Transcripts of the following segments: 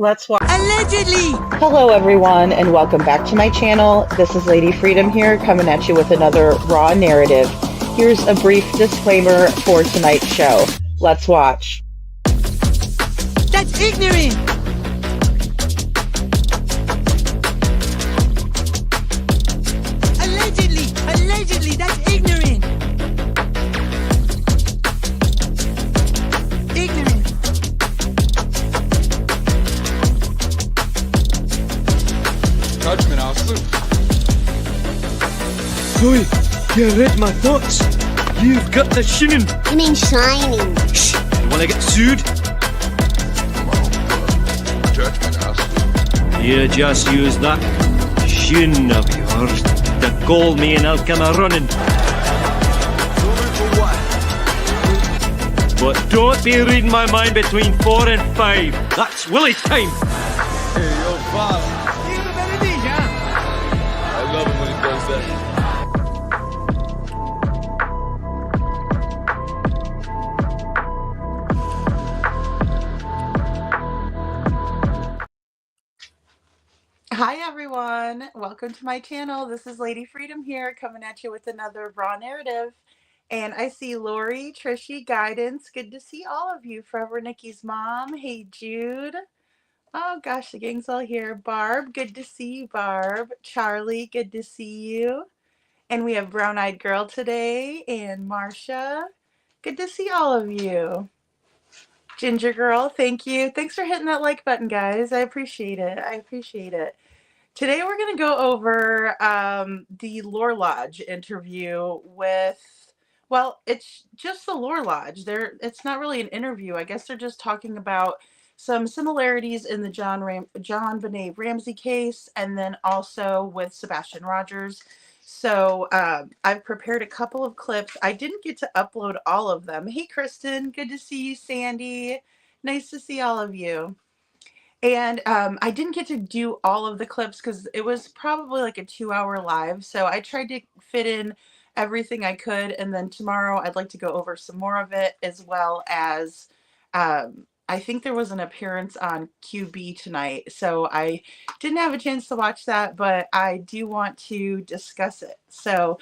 Let's watch. Allegedly! Hello everyone and welcome back to my channel. This is Lady Freedom here coming at you with another raw narrative. Here's a brief disclaimer for tonight's show. Let's watch. That's ignorant! Allegedly, that's ignorant! Ignorant! Judgment, Aslı. Boy, you read my thoughts. You've got the shinning. You mean shining? Shh, you wanna get sued? Judgment, Aslı. You just use that shin of yours to call me and I'll come a-running. But don't be reading my mind between 4 and 5. That's Willie time. Hey, yo, boss. I love it when he does that. Hi everyone, welcome to my channel. This is Lady Freedom here coming at you with another raw narrative. And I see Lori, Trishy, Guidance. Good to see all of you. Forever Nikki's mom. Hey Jude. Oh gosh, the gang's all here. Barb, good to see you, Barb. Charlie, good to see you. And we have Brown Eyed Girl today. And Marcia, good to see all of you. Ginger Girl, thank you. Thanks for hitting that like button, guys. I appreciate it. I appreciate it. Today we're going to go over the Lore Lodge interview with, well, it's just the Lore Lodge. It's not really an interview. I guess they're just talking about some similarities in the John Benet Ramsey case, and then also with Sebastian Rogers. So I've prepared a couple of clips. I didn't get to upload all of them. Hey, Kristen, good to see you. Sandy, nice to see all of you. And I didn't get to do all of the clips because it was probably like a 2-hour live. So I tried to fit in everything I could. And then tomorrow I'd like to go over some more of it, as well as I think there was an appearance on QB tonight. So I didn't have a chance to watch that, but I do want to discuss it. So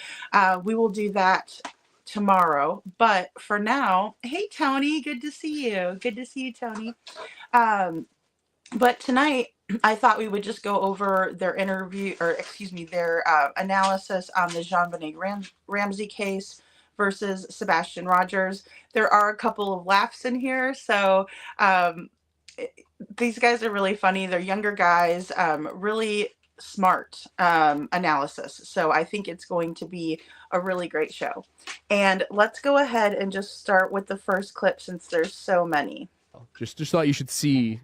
we will do that tomorrow. But for now, hey, Tony, good to see you. Good to see you, Tony. But tonight, I thought we would just go over their interview, or excuse me, their analysis on the Jean Benet Ramsey case versus Sebastian Rogers. There are a couple of laughs in here, so these guys are really funny. They're younger guys, really smart analysis. So I think it's going to be a really great show. And let's go ahead and just start with the first clip since there's so many. Just thought you should see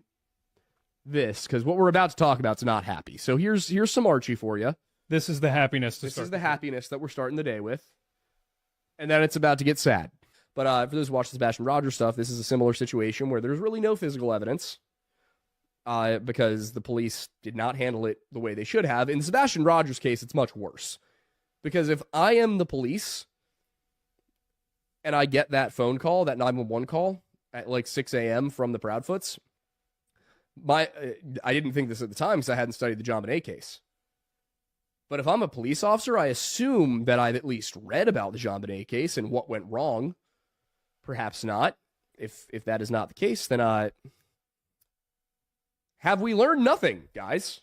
this, because what we're about to talk about is not happy. So here's some Archie for you. This is the happiness. This is the happiness that we're starting the day with, and then it's about to get sad. But for those who watch the Sebastian Rogers stuff, this is a similar situation where there's really no physical evidence because the police did not handle it the way they should have. In the Sebastian Rogers case, it's much worse, because if I am the police and I get that phone call, that 911 call at like 6 a.m. from the Proudfoots, I didn't think this at the time because I hadn't studied the John Benet case. But if I'm a police officer, I assume that I've at least read about the John Benet case and what went wrong. Perhaps not. If that is not the case, then have we learned nothing, guys?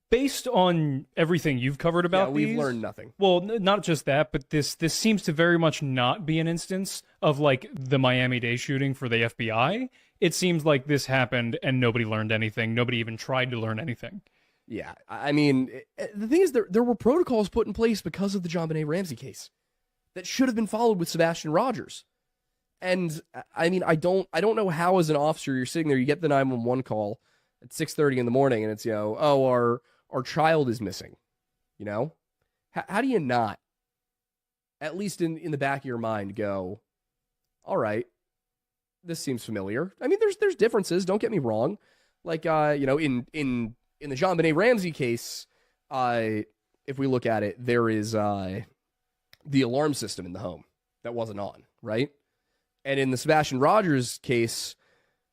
Based on everything you've covered about we've learned nothing. Well, not just that, but this seems to very much not be an instance of like the Miami-Dade shooting for the FBI. It seems like this happened and nobody learned anything. Nobody even tried to learn anything. Yeah, I mean, the thing is, there were protocols put in place because of the John Benet Ramsey case that should have been followed with Sebastian Rogers. And I mean, I don't know how, as an officer, you're sitting there, you get the 911 call at 6:30 in the morning, and it's, oh, our child is missing. How do you not, at least in the back of your mind, go, all right, this seems familiar. I mean, there's differences. Don't get me wrong. Like, in the Jean Benet Ramsey case, if we look at it, there is the alarm system in the home that wasn't on, right? And in the Sebastian Rogers case,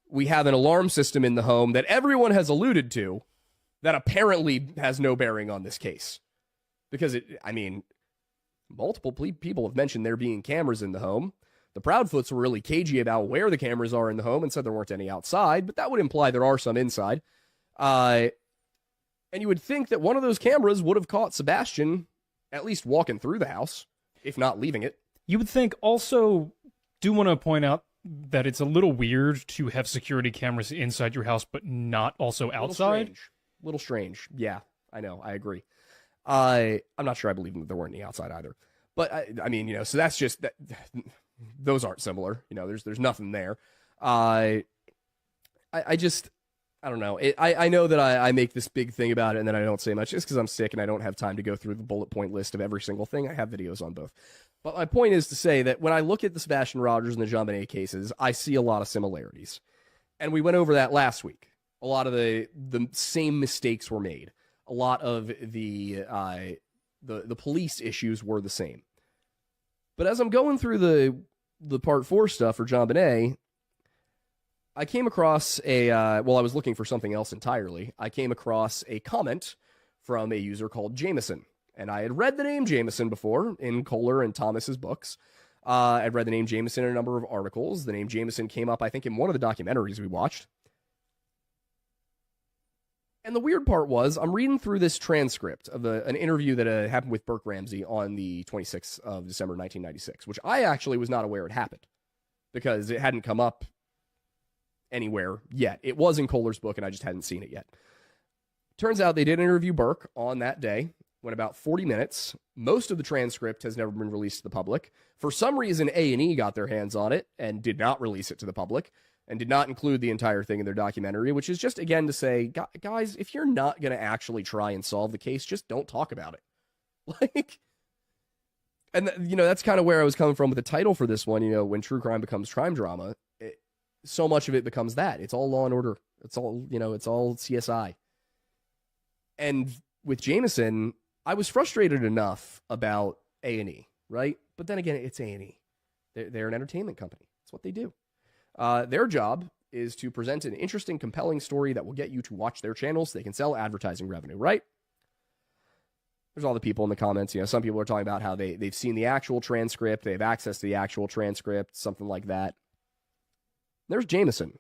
we have an alarm system in the home that everyone has alluded to that apparently has no bearing on this case. Because, multiple people have mentioned there being cameras in the home. The Proudfoots were really cagey about where the cameras are in the home and said there weren't any outside, but that would imply there are some inside. And you would think that one of those cameras would have caught Sebastian at least walking through the house, if not leaving it. You would think. Also, do want to point out that it's a little weird to have security cameras inside your house, but not also outside. Little strange. Yeah, I know. I agree. I'm not sure I believe that there weren't any outside either. But, so that's just... that. Those aren't similar. There's nothing there. I don't know. I know that I make this big thing about it and then I don't say much just because I'm sick and I don't have time to go through the bullet point list of every single thing. I have videos on both. But my point is to say that when I look at the Sebastian Rogers and the JonBenet cases, I see a lot of similarities. And we went over that last week. A lot of the same mistakes were made. A lot of the police issues were the same. But as I'm going through the part 4 stuff for JonBenet, I came across I was looking for something else entirely. I came across a comment from a user called Jameson. And I had read the name Jameson before in Kohler and Thomas's books. I'd read the name Jameson in a number of articles. The name Jameson came up, I think, in one of the documentaries we watched. And the weird part was, I'm reading through this transcript of an interview that happened with Burke Ramsey on the 26th of December, 1996, which I actually was not aware it happened because it hadn't come up anywhere yet. It was in Kohler's book, and I just hadn't seen it yet. Turns out they did interview Burke on that day, went about 40 minutes. Most of the transcript has never been released to the public. For some reason, A&E got their hands on it and did not release it to the public, and did not include the entire thing in their documentary, which is just, again, to say, guys, if you're not going to actually try and solve the case, just don't talk about it. That's kind of where I was coming from with the title for this one. When true crime becomes crime drama, so much of it becomes that. It's all Law and Order. It's all, it's all CSI. And with Jameson, I was frustrated enough about A&E, right? But then again, it's A&E. They're an entertainment company. That's what they do. Their job is to present an interesting, compelling story that will get you to watch their channels so they can sell advertising revenue, right? There's all the people in the comments. Some people are talking about how they've seen the actual transcript, they have access to the actual transcript, something like that. There's Jameson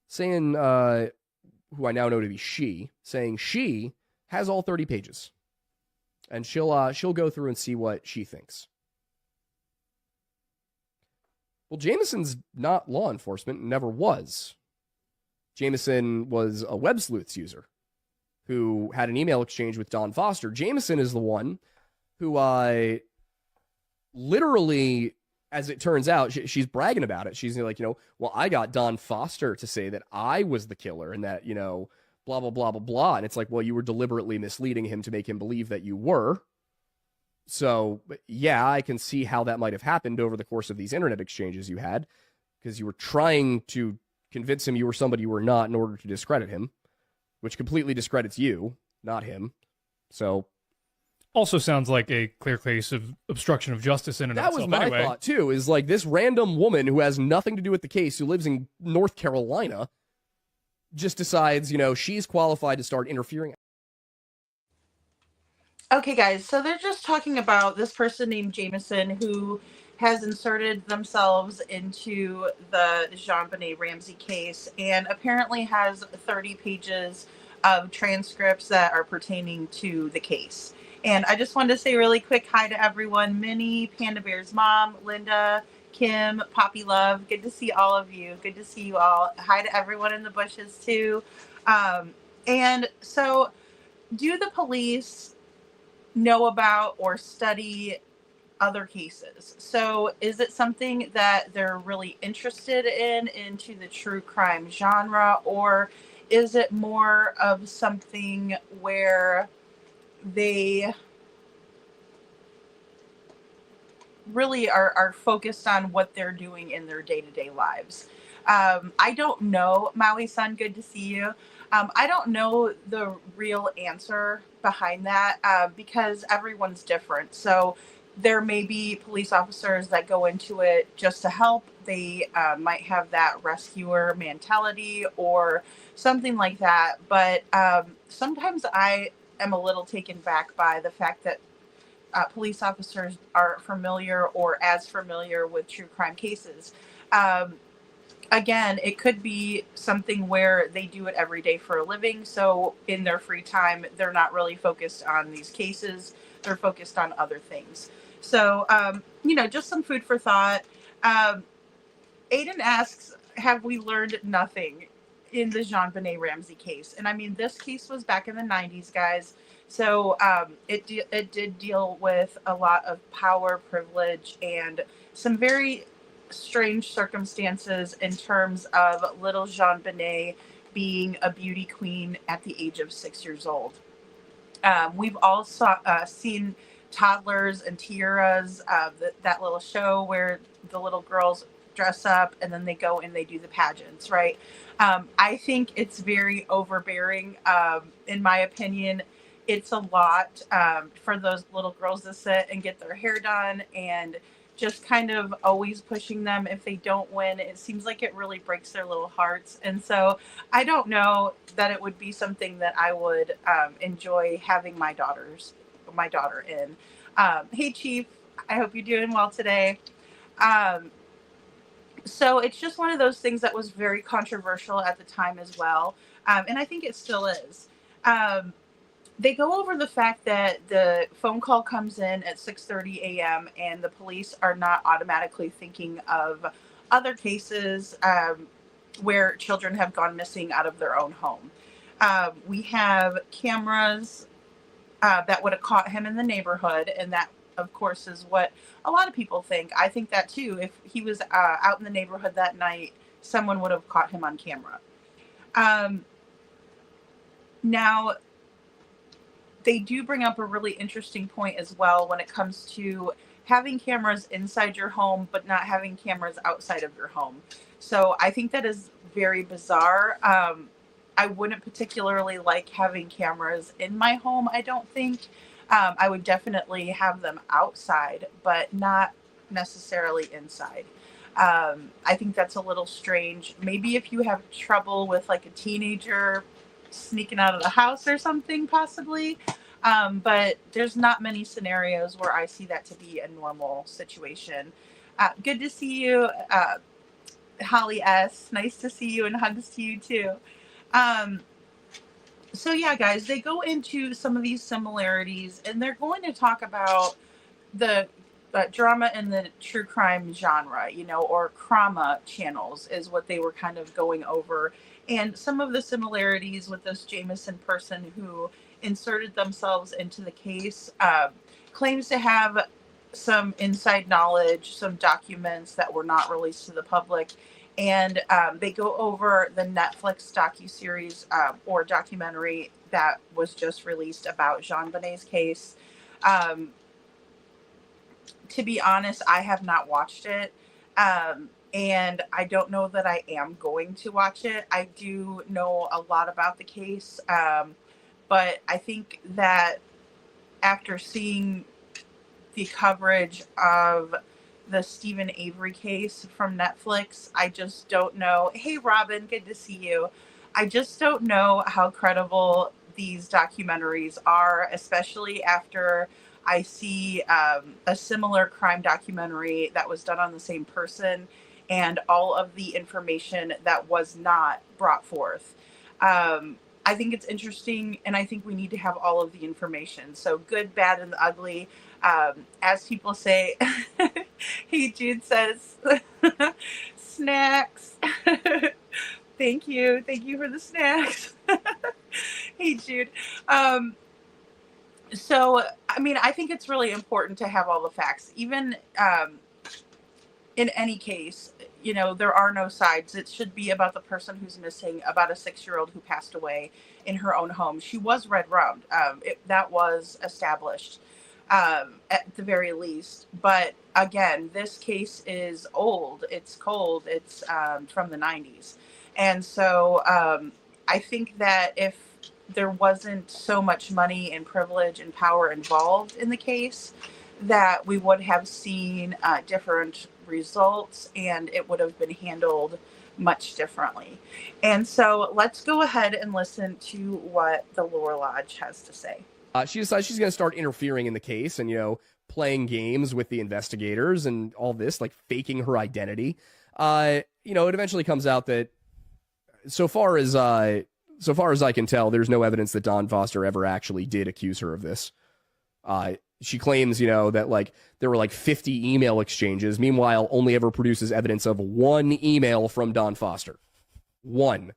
saying, who I now know to be she, saying she has all 30 pages. And she'll go through and see what she thinks. Well, Jameson's not law enforcement, never was. Jameson was a web sleuths user who had an email exchange with Don Foster. Jameson is the one who literally, as it turns out, she's bragging about it. She's like, well, I got Don Foster to say that I was the killer and that, blah, blah, blah, blah, blah. And it's like, well, you were deliberately misleading him to make him believe that you were. So, yeah, I can see how that might have happened over the course of these internet exchanges you had, because you were trying to convince him you were somebody you were not in order to discredit him, which completely discredits you, not him. So, also sounds like a clear case of obstruction of justice in and of itself. That was my thought, too, is like this random woman who has nothing to do with the case, who lives in North Carolina, just decides, she's qualified to start interfering. Okay, guys, so they're just talking about this person named Jameson who has inserted themselves into the JonBenet Ramsey case and apparently has 30 pages of transcripts that are pertaining to the case. And I just wanted to say really quick hi to everyone. Minnie, Panda Bear's mom, Linda, Kim, Poppy Love. Good to see all of you. Good to see you all. Hi to everyone in the bushes, too. And so do the police know about or study other cases? So is it something that they're really interested into the true crime genre, or is it more of something where they really are focused on what they're doing in their day-to-day lives? I don't know, Maui-san, good to see you. I don't know the real answer behind that because everyone's different. So there may be police officers that go into it just to help. They might have that rescuer mentality or something like that. But sometimes I am a little taken back by the fact that police officers are familiar or as familiar with true crime cases. Um, Again, it could be something where they do it every day for a living. So in their free time, they're not really focused on these cases. They're focused on other things. So, just some food for thought. Um, Aiden asks, have we learned nothing in the Jean Benet Ramsey case? And I mean, this case was back in the 90s, guys. So it did deal with a lot of power, privilege, and some very strange circumstances in terms of little Jean Benet being a beauty queen at the age of 6 years old. We've all seen Toddlers and Tiaras, that little show where the little girls dress up and then they go and they do the pageants, right? I think it's very overbearing. In my opinion, it's a lot for those little girls to sit and get their hair done and just kind of always pushing them. If they don't win, it seems like it really breaks their little hearts. And so I don't know that it would be something that I would enjoy having my daughter in. Hey, Chief, I hope you're doing well today. So it's just one of those things that was very controversial at the time as well. And I think it still is. They go over the fact that the phone call comes in at 6:30 a.m. and the police are not automatically thinking of other cases where children have gone missing out of their own home. We have cameras that would have caught him in the neighborhood, and that, of course, is what a lot of people think. I think that too. If he was out in the neighborhood that night, someone would have caught him on camera. Now, they do bring up a really interesting point as well when it comes to having cameras inside your home, but not having cameras outside of your home. So I think that is very bizarre. I wouldn't particularly like having cameras in my home, I don't think. I would definitely have them outside, but not necessarily inside. I think that's a little strange. Maybe if you have trouble with like a teenager sneaking out of the house or something, possibly. But there's not many scenarios where I see that to be a normal situation. Good to see you, Holly S. Nice to see you, and hugs to you too. So yeah, guys, they go into some of these similarities, and they're going to talk about the drama in the true crime genre, or Crama channels is what they were kind of going over. And some of the similarities with this Jameson person who inserted themselves into the case claims to have some inside knowledge, some documents that were not released to the public. And they go over the Netflix docuseries or documentary that was just released about Jean Benet's case. To be honest, I have not watched it. And I don't know that I am going to watch it. I do know a lot about the case. But I think that after seeing the coverage of the Stephen Avery case from Netflix, I just don't know. Hey, Robin, good to see you. I just don't know how credible these documentaries are, especially after I see a similar crime documentary that was done on the same person and all of the information that was not brought forth. I think it's interesting, and I think we need to have all of the information. So good, bad, and the ugly. As people say, hey, Jude says, snacks. Thank you. Thank you for the snacks. Hey, Jude. So, I mean, I think it's really important to have all the facts. Even in any case, there are no sides. It should be about the person who's missing, about a 6-year-old who passed away in her own home. She was red-rummed. That was established at the very least. But again, this case is old. It's cold. It's from the 90s. And so I think that if there wasn't so much money and privilege and power involved in the case, that we would have seen different results and it would have been handled much differently. And so let's go ahead and listen to what the Law Lodge has to say. She decides she's going to start interfering in the case and, playing games with the investigators and all this, like faking her identity. It eventually comes out that so far as I can tell, there's no evidence that Don Foster ever actually did accuse her of this. She claims, that like there were like 50 email exchanges. Meanwhile, only ever produces evidence of one email from Don Foster. One.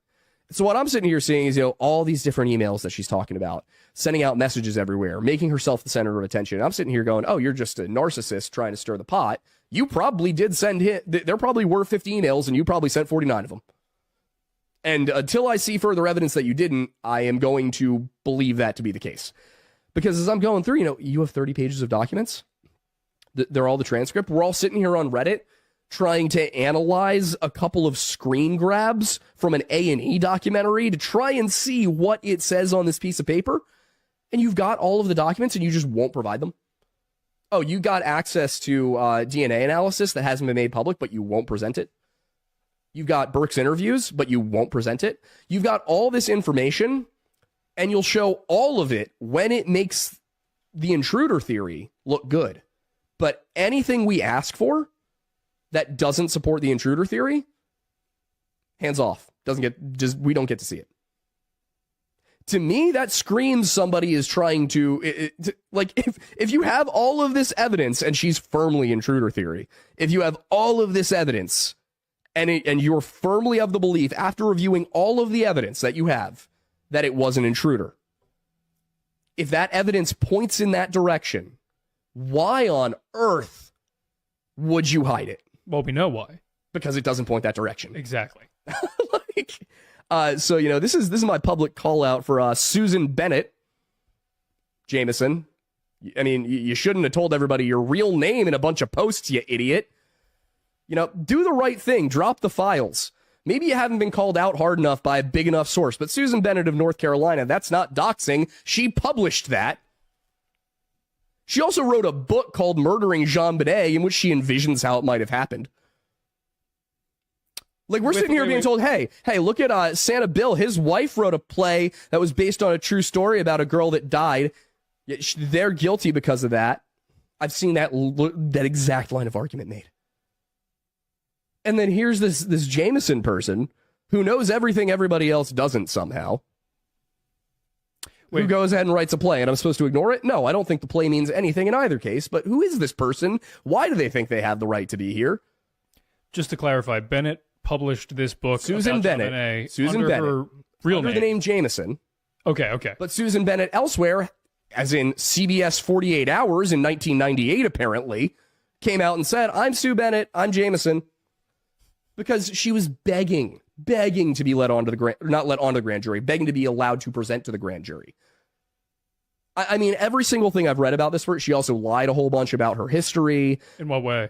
So what I'm sitting here seeing is, all these different emails that she's talking about, sending out messages everywhere, making herself the center of attention. And I'm sitting here going, oh, you're just a narcissist trying to stir the pot. You probably did send him. There probably were 50 emails and you probably sent 49 of them. And until I see further evidence that you didn't, I am going to believe that to be the case. Because as I'm going through, you have 30 pages of documents. They're all the transcript. We're all sitting here on Reddit trying to analyze a couple of screen grabs from an A&E documentary to try and see what it says on this piece of paper. And you've got all of the documents and you just won't provide them. Oh, you got access to DNA analysis that hasn't been made public, but you won't present it. You've got Burke's interviews, but you won't present it. You've got all this information, and you'll show all of it when it makes the intruder theory look good. But anything we ask for that doesn't support the intruder theory, hands off. We don't get to see it. To me, that screams somebody is trying to, if you have all of this evidence, and she's firmly intruder theory, if you have all of this evidence, and you're firmly of the belief, after reviewing all of the evidence that you have, that it was an intruder, if that evidence points in that direction, why on earth would you hide it? Well, we know why. Because it doesn't point that direction. Exactly. So this is my public call out for Susan Bennett Jameson. I mean, you shouldn't have told everybody your real name in a bunch of posts, you idiot. Do the right thing. Drop the files. Maybe you haven't been called out hard enough by a big enough source, but Susan Bennett of North Carolina, that's not doxing. She published that. She also wrote a book called Murdering Jean Benet, in which she envisions how it might have happened. Like, we're sitting here being told, hey, look at Santa Bill. His wife wrote a play that was based on a true story about a girl that died. They're guilty because of that. I've seen that exact line of argument made. And then here's this Jameson person who knows everything everybody else doesn't somehow. Who goes ahead and writes a play, and I'm supposed to ignore it? No, I don't think the play means anything in either case, but who is this person? Why do they think they have the right to be here? Just to clarify, Bennett published this book. Susan Bennett. Her real under name. The name Jameson. Okay. But Susan Bennett elsewhere, as in CBS 48 Hours in 1998, apparently, came out and said, I'm Sue Bennett, I'm Jameson. Because she was begging to be not let onto the grand jury, begging to be allowed to present to the grand jury. I mean, every single thing I've read about this, she also lied a whole bunch about her history. In what way?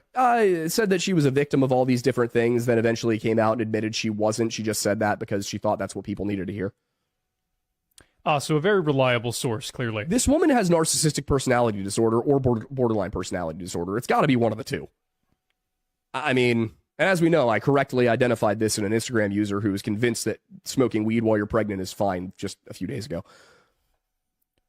Said that she was a victim of all these different things, then eventually came out and admitted she wasn't. She just said that because she thought that's what people needed to hear. So a very reliable source, clearly. This woman has narcissistic personality disorder or borderline personality disorder. It's got to be one of the two. I mean, and as we know, I correctly identified this in an Instagram user who was convinced that smoking weed while you're pregnant is fine just a few days ago.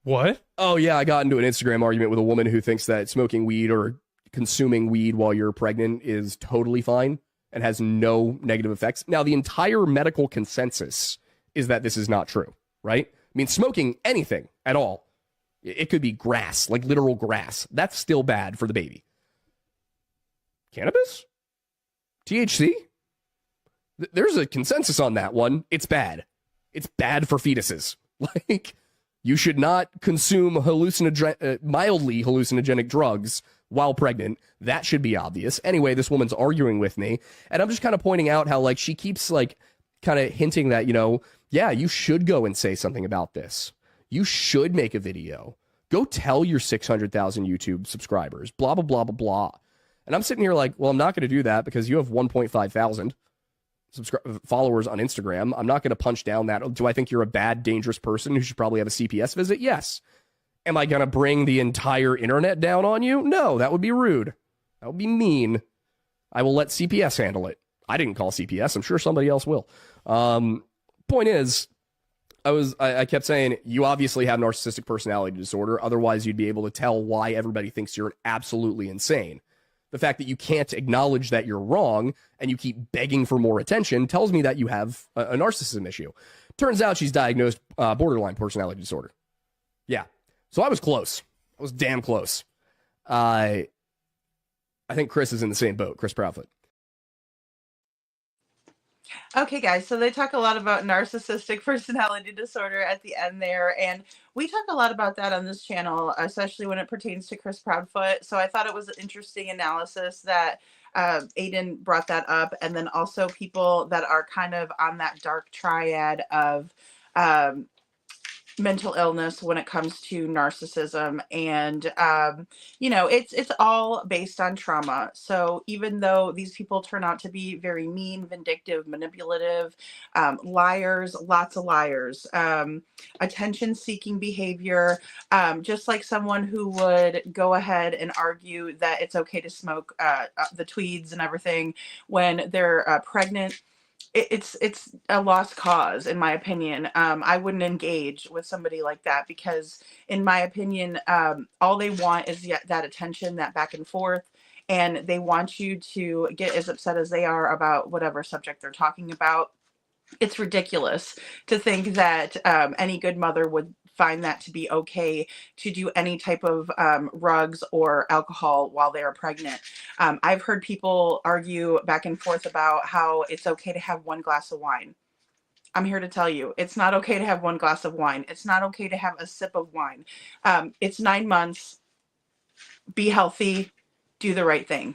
What? Oh, yeah, I got into an Instagram argument with a woman who thinks that smoking weed or consuming weed while you're pregnant is totally fine and has no negative effects. Now, the entire medical consensus is that this is not true, right? I mean, smoking anything at all, it could be grass, like literal grass. That's still bad for the baby. Cannabis? THC? There's a consensus on that one. It's bad. It's bad for fetuses. Like, you should not consume mildly hallucinogenic drugs while pregnant. That should be obvious. Anyway, this woman's arguing with me, and I'm just kind of pointing out how, like, she keeps, like, kind of hinting that, yeah, you should go and say something about this. You should make a video. Go tell your 600,000 YouTube subscribers, blah, blah, blah, blah, blah. And I'm sitting here like, well, I'm not going to do that because you have 1.5 thousand followers on Instagram. I'm not going to punch down that. Do I think you're a bad, dangerous person who should probably have a CPS visit? Yes. Am I going to bring the entire internet down on you? No, that would be rude. That would be mean. I will let CPS handle it. I didn't call CPS. I'm sure somebody else will. Point is, I kept saying, you obviously have narcissistic personality disorder. Otherwise, you'd be able to tell why everybody thinks you're absolutely insane. The fact that you can't acknowledge that you're wrong and you keep begging for more attention tells me that you have a narcissism issue. Turns out she's diagnosed borderline personality disorder. Yeah. So I was close. I was damn close. I think Chris is in the same boat, Chris Proudfoot. Okay, guys, so they talk a lot about narcissistic personality disorder at the end there, and we talk a lot about that on this channel, especially when it pertains to Chris Proudfoot. So I thought it was an interesting analysis that Aiden brought that up, and then also people that are kind of on that dark triad of mental illness when it comes to narcissism. And it's all based on trauma. So even though these people turn out to be very mean, vindictive, manipulative, liars, lots of liars, attention seeking behavior, just like someone who would go ahead and argue that it's okay to smoke the tweeds and everything when they're pregnant. It's a lost cause, in my opinion. I wouldn't engage with somebody like that because, in my opinion, all they want is that attention, that back and forth, and they want you to get as upset as they are about whatever subject they're talking about. It's ridiculous to think that any good mother would find that to be okay to do any type of rugs or alcohol while they are pregnant. I've heard people argue back and forth about how it's okay to have one glass of wine. I'm here to tell you, it's not okay to have one glass of wine. It's not okay to have a sip of wine. It's 9 months. Be healthy. Do the right thing.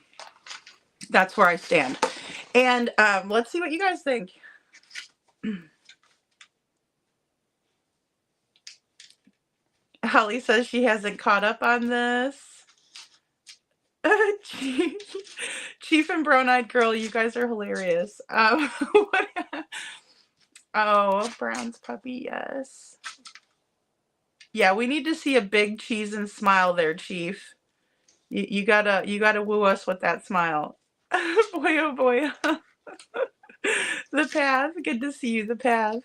That's where I stand. And let's see what you guys think. Holly says she hasn't caught up on this. Chief and Brown-Eyed Girl, you guys are hilarious. Oh, Brown's puppy, yes. Yeah, we need to see a big cheese and smile there, Chief. You gotta woo us with that smile. Boy, oh boy. The Path, good to see you, The Path.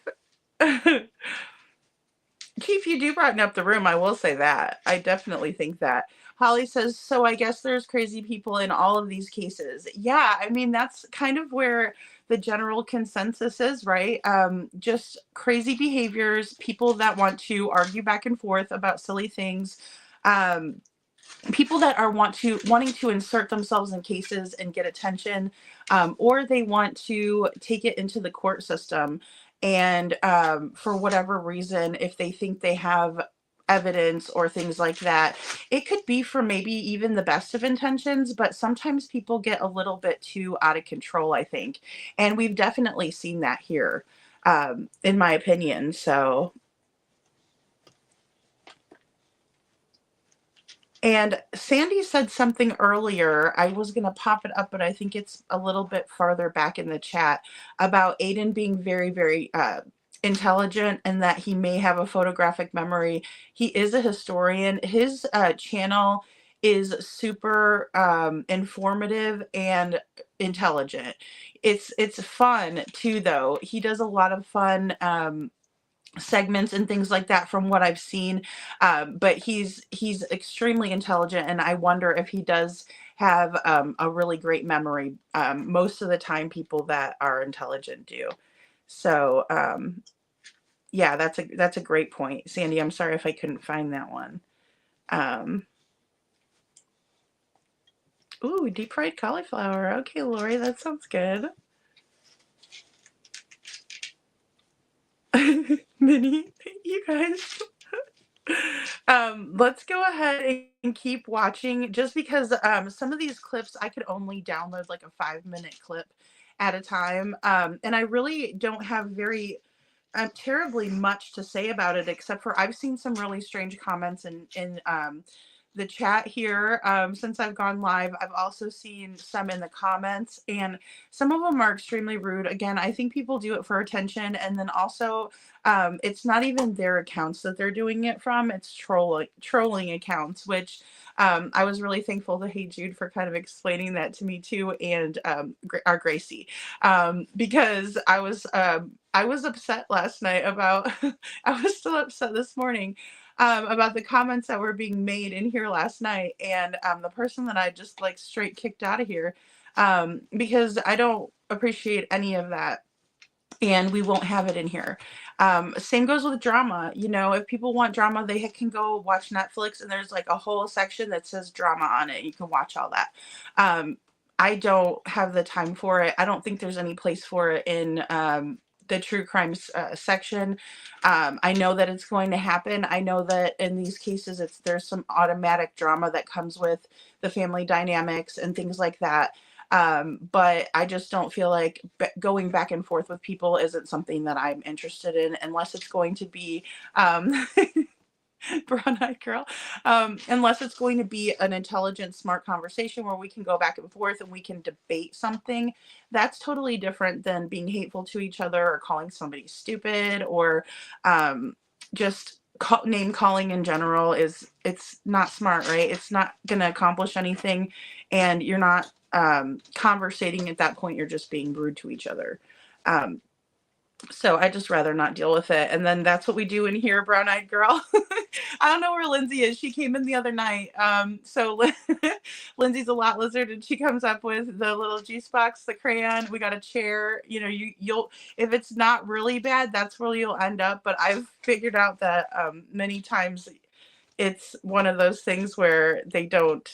Chief, you do brighten up the room. I will say that. I definitely think that. Holly says, so I guess there's crazy people in all of these cases. Yeah, I mean, that's kind of where the general consensus is, right? Just crazy behaviors, people that want to argue back and forth about silly things, people that are wanting to insert themselves in cases and get attention, or they want to take it into the court system. And for whatever reason, if they think they have evidence or things like that, it could be for maybe even the best of intentions, but sometimes people get a little bit too out of control, I think. And we've definitely seen that here, in my opinion. So, and Sandy said something earlier. I was going to pop it up, but I think it's a little bit farther back in the chat about Aiden being very, very intelligent and that he may have a photographic memory. He is a historian. His channel is super informative and intelligent. It's fun too, though. He does a lot of fun segments and things like that from what I've seen, but he's extremely intelligent, and I wonder if he does have a really great memory. Most of the time people that are intelligent do. So yeah, that's a great point, Sandy. I'm sorry if I couldn't find that one. Ooh, deep fried cauliflower. Okay, Lori, that sounds good. Minnie, you guys. Let's go ahead and keep watching, just because some of these clips I could only download like a 5-minute clip at a time, and I really don't have very terribly much to say about it, except for I've seen some really strange comments in the chat here. Since I've gone live, I've also seen some in the comments, and some of them are extremely rude. Again, I think people do it for attention, and then also it's not even their accounts that they're doing it from. It's trolling accounts, which I was really thankful to Hey Jude for kind of explaining that to me too, and our Gracie, because I was upset last night about I was still upset this morning about the comments that were being made in here last night, and the person that I just like straight kicked out of here because I don't appreciate any of that, and we won't have it in here. Same goes with drama. You know, if people want drama, they can go watch Netflix, and there's like a whole section that says drama on it. You can watch all that. I don't have the time for it. I don't think there's any place for it in the true crimes section. I know that it's going to happen. I know that in these cases, there's some automatic drama that comes with the family dynamics and things like that. But I just don't feel like going back and forth with people isn't something that I'm interested in, unless it's going to be brown-eyed girl, unless it's going to be an intelligent, smart conversation where we can go back and forth and we can debate something. That's totally different than being hateful to each other or calling somebody stupid, or just name calling in general. It's not smart, right? It's not going to accomplish anything, and you're not conversating at that point. You're just being rude to each other. So I just rather not deal with it. And then that's what we do in here, brown-eyed girl. I don't know where Lindsay is. She came in the other night. So Lindsay's a lot lizard, and she comes up with the little juice box, the crayon. We got a chair. You know, you'll if it's not really bad, that's where you'll end up. But I've figured out that many times it's one of those things where they don't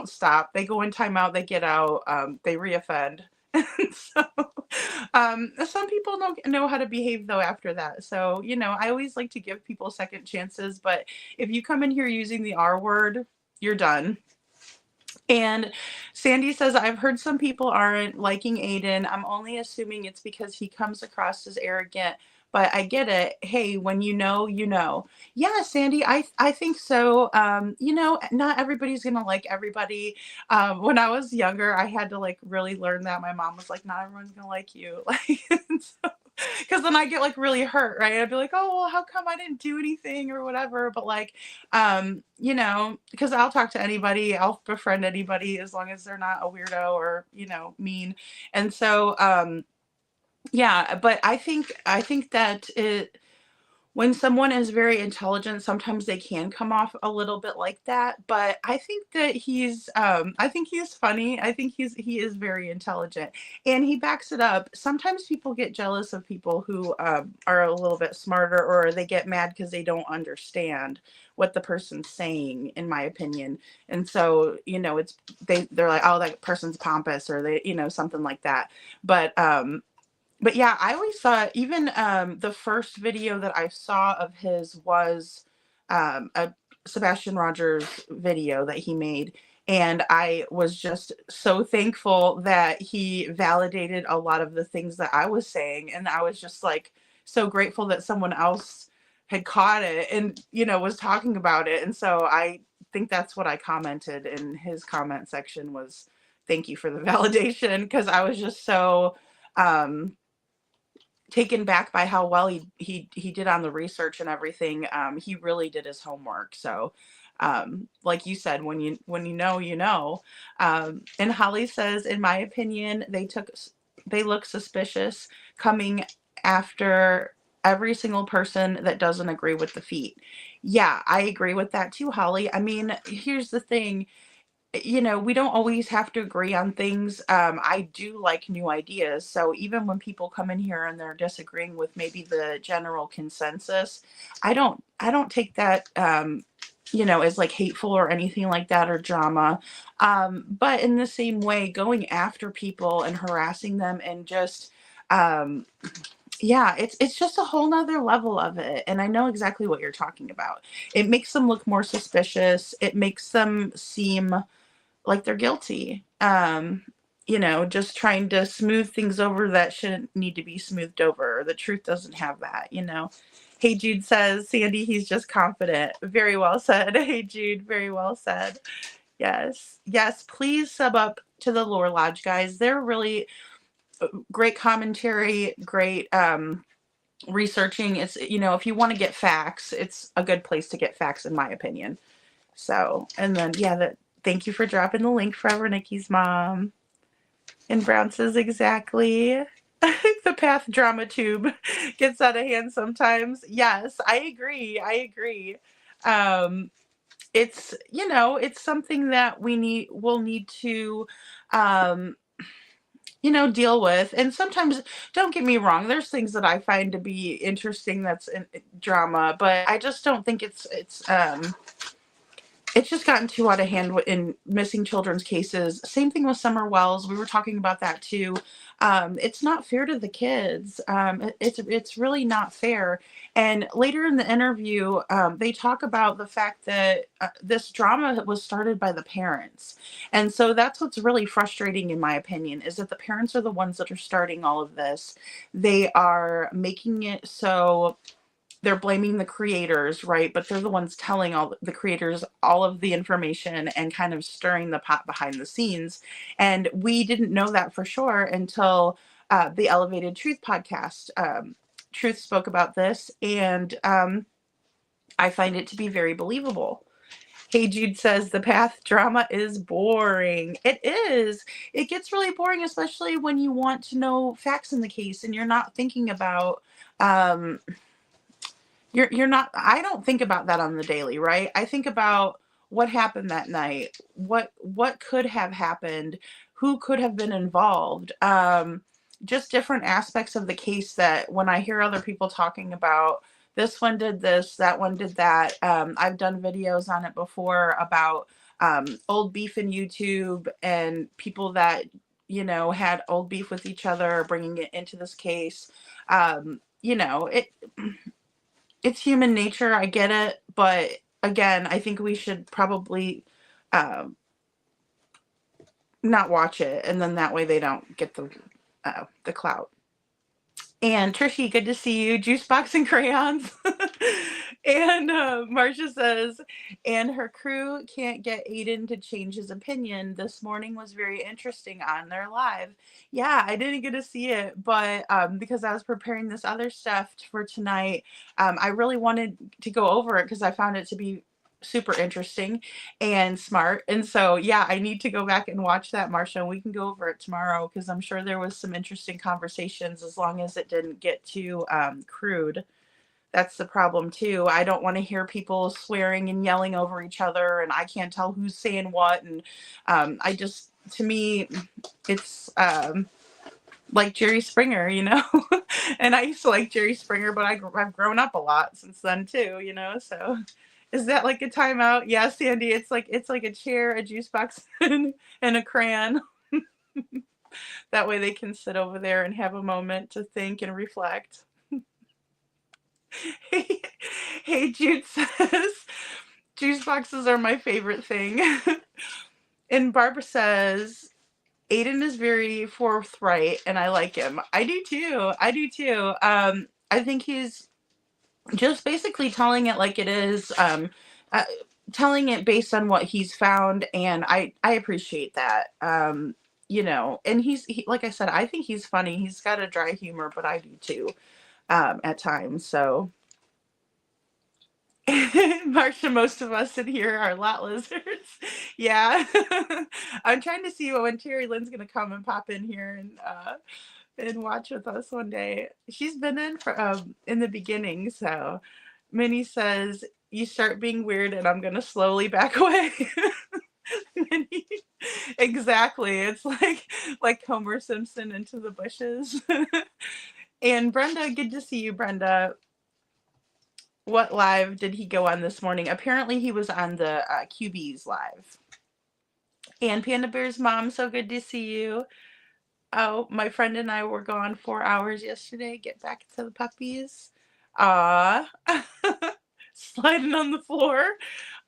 stop. They go in timeout, they get out, they reoffend. So some people don't know how to behave though after that. So, you know, I always like to give people second chances, but if you come in here using the R word, you're done. And Sandy says, I've heard some people aren't liking Aiden. I'm only assuming it's because he comes across as arrogant, but I get it. Hey, when you know, you know. Yeah, Sandy, I think so. You know, not everybody's going to like everybody. When I was younger, I had to like really learn that. My mom was like, not everyone's going to like you. Like, because then I get like really hurt, right? I'd be like, oh, well, how come I didn't do anything or whatever? But like, you know, because I'll talk to anybody, I'll befriend anybody as long as they're not a weirdo or, you know, mean. And so, yeah, but I think that when someone is very intelligent, sometimes they can come off a little bit like that. But I think that I think he's funny. I think he is very intelligent, and he backs it up. Sometimes people get jealous of people who are a little bit smarter, or they get mad because they don't understand what the person's saying, in my opinion. And so, you know, they're like, oh, that person's pompous, or they, you know, something like that. But yeah, I always thought, even the first video that I saw of his was a Sebastian Rogers video that he made. And I was just so thankful that he validated a lot of the things that I was saying. And I was just like so grateful that someone else had caught it and, you know, was talking about it. And so I think that's what I commented in his comment section was, thank you for the validation, because I was just so taken back by how well he did on the research and everything. He really did his homework. So like you said, when you know, you know. And Holly says, in my opinion, they look suspicious coming after every single person that doesn't agree with the feet. Yeah, I agree with that too, Holly. I mean, here's the thing. You know, we don't always have to agree on things. I do like new ideas. So even when people come in here and they're disagreeing with maybe the general consensus, I don't take that, you know, as like hateful or anything like that, or drama. But in the same way, going after people and harassing them and just, yeah, it's just a whole nother level of it. And I know exactly what you're talking about. It makes them look more suspicious. It makes them seem like they're guilty. You know, just trying to smooth things over that shouldn't need to be smoothed over. The truth doesn't have that, you know. Hey Jude says, Sandy, he's just confident. Very well said. Hey Jude, very well said. Yes. Yes, please sub up to the Lore Lodge, guys. They're really great commentary, great researching. It's, if you want to get facts, it's a good place to get facts, in my opinion. So, and then, thank you for dropping the link, Forever Nikki's mom. And Brown says, exactly. The path drama tube gets out of hand sometimes. Yes, I agree. It's, it's something that we'll need to, deal with. And sometimes, don't get me wrong, there's things that I find to be interesting that's in drama, but I just don't think it's just gotten too out of hand in missing children's cases. Same thing with Summer Wells. We were talking about that too. It's not fair to the kids. It's really not fair. And later in the interview, they talk about the fact that this drama was started by the parents. And so that's what's really frustrating, in my opinion, is that the parents are the ones that are starting all of this. They are making it so they're blaming the creators, right? But they're the ones telling all the creators all of the information and kind of stirring the pot behind the scenes. And we didn't know that for sure until the Elevated Truth podcast. Truth spoke about this, and I find it to be very believable. Hey Jude says the path drama is boring. It is. It gets really boring, especially when you want to know facts in the case and you're not thinking about you're not, I don't think about that on the daily, right? I think about what happened that night, what could have happened, who could have been involved, just different aspects of the case that when I hear other people talking about this one did this, that one did that. I've done videos on it before about old beef in YouTube and people that, had old beef with each other, bringing it into this case. It's human nature. I get it. But again, I think we should probably not watch it. And then that way they don't get the clout. And Trishy, good to see you. Juice box and crayons. And Marcia says, and her crew can't get Aiden to change his opinion. This morning was very interesting on their live. Yeah, I didn't get to see it, but because I was preparing this other stuff for tonight, I really wanted to go over it because I found it to be super interesting and smart. And so, yeah, I need to go back and watch that, Marcia, and we can go over it tomorrow because I'm sure there was some interesting conversations as long as it didn't get too crude. That's the problem too. I don't want to hear people swearing and yelling over each other and I can't tell who's saying what. And to me, it's like Jerry Springer, and I used to like Jerry Springer, but I've grown up a lot since then too, so is that like a timeout? Yeah, Sandy, it's like a chair, a juice box, and a crayon. That way they can sit over there and have a moment to think and reflect. Hey, Jude says, juice boxes are my favorite thing. And Barbara says, Aiden is very forthright and I like him. I do too. I think he's just basically telling it like it is, telling it based on what he's found. And I appreciate that. And he, like I said, I think he's funny. He's got a dry humor, but I do too. At times, so Marcia, most of us in here are lot lizards. Yeah. I'm trying to see when Terry Lynn's gonna come and pop in here and watch with us one day. She's been in for in the beginning, so Minnie says you start being weird and I'm gonna slowly back away. Minnie, exactly. It's like Homer Simpson into the bushes. And Brenda, good to see you, Brenda. What live did he go on this morning? Apparently he was on the QB's live. And Panda Bear's mom, so good to see you. Oh, my friend and I were gone 4 hours yesterday. Get back to the puppies. Sliding on the floor.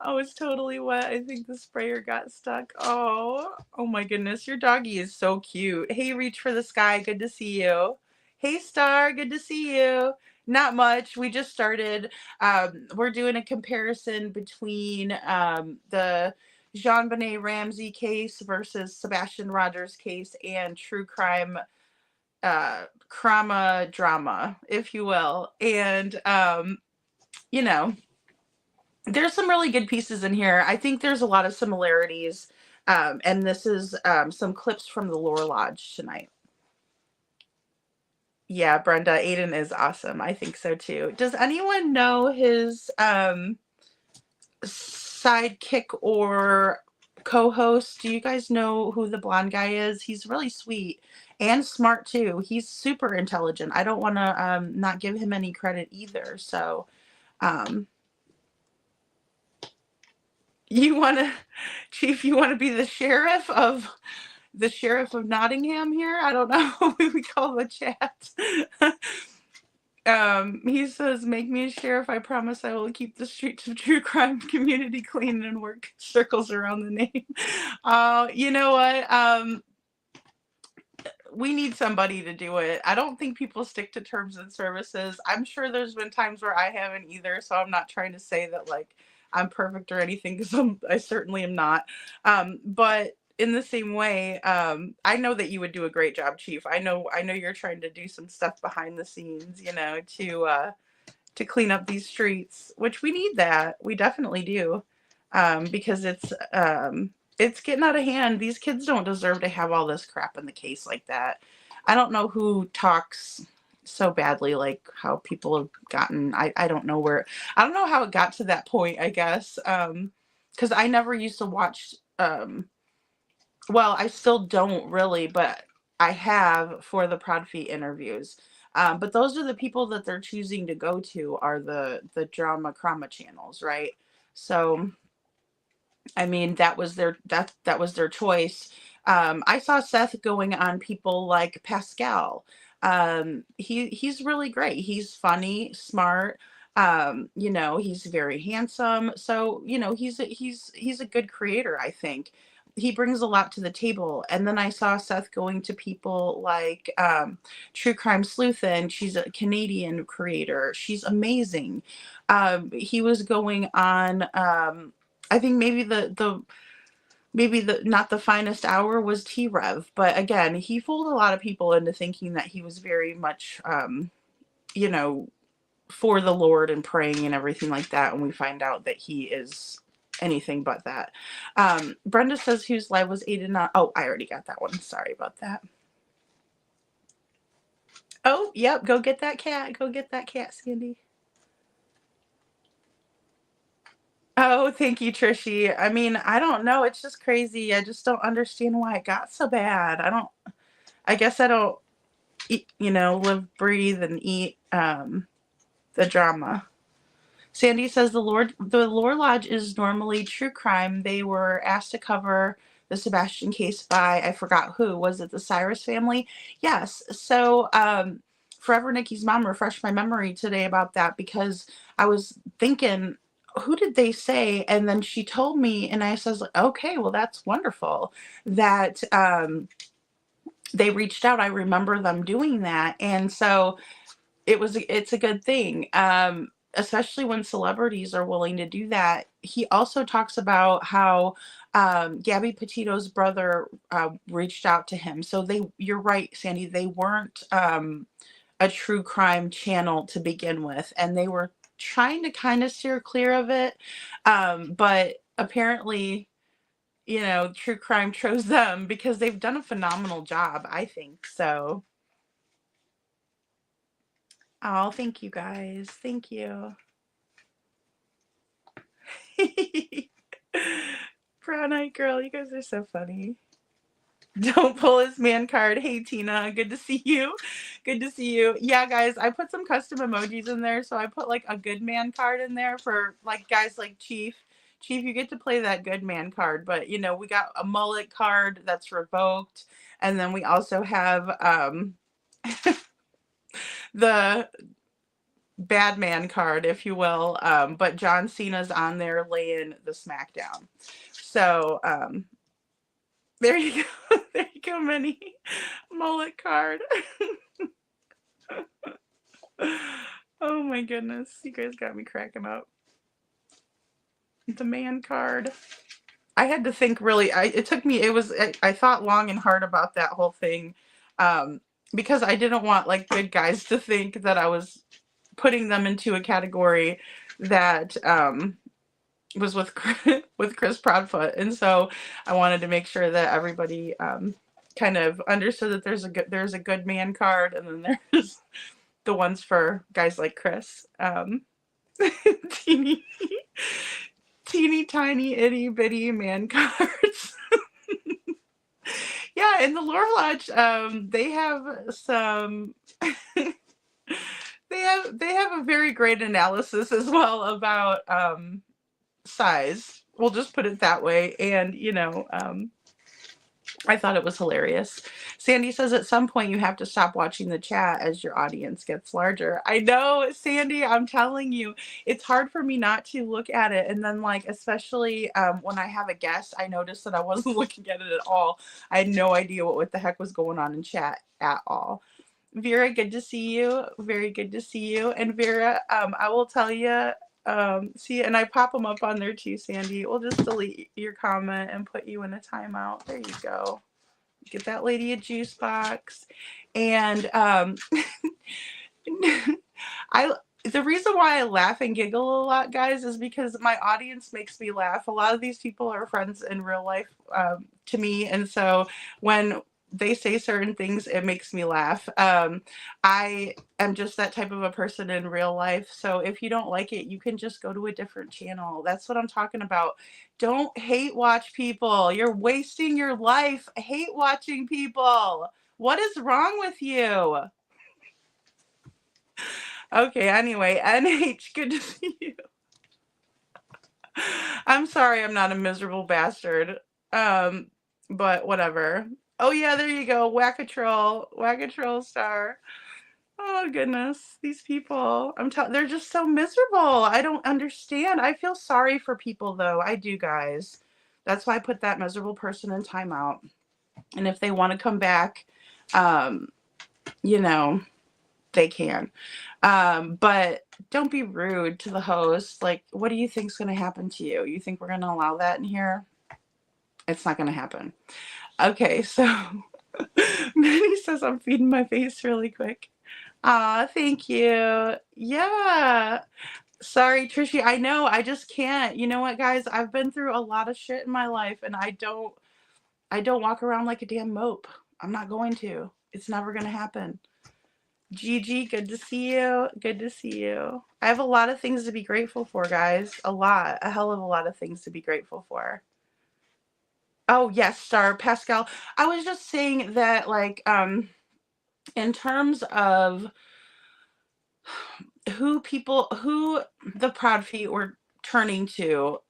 Oh, it's totally wet. I think the sprayer got stuck. Oh my goodness. Your doggy is so cute. Hey, Reach for the Sky. Good to see you. Hey, Star, good to see you. Not much. We just started. We're doing a comparison between the Jean Benet Ramsey case versus Sebastian Rogers case and true crime Crama drama, if you will. And you know, there's some really good pieces in here. I think there's a lot of similarities. And this is some clips from the Lore Lodge tonight. Yeah, Brenda, Aiden is awesome. I think so too. Does anyone know his sidekick or co-host? Do you guys know who the blonde guy is? He's really sweet and smart too. He's super intelligent. I don't want to not give him any credit either. So you want to, Chief, you want to be the sheriff of Nottingham here? I don't know what we call the chat. He says, make me a sheriff. I promise I will keep the streets of true crime community clean and work circles around the name. You know what? We need somebody to do it. I don't think people stick to terms and services. I'm sure there's been times where I haven't either, so I'm not trying to say that like I'm perfect or anything, because I certainly am not. But in the same way, I know that you would do a great job, Chief. I know you're trying to do some stuff behind the scenes, you know, to clean up these streets, which we need that. We definitely do. Because it's getting out of hand. These kids don't deserve to have all this crap in the case like that. I don't know who talks so badly, like how people have gotten, I don't know how it got to that point, I guess. Because I never used to watch, well, I still don't really, but I have for the Prodfee interviews. But those are the people that they're choosing to go to, are the drama Crama channels, right? So I mean, that was their choice. I saw Seth going on people like Pascal. He's really great. He's funny, smart. You know, he's very handsome. So, you know, he's a good creator, I think. He brings a lot to the table. And then I saw Seth going to people like True Crime Sleuthin. She's a Canadian creator. She's amazing. He was going on I think maybe the not the finest hour was T-Rev, but again, he fooled a lot of people into thinking that he was very much, you know, for the Lord and praying and everything like that. And we find out that he is anything but that. Brenda says, whose live was Aiden on? Oh, I already got that one. Sorry about that. Oh, yep. Go get that cat. Go get that cat, Sandy. Oh, thank you, Trishy. I mean, I don't know. It's just crazy. I just don't understand why it got so bad. I guess I don't eat, you know, live, breathe, and eat the drama. Sandy says the Lore Lodge is normally true crime. They were asked to cover the Sebastian case by, I forgot who. Was it the Cyrus family? Yes. So, Forever Nikki's mom refreshed my memory today about that, because I was thinking, who did they say? And then she told me, and I says, okay, well, that's wonderful that they reached out. I remember them doing that. And so it's a good thing, especially when celebrities are willing to do that. He also talks about how Gabby Petito's brother reached out to him. So you're right, Sandy, they weren't a true crime channel to begin with, and they were trying to kind of steer clear of it, but apparently, you know, true crime chose them because they've done a phenomenal job, I think. So, oh, thank you guys, thank you. Brown Eyed Girl, you guys are so funny. Don't pull his man card. Hey, Tina, good to see you. Good to see you. Yeah, guys, I put some custom emojis in there. So I put like a good man card in there for like guys like Chief. Chief, you get to play that good man card. But, you know, we got a mullet card that's revoked. And then we also have the bad man card, if you will. But John Cena's on there laying the smackdown. So, there you go. There you go, Minnie. Mullet card. Oh my goodness. You guys got me cracking up. The man card. I had to think really. It took me. I thought long and hard about that whole thing, because I didn't want like good guys to think that I was putting them into a category that was with with Chris Proudfoot, and so I wanted to make sure that everybody kind of understood that there's a good man card, and then there's the ones for guys like Chris. Teeny, teeny tiny itty bitty man cards. Yeah, in the Lore Lodge, they have some. They have a very great analysis as well about size. We'll just put it that way, and I thought it was hilarious. Sandy says at some point you have to stop watching the chat as your audience gets larger. I know, Sandy, I'm telling you, it's hard for me not to look at it. And then, like, especially when I have a guest, I noticed that I wasn't looking at it at all. I had no idea what the heck was going on in chat at all. Vera, good to see you. Very good to see you. And Vera, I will tell you, see, and I pop them up on there too, Sandy. We'll just delete your comment and put you in a timeout. There you go. Get that lady a juice box. And the reason why I laugh and giggle a lot, guys, is because my audience makes me laugh. A lot of these people are friends in real life to me, and so when they say certain things, it makes me laugh. I am just that type of a person in real life. So if you don't like it, you can just go to a different channel. That's what I'm talking about. Don't hate watch people. You're wasting your life hate watching people. What is wrong with you? Okay, anyway, NH, good to see you. I'm sorry I'm not a miserable bastard. But whatever. Oh yeah, there you go. Whack-a-troll star. Oh goodness, these people. They're just so miserable. I don't understand. I feel sorry for people though. I do, guys. That's why I put that miserable person in timeout. And if they want to come back, they can. But don't be rude to the host. Like, what do you think's going to happen to you? You think we're going to allow that in here? It's not going to happen. Okay, so Manny says I'm feeding my face really quick. Thank you. Yeah. Sorry, Trishy. I know. I just can't. You know what, guys? I've been through a lot of shit in my life, and I don't walk around like a damn mope. I'm not going to. It's never going to happen. Gigi, good to see you. Good to see you. I have a lot of things to be grateful for, guys. A hell of a lot of things to be grateful for. Oh, yes, Star Pascal. I was just saying that, like, in terms of who the Proud Feet were turning to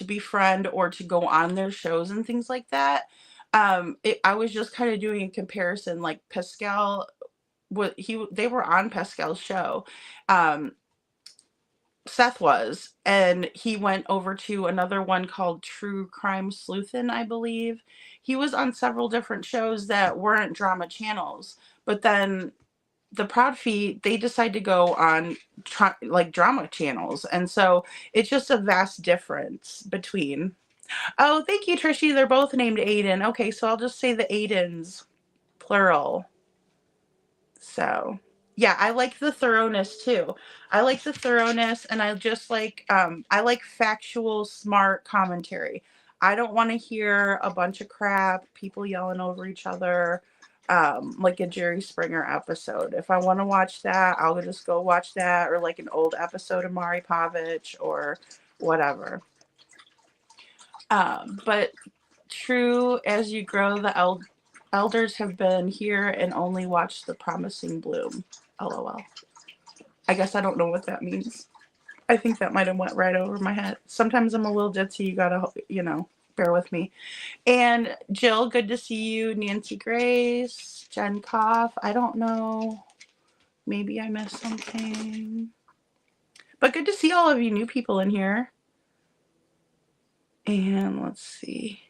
befriend or to go on their shows and things like that, I was just kind of doing a comparison. Like Pascal, they were on Pascal's show. Seth was, and he went over to another one called True Crime Sleuthin', I believe. He was on several different shows that weren't drama channels, but then the Proud Feet, they decide to go on like drama channels, and so it's just a vast difference between. Oh, thank you, Trishy. They're both named Aiden. Okay, so I'll just say the Aidens, plural. So yeah, I like the thoroughness too. I like the thoroughness, and I just like I like factual, smart commentary. I don't want to hear a bunch of crap, people yelling over each other, like a Jerry Springer episode. If I want to watch that, I'll just go watch that, or like an old episode of Mari Povich or whatever. But true, as you grow, the elders have been here and only watched the promising bloom. LOL. I guess I don't know what that means. I think that might have went right over my head. Sometimes I'm a little ditzy. You gotta, bear with me. And Jill, good to see you. Nancy Grace, Jen Koff. I don't know. Maybe I missed something. But good to see all of you new people in here. And let's see.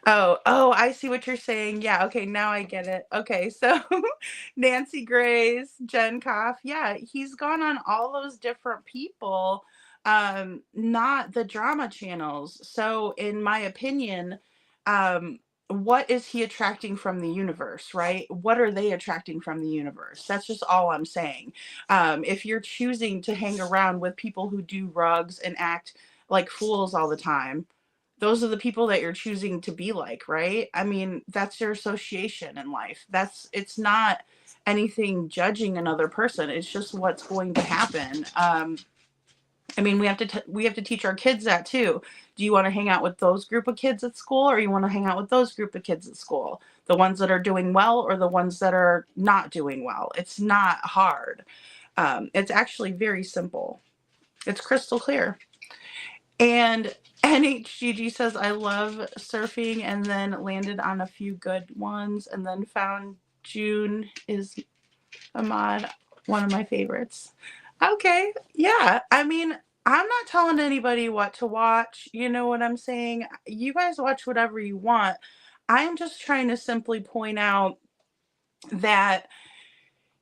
Oh, I see what you're saying. Yeah, okay, now I get it. Okay, so Nancy Grace, Jen Koff, yeah, he's gone on all those different people, not the drama channels. So, in my opinion, what is he attracting from the universe, right? What are they attracting from the universe? That's just all I'm saying. If you're choosing to hang around with people who do rugs and act like fools all the time, those are the people that you're choosing to be like, right? I mean, that's your association in life. It's not anything judging another person. It's just what's going to happen. I mean, we have to teach our kids that too. Do you want to hang out with those group of kids at school, or you want to hang out with those group of kids at school? The ones that are doing well, or the ones that are not doing well? It's not hard. It's actually very simple. It's crystal clear. And NHGG says, I love surfing and then landed on a few good ones and then found June is Ahmad, one of my favorites. Okay. Yeah. I mean, I'm not telling anybody what to watch. You know what I'm saying? You guys watch whatever you want. I'm just trying to simply point out that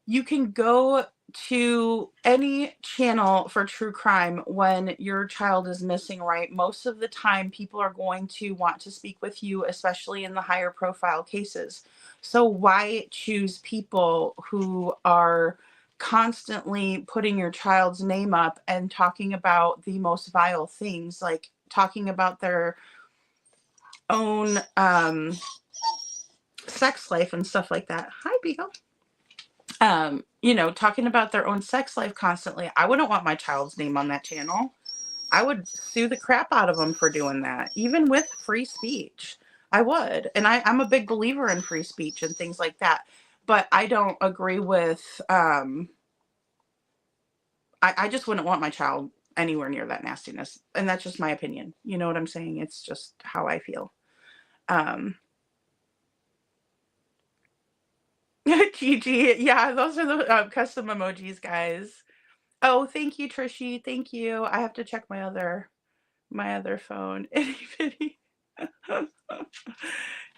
you can go to any channel for true crime when your child is missing, right? Most of the time, people are going to want to speak with you, especially in the higher profile cases. So, why choose people who are constantly putting your child's name up and talking about the most vile things, like talking about their own sex life and stuff like that? Hi, Beagle. Talking about their own sex life constantly. I wouldn't want my child's name on that channel. I would sue the crap out of them for doing that, even with free speech. I would. And I'm a big believer in free speech and things like that. But I don't agree with, I just wouldn't want my child anywhere near that nastiness. And that's just my opinion. You know what I'm saying? It's just how I feel. Gigi, yeah, those are the custom emojis, guys. Oh, thank you, Trishy. Thank you. I have to check my other phone. Itty bitty.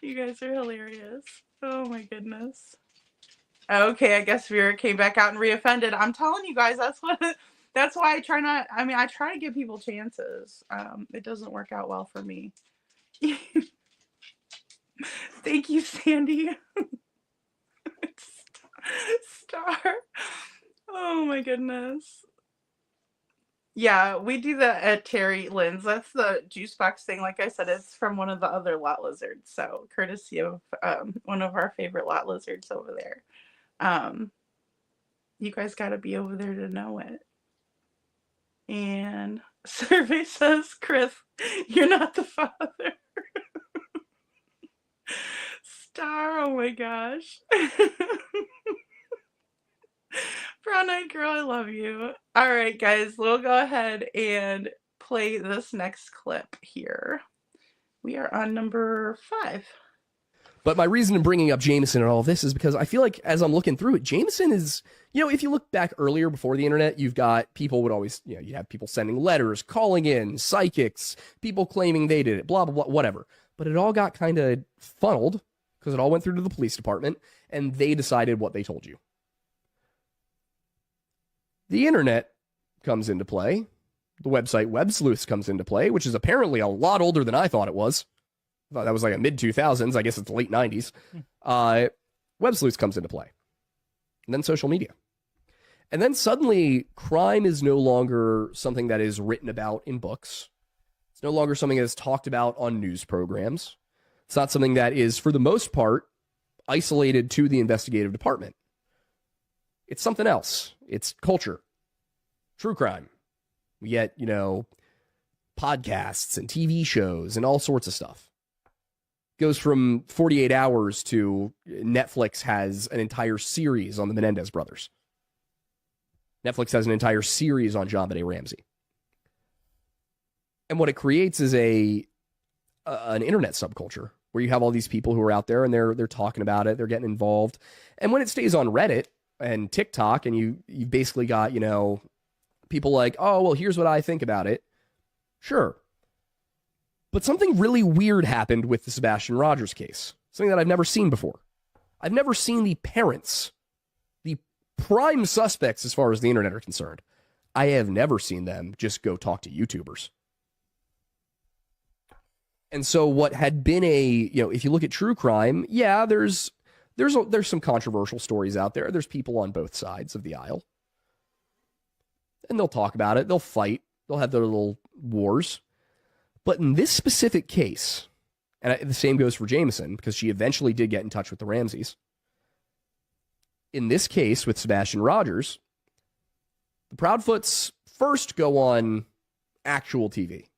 You guys are hilarious. Oh my goodness. Okay, I guess Vera came back out and reoffended. I'm telling you guys, that's why I try to give people chances. It doesn't work out well for me. Thank you, Sandy. Star. Oh my goodness. Yeah, we do that at Terry Lynn's. That's the juice box thing. Like I said, it's from one of the other lot lizards. So courtesy of one of our favorite lot lizards over there. You guys got to be over there to know it. And survey says, Chris, you're not the father. Star, oh my gosh. Brown eyed girl, I love you. All right, guys, we'll go ahead and play this next clip here. We are on number 5. But my reason in bringing up Jameson and all of this is because I feel like as I'm looking through it, Jameson is, if you look back earlier before the internet, you've got people would always, you have people sending letters, calling in, psychics, people claiming they did it, blah, blah, blah, whatever. But it all got kind of funneled because it all went through to the police department and they decided what they told you. The internet comes into play. The website Web Sleuths comes into play, which is apparently a lot older than I thought it was. I thought that was like a mid-2000s. I guess it's the late 90s. Web Sleuths comes into play. And then social media. And then suddenly, crime is no longer something that is written about in books. It's no longer something that is talked about on news programs. It's not something that is, for the most part, isolated to the investigative department. It's something else. It's culture. True crime. We get, podcasts and TV shows and all sorts of stuff. Goes from 48 hours to Netflix has an entire series on the Menendez brothers. Netflix has an entire series on JonBenet Ramsey. And what it creates is an internet subculture where you have all these people who are out there and they're talking about it, they're getting involved. And when it stays on Reddit and TikTok and you basically got, people like, oh, well, here's what I think about it. Sure. But something really weird happened with the Sebastian Rogers case. Something that I've never seen before. I've never seen the parents, the prime suspects as far as the internet are concerned. I have never seen them just go talk to YouTubers. And so what had been if you look at true crime, yeah, there's some controversial stories out there. There's people on both sides of the aisle. And they'll talk about it. They'll fight. They'll have their little wars. But in this specific case, and the same goes for Jameson, because she eventually did get in touch with the Ramseys. In this case with Sebastian Rogers, the Proudfoots first go on actual TV.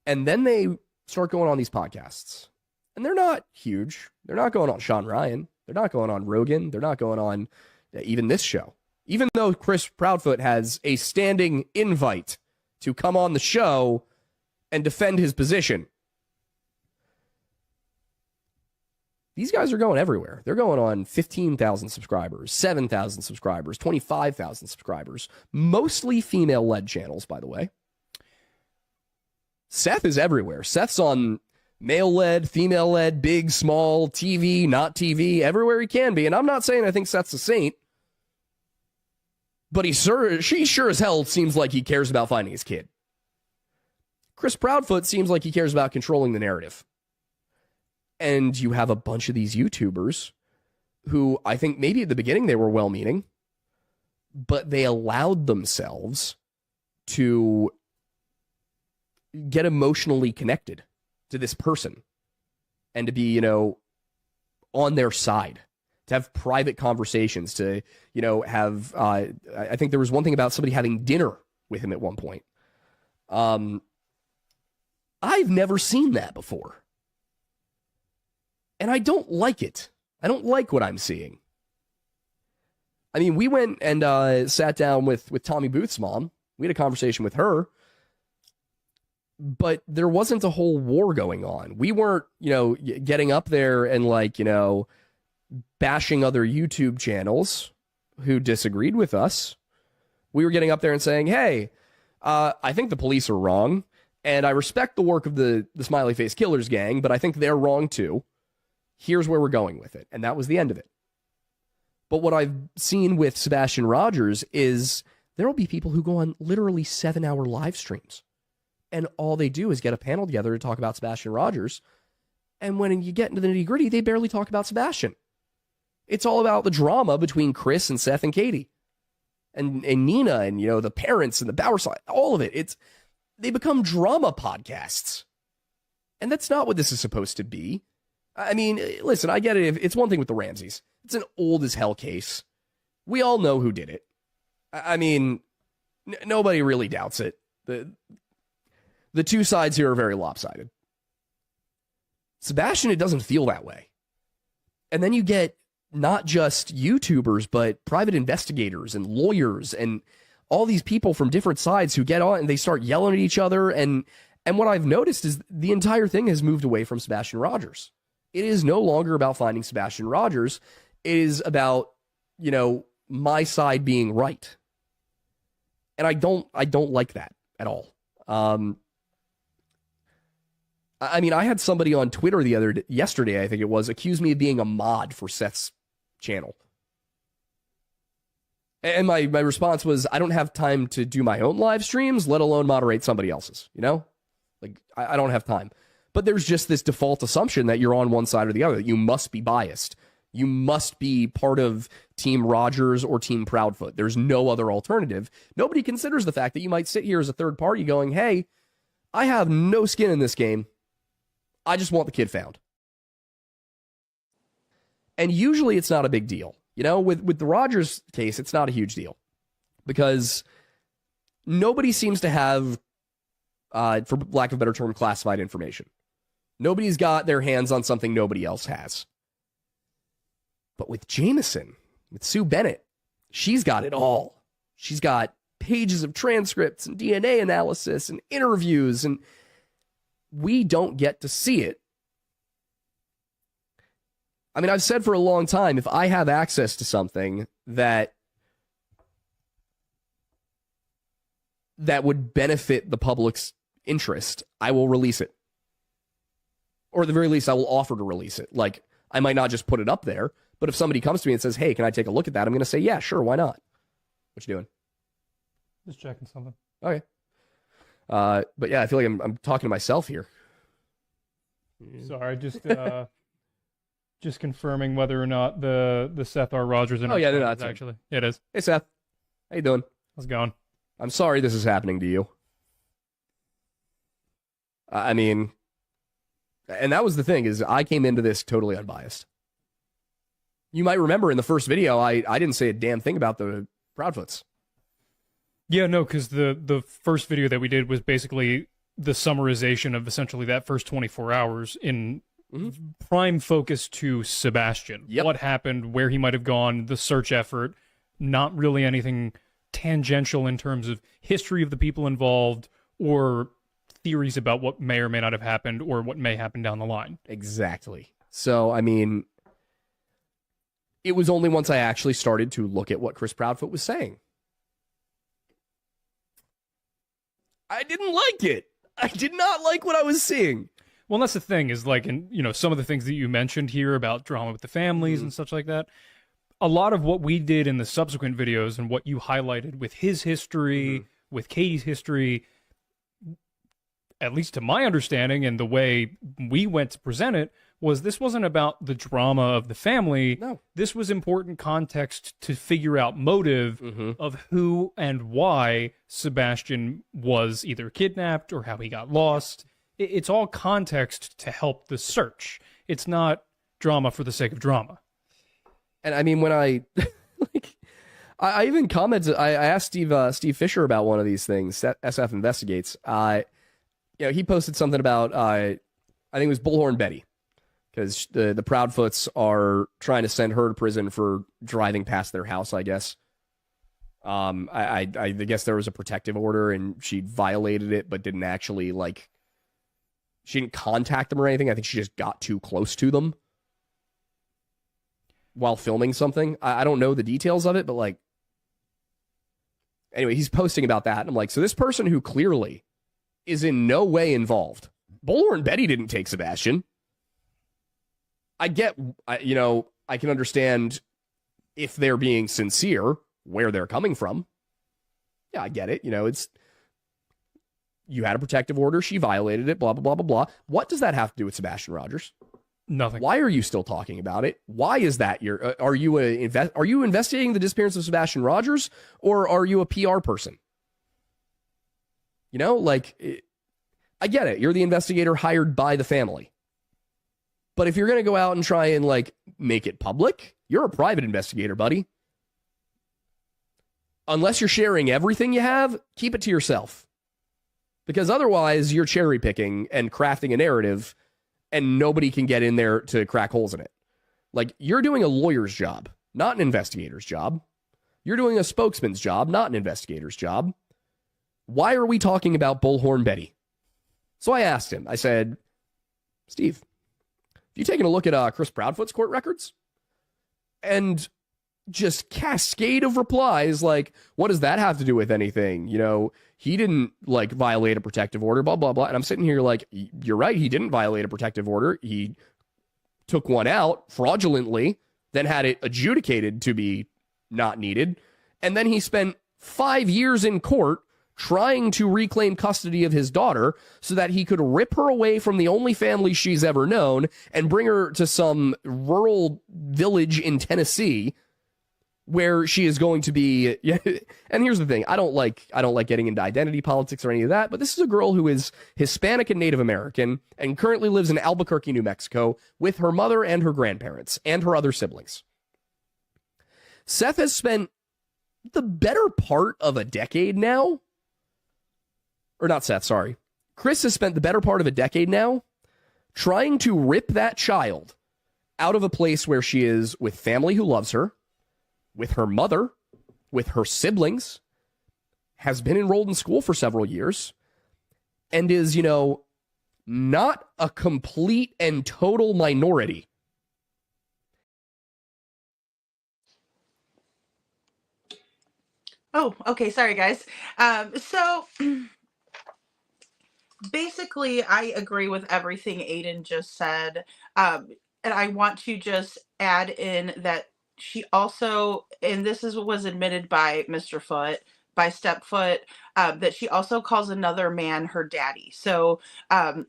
And then they start going on these podcasts. And they're not huge. They're not going on Sean Ryan. They're not going on Rogan. They're not going on even this show. Even though Chris Proudfoot has a standing invite to come on the show and defend his position. These guys are going everywhere. They're going on 15,000 subscribers, 7,000 subscribers, 25,000 subscribers. Mostly female-led channels, by the way. Seth is everywhere. Seth's on male-led, female-led, big, small, TV, not TV, everywhere he can be. And I'm not saying I think Seth's a saint. But she sure as hell seems like he cares about finding his kid. Chris Proudfoot seems like he cares about controlling the narrative. And you have a bunch of these YouTubers who I think maybe at the beginning they were well-meaning, but they allowed themselves to get emotionally connected to this person and to be, on their side, to have private conversations, to, have, I think there was one thing about somebody having dinner with him at one point. I've never seen that before. And I don't like it. I don't like what I'm seeing. I mean, we went and sat down with Tommy Booth's mom. We had a conversation with her. But there wasn't a whole war going on. We weren't, getting up there and bashing other YouTube channels who disagreed with us. We were getting up there and saying, hey, I think the police are wrong. And I respect the work of the Smiley Face Killers gang, but I think they're wrong too. Here's where we're going with it. And that was the end of it. But what I've seen with Sebastian Rogers is there will be people who go on literally 7-hour live streams. And all they do is get a panel together to talk about Sebastian Rogers. And when you get into the nitty-gritty, they barely talk about Sebastian. It's all about the drama between Chris and Seth and Katie. And Nina and, the parents and the Bauer side. All of it. They become drama podcasts. And that's not what this is supposed to be. I mean, listen, I get it. It's one thing with the Ramseys. It's an old as hell case. We all know who did it. I mean, nobody really doubts it. The two sides here are very lopsided. Sebastian, it doesn't feel that way. And then you get not just YouTubers, but private investigators and lawyers and all these people from different sides who get on and they start yelling at each other. And what I've noticed is the entire thing has moved away from Sebastian Rogers. It is no longer about finding Sebastian Rogers. It is about, my side being right. And I don't like that at all. I mean, I had somebody on Twitter yesterday, I think it was, accuse me of being a mod for Seth's channel. And my response was, I don't have time to do my own live streams, let alone moderate somebody else's, I don't have time. But there's just this default assumption that you're on one side or the other, that you must be biased. You must be part of Team Rogers or Team Proudfoot. There's no other alternative. Nobody considers the fact that you might sit here as a third party going, hey, I have no skin in this game. I just want the kid found. And usually it's not a big deal. With the Rogers case, it's not a huge deal. Because nobody seems to have, for lack of a better term, classified information. Nobody's got their hands on something nobody else has. But with Jameson, with Sue Bennett, she's got it all. She's got pages of transcripts and DNA analysis and interviews, and we don't get to see it. I mean, I've said for a long time, if I have access to something that would benefit the public's interest, I will release it. Or at the very least, I will offer to release it. Like, I might not just put it up there, but if somebody comes to me and says, hey, can I take a look at that? I'm going to say, yeah, sure, why not? What you doing? Just checking something. Okay. But yeah, I feel like I'm talking to myself here. Sorry, just confirming whether or not the Seth R. Rogers Oh, yeah, no, is that's actually. It is. Hey, Seth. How you doing? How's it going? I'm sorry this is happening to you. I mean, and that was the thing, is I came into this totally unbiased. You might remember in the first video, I didn't say a damn thing about the Proudfoots. Yeah, no, because the first video that we did was basically the summarization of essentially that first 24 hours in prime focus to Sebastian. Yep. What happened, where he might have gone, the search effort, not really anything tangential in terms of history of the people involved or theories about what may or may not have happened or what may happen down the line. Exactly. So, I mean, it was only once I actually started to look at what Chris Proudfoot was saying. I didn't like it. I did not like what I was seeing. Well, that's the thing is like, in, you know, some of the things that you mentioned here about drama with the families and such like that. A lot of what we did in the subsequent videos and what you highlighted with his history, with Katie's history, at least to my understanding and the way we went to present it, was this wasn't about the drama of the family. No. This was important context to figure out motive of who and why Sebastian was either kidnapped or how he got lost. It's all context to help the search. It's not drama for the sake of drama. And I mean, when I like, I even commented. I asked Steve Fisher about one of these things. SF Investigates. He posted something about I think it was Bullhorn Betty, because the Proudfoots are trying to send her to prison for driving past their house, I guess. I guess there was a protective order and she violated it, but didn't actually she didn't contact them or anything. I think she just got too close to them while filming something. I don't know the details of it, but anyway, he's posting about that. And I'm like, so this person who clearly is in no way involved. Bullhorn Betty didn't take Sebastian. I can understand if they're being sincere, where they're coming from. Yeah, I get it. You had a protective order. She violated it, blah, blah, blah, blah, blah. What does that have to do with Sebastian Rogers? Nothing. Why are you still talking about it? Why is that are you investigating the disappearance of Sebastian Rogers, or are you a PR person? I get it. You're the investigator hired by the family. But if you're going to go out and try and make it public, you're a private investigator, buddy. Unless you're sharing everything you have, keep it to yourself. Because otherwise you're cherry picking and crafting a narrative and nobody can get in there to crack holes in it. You're doing a lawyer's job, not an investigator's job. You're doing a spokesman's job, not an investigator's job. Why are we talking about Bullhorn Betty? So I asked him, I said, Steve, have you taken a look at Chris Proudfoot's court records? And just cascade of replies what does that have to do with anything? He didn't violate a protective order, blah, blah, blah. And I'm sitting here you're right, he didn't violate a protective order. He took one out fraudulently, then had it adjudicated to be not needed. And then he spent 5 years in court trying to reclaim custody of his daughter so that he could rip her away from the only family she's ever known and bring her to some rural village in Tennessee where she is going to be. And here's the thing. I don't like getting into identity politics or any of that, but this is a girl who is Hispanic and Native American and currently lives in Albuquerque, New Mexico with her mother and her grandparents and her other siblings. Seth has spent the better part of a decade now, or not Seth, sorry. Chris has spent the better part of a decade now trying to rip that child out of a place where she is with family who loves her, with her mother, with her siblings, has been enrolled in school for several years, and is, not a complete and total minority. Oh, okay. Sorry, guys. So basically, I agree with everything Aiden just said. And I want to just add in that she also, and this is what was admitted by Mr. Foot, by Stepfoot, that she also calls another man her daddy. So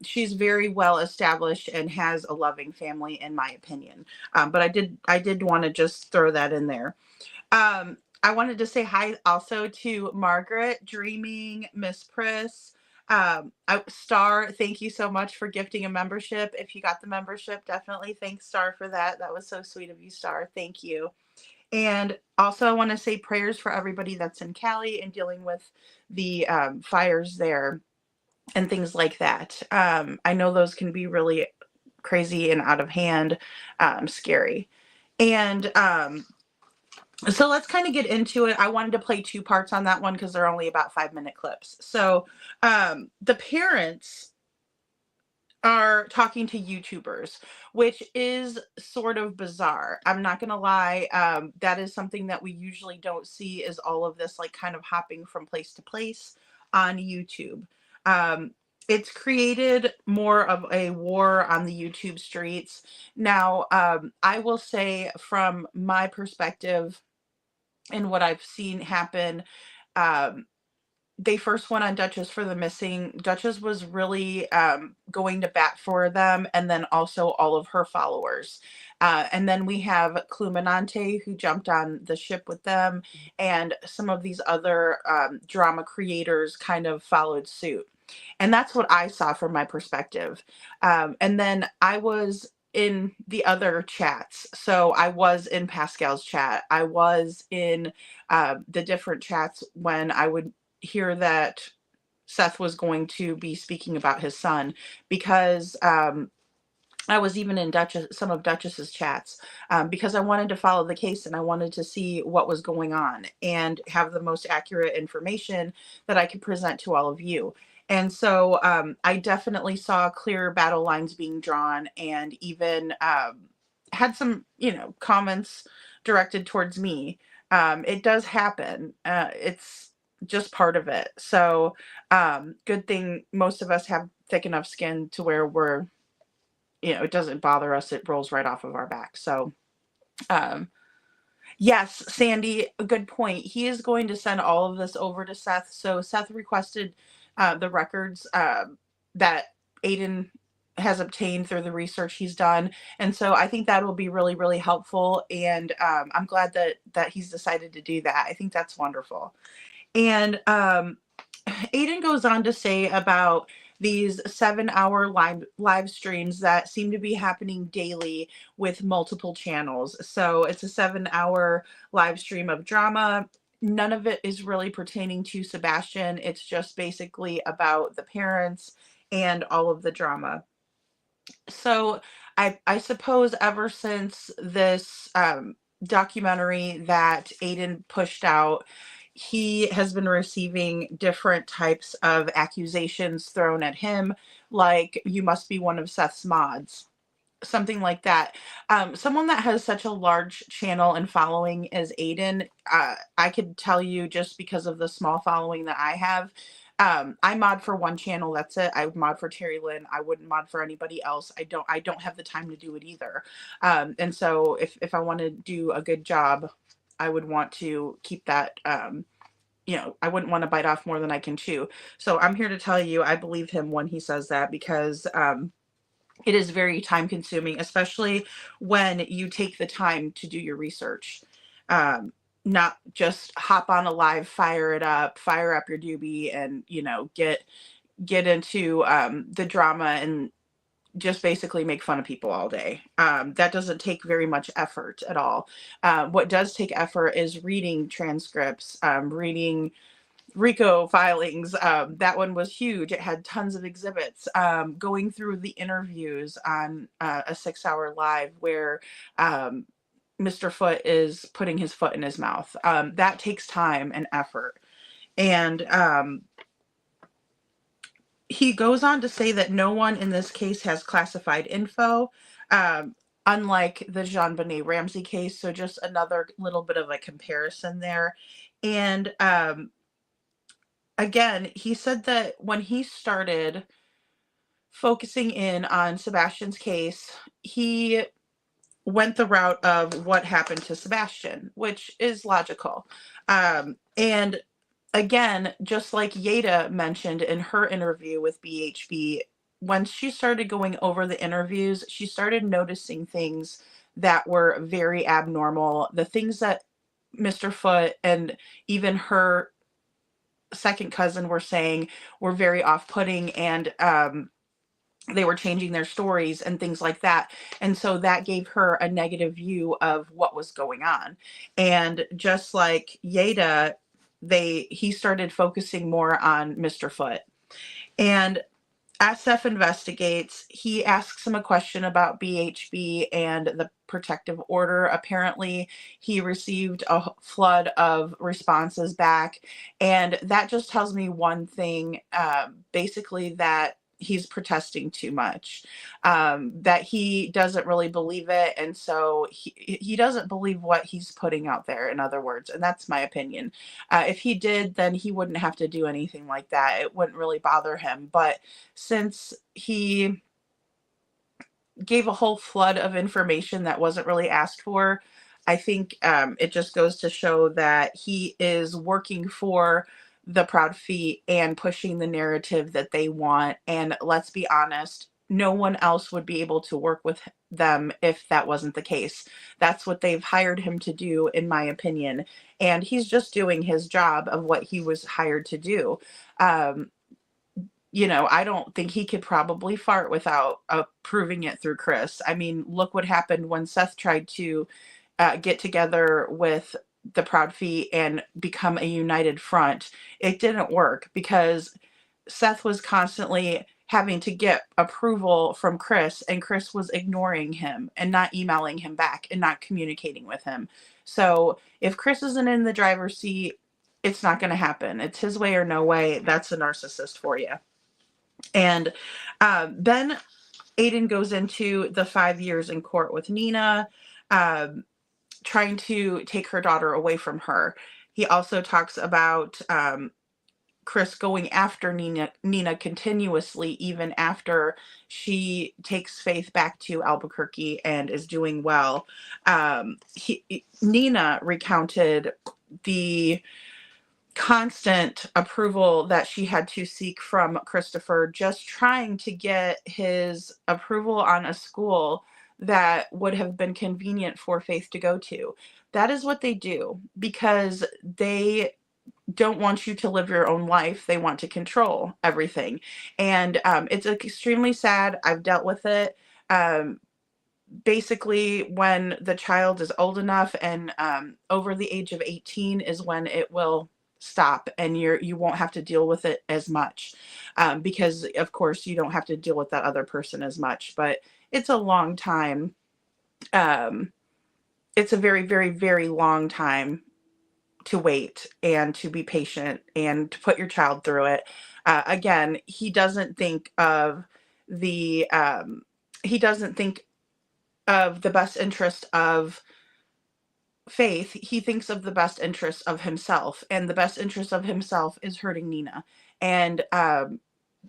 she's very well established and has a loving family, in my opinion. But I did want to just throw that in there. I wanted to say hi also to Margaret, Dreaming, Miss Priss, Star. Thank you so much for gifting a membership. If you got the membership, definitely thanks Star for that. That was so sweet of you, Star. Thank you. And also, I want to say prayers for everybody that's in Cali and dealing with the fires there and things like that. I know those can be really crazy and out of hand, scary. And so let's kind of get into it. I wanted to play two parts on that one because they're only about 5-minute clips. So the parents are talking to YouTubers, which is sort of bizarre. I'm not gonna lie. That is something that we usually don't see, is all of this like kind of hopping from place to place on YouTube. It's created more of a war on the YouTube streets. Now, I will say from my perspective and what I've seen happen, um, they first went on Duchess for the missing. Duchess was really going to bat for them, and then also all of her followers. And then we have Cluminante, who jumped on the ship with them, and some of these other drama creators kind of followed suit. And that's what I saw from my perspective. And then I was in the other chats. So I was in Pascal's chat. I was in the different chats when I would hear that Seth was going to be speaking about his son, because I was even in some of Duchess's chats, because I wanted to follow the case and I wanted to see what was going on and have the most accurate information that I could present to all of you. And so I definitely saw clear battle lines being drawn, and even had some, comments directed towards me. It does happen. It's just part of it. So good thing most of us have thick enough skin to where we're, it doesn't bother us. It rolls right off of our back. So, yes, Sandy, a good point. He is going to send all of this over to Seth. So Seth requested the records that Aiden has obtained through the research he's done. And so I think that will be really, really helpful. And I'm glad that he's decided to do that. I think that's wonderful. And Aiden goes on to say about these 7-hour live streams that seem to be happening daily with multiple channels. So it's a 7-hour live stream of drama. None of it is really pertaining to Sebastian. It's just basically about the parents and all of the drama. So I suppose ever since this documentary that Aiden pushed out, he has been receiving different types of accusations thrown at him, like, you must be one of Seth's mods, something like that. Someone that has such a large channel and following as Aiden, I could tell you, just because of the small following that I have, I mod for one channel. That's it. I would mod for Terry Lynn. I wouldn't mod for anybody else. I don't have the time to do it either. And so if I want to do a good job, I would want to keep that, I wouldn't want to bite off more than I can chew. So I'm here to tell you, I believe him when he says that, because it is very time consuming, especially when you take the time to do your research. Not just hop on a live, fire up your doobie, and, get into the drama and just basically make fun of people all day. That doesn't take very much effort at all. What does take effort is reading transcripts, reading RICO filings. That one was huge. It had tons of exhibits. Going through the interviews on a 6-hour live where Mr. Foot is putting his foot in his mouth. That takes time and effort. And he goes on to say that no one in this case has classified info, unlike the JonBenet Ramsey case. So just another little bit of a comparison there. And again, he said that when he started focusing in on Sebastian's case, he went the route of what happened to Sebastian, which is logical. And again, just like Yeda mentioned in her interview with BHB, when she started going over the interviews, she started noticing things that were very abnormal. The things that Mr. Foote and even her second cousin were saying were very off-putting, and they were changing their stories and things like that. And so that gave her a negative view of what was going on. And just like Yeda, he started focusing more on Mr. Foote. And as Seth investigates, he asks him a question about BHB and the protective order. Apparently, he received a flood of responses back. And that just tells me one thing, basically, that he's protesting too much, that he doesn't really believe it. And so he doesn't believe what he's putting out there, in other words. And that's my opinion. If he did, then he wouldn't have to do anything like that. It wouldn't really bother him. But since he gave a whole flood of information that wasn't really asked for, I think it just goes to show that he is working for the Proud Feet and pushing the narrative that they want. And let's be honest, no one else would be able to work with them if that wasn't the case. That's what they've hired him to do, in my opinion. And he's just doing his job of what he was hired to do. I don't think he could probably fart without proving it through Chris. I mean, look what happened when Seth tried to get together with the Proud Feet and become a united front. It didn't work because Seth was constantly having to get approval from Chris, and Chris was ignoring him and not emailing him back and not communicating with him. So if Chris isn't in the driver's seat, it's not going to happen. It's his way or no way. That's a narcissist for you. And then Aiden goes into the 5 years in court with Nina, trying to take her daughter away from her. He also talks about Chris going after Nina continuously, even after she takes Faith back to Albuquerque and is doing well. Nina recounted the constant approval that she had to seek from Christopher, just trying to get his approval on a school that would have been convenient for Faith to go to. That is what they do because they don't want you to live your own life. They want to control everything. And it's extremely sad. I've dealt with it. Basically, when the child is old enough and over the age of 18 is when it will stop, and you won't have to deal with it as much, because of course you don't have to deal with that other person as much. But it's a long time. It's a very, very, very long time to wait and to be patient and to put your child through it. Again, he doesn't think of the best interest of Faith. He thinks of the best interest of himself, and the best interest of himself is hurting Nina. And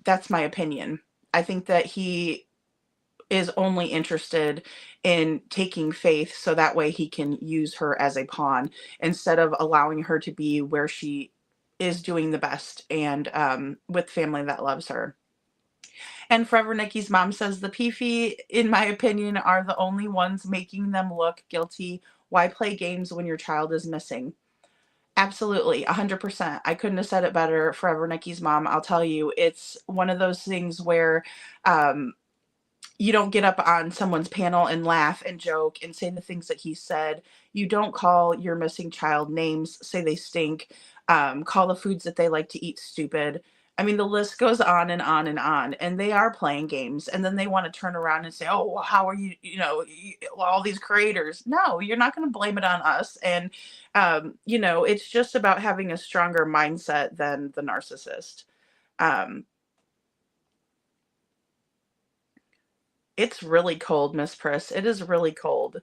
that's my opinion. I think that he is only interested in taking Faith so that way he can use her as a pawn instead of allowing her to be where she is doing the best and with family that loves her. And Forever Nikki's mom says the Peefy, in my opinion, are the only ones making them look guilty. Why play games when your child is missing? Absolutely, 100%. I couldn't have said it better. Forever Nikki's mom, I'll tell you, it's one of those things where you don't get up on someone's panel and laugh and joke and say the things that he said. You don't call your missing child names, say they stink, call the foods that they like to eat stupid. I mean, the list goes on and on and on, and they are playing games. And then they want to turn around and say, oh, well, how are you, all these creators? No, you're not going to blame it on us. And, it's just about having a stronger mindset than the narcissist. It's really cold, Miss Priss. It is really cold.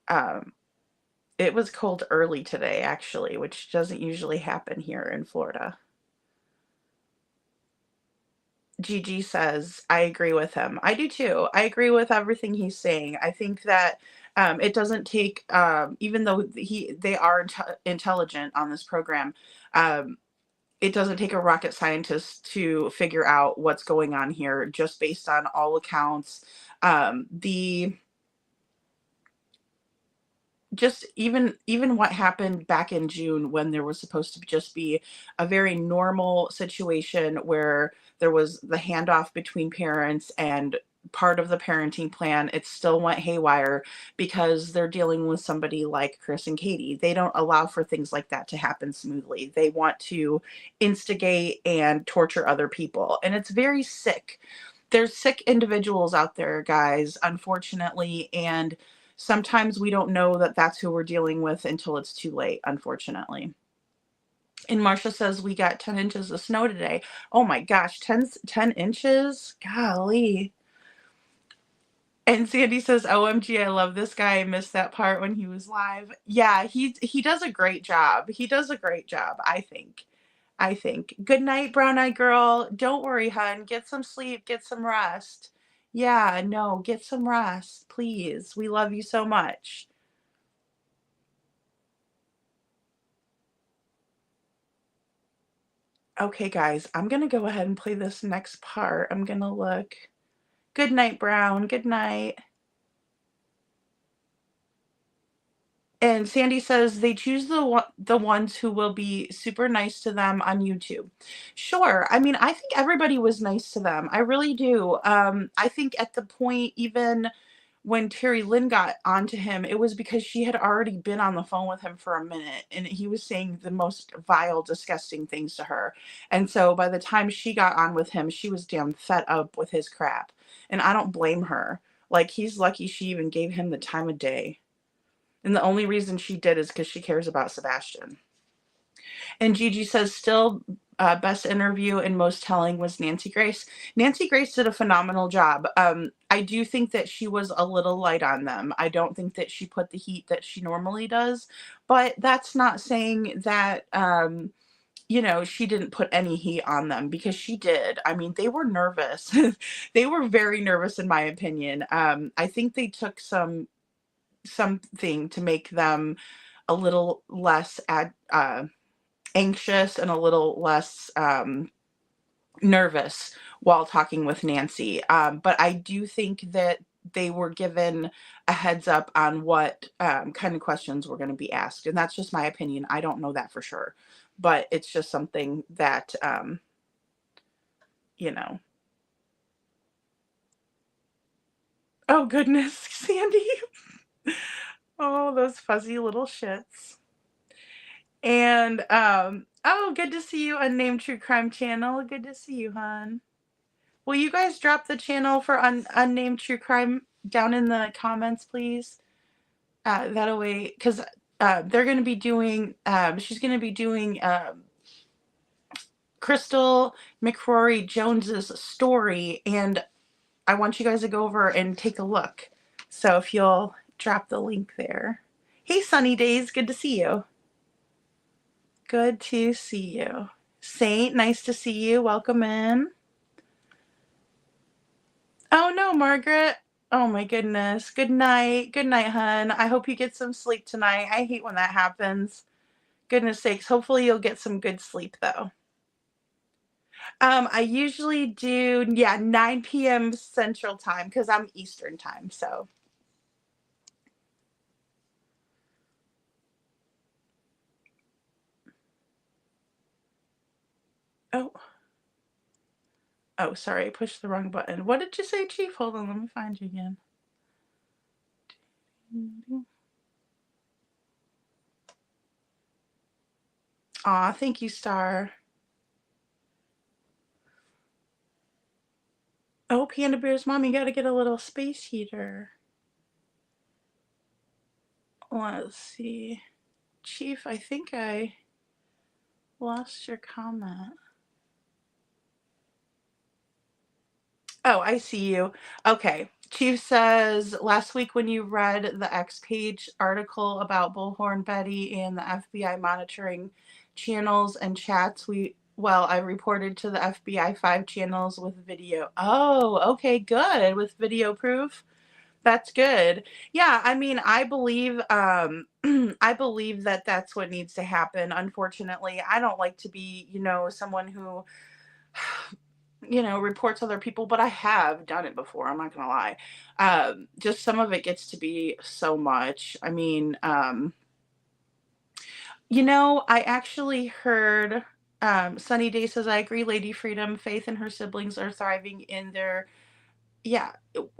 It was cold early today, actually, which doesn't usually happen here in Florida. Gigi says, I agree with him. I do too. I agree with everything he's saying. I think that it doesn't take, even though they are intelligent on this program, um, it doesn't take a rocket scientist to figure out what's going on here, just based on all accounts. The just even what happened back in June, when there was supposed to just be a very normal situation where there was the handoff between parents and part of the parenting plan, it still went haywire because they're dealing with somebody like Chris and Katie. They don't allow for things like that to happen smoothly. They want to instigate and torture other people, and it's very sick. There's sick individuals out there, guys, unfortunately, and sometimes we don't know that that's who we're dealing with until it's too late, unfortunately. And Marcia says, we got 10 inches of snow today. Oh my gosh, 10 inches? Golly. And Sandy says, OMG, I love this guy. I missed that part when he was live. Yeah, he does a great job. He does a great job, I think. Good night, brown eyed girl. Don't worry, hun. Get some sleep. Get some rest. Yeah, no, get some rest, please. We love you so much. Okay, guys, I'm going to go ahead and play this next part. I'm going to look. Good night, Brown. Good night. And Sandy says they choose the ones who will be super nice to them on YouTube. Sure. I mean, I think everybody was nice to them. I really do. I think at the point, even when Terry Lynn got onto him, it was because she had already been on the phone with him for a minute and he was saying the most vile, disgusting things to her. And so by the time she got on with him, she was damn fed up with his crap. And I don't blame her. Like, he's lucky she even gave him the time of day. And the only reason she did is because she cares about Sebastian. And Gigi says, still, best interview and most telling was Nancy Grace. Nancy Grace did a phenomenal job. I do think that she was a little light on them. I don't think that she put the heat that she normally does. But that's not saying that, she didn't put any heat on them, because she did. I mean, they were nervous. They were very nervous, in my opinion. I think they took something to make them a little less anxious and a little less nervous while talking with Nancy. But I do think that they were given a heads up on what kind of questions were going to be asked. And that's just my opinion. I don't know that for sure. But it's just something that, Oh, goodness, Sandy. Oh, those fuzzy little shits. And, oh, good to see you, Unnamed True Crime Channel. Good to see you, hon. Will you guys drop the channel for Unnamed True Crime down in the comments, please? That way, because they're going to be doing, she's going to be doing Crystal McCrory Jones's story, and I want you guys to go over and take a look. So if you'll drop the link there. Hey, Sunny Days, good to see you. Good to see you. Saint, nice to see you. Welcome in. Oh no, Margaret. Oh my goodness. Good night. Good night, hun. I hope you get some sleep tonight. I hate when that happens. Goodness sakes. Hopefully you'll get some good sleep though. I usually do, 9 p.m. Central Time, because I'm Eastern Time, so. Oh, sorry, I pushed the wrong button. What did you say, Chief? Hold on, let me find you again. Aw, thank you, Star. Oh, Panda Bear's mom, you gotta get a little space heater. Let's see. Chief, I think I lost your comment. Oh, I see you. Okay. Chief says, last week when you read the X page article about Bullhorn Betty and the FBI monitoring channels and chats, we Well, I reported to the FBI 5 channels with video. Oh, okay, good. With video proof. That's good. Yeah, I mean, I believe I believe that that's what needs to happen. Unfortunately, I don't like to be, someone who reports other people, but I have done it before. I'm not gonna lie. Just some of it gets to be so much. I mean, I actually heard Sunny Day says, I agree, Lady Freedom, Faith and her siblings are thriving in their yeah,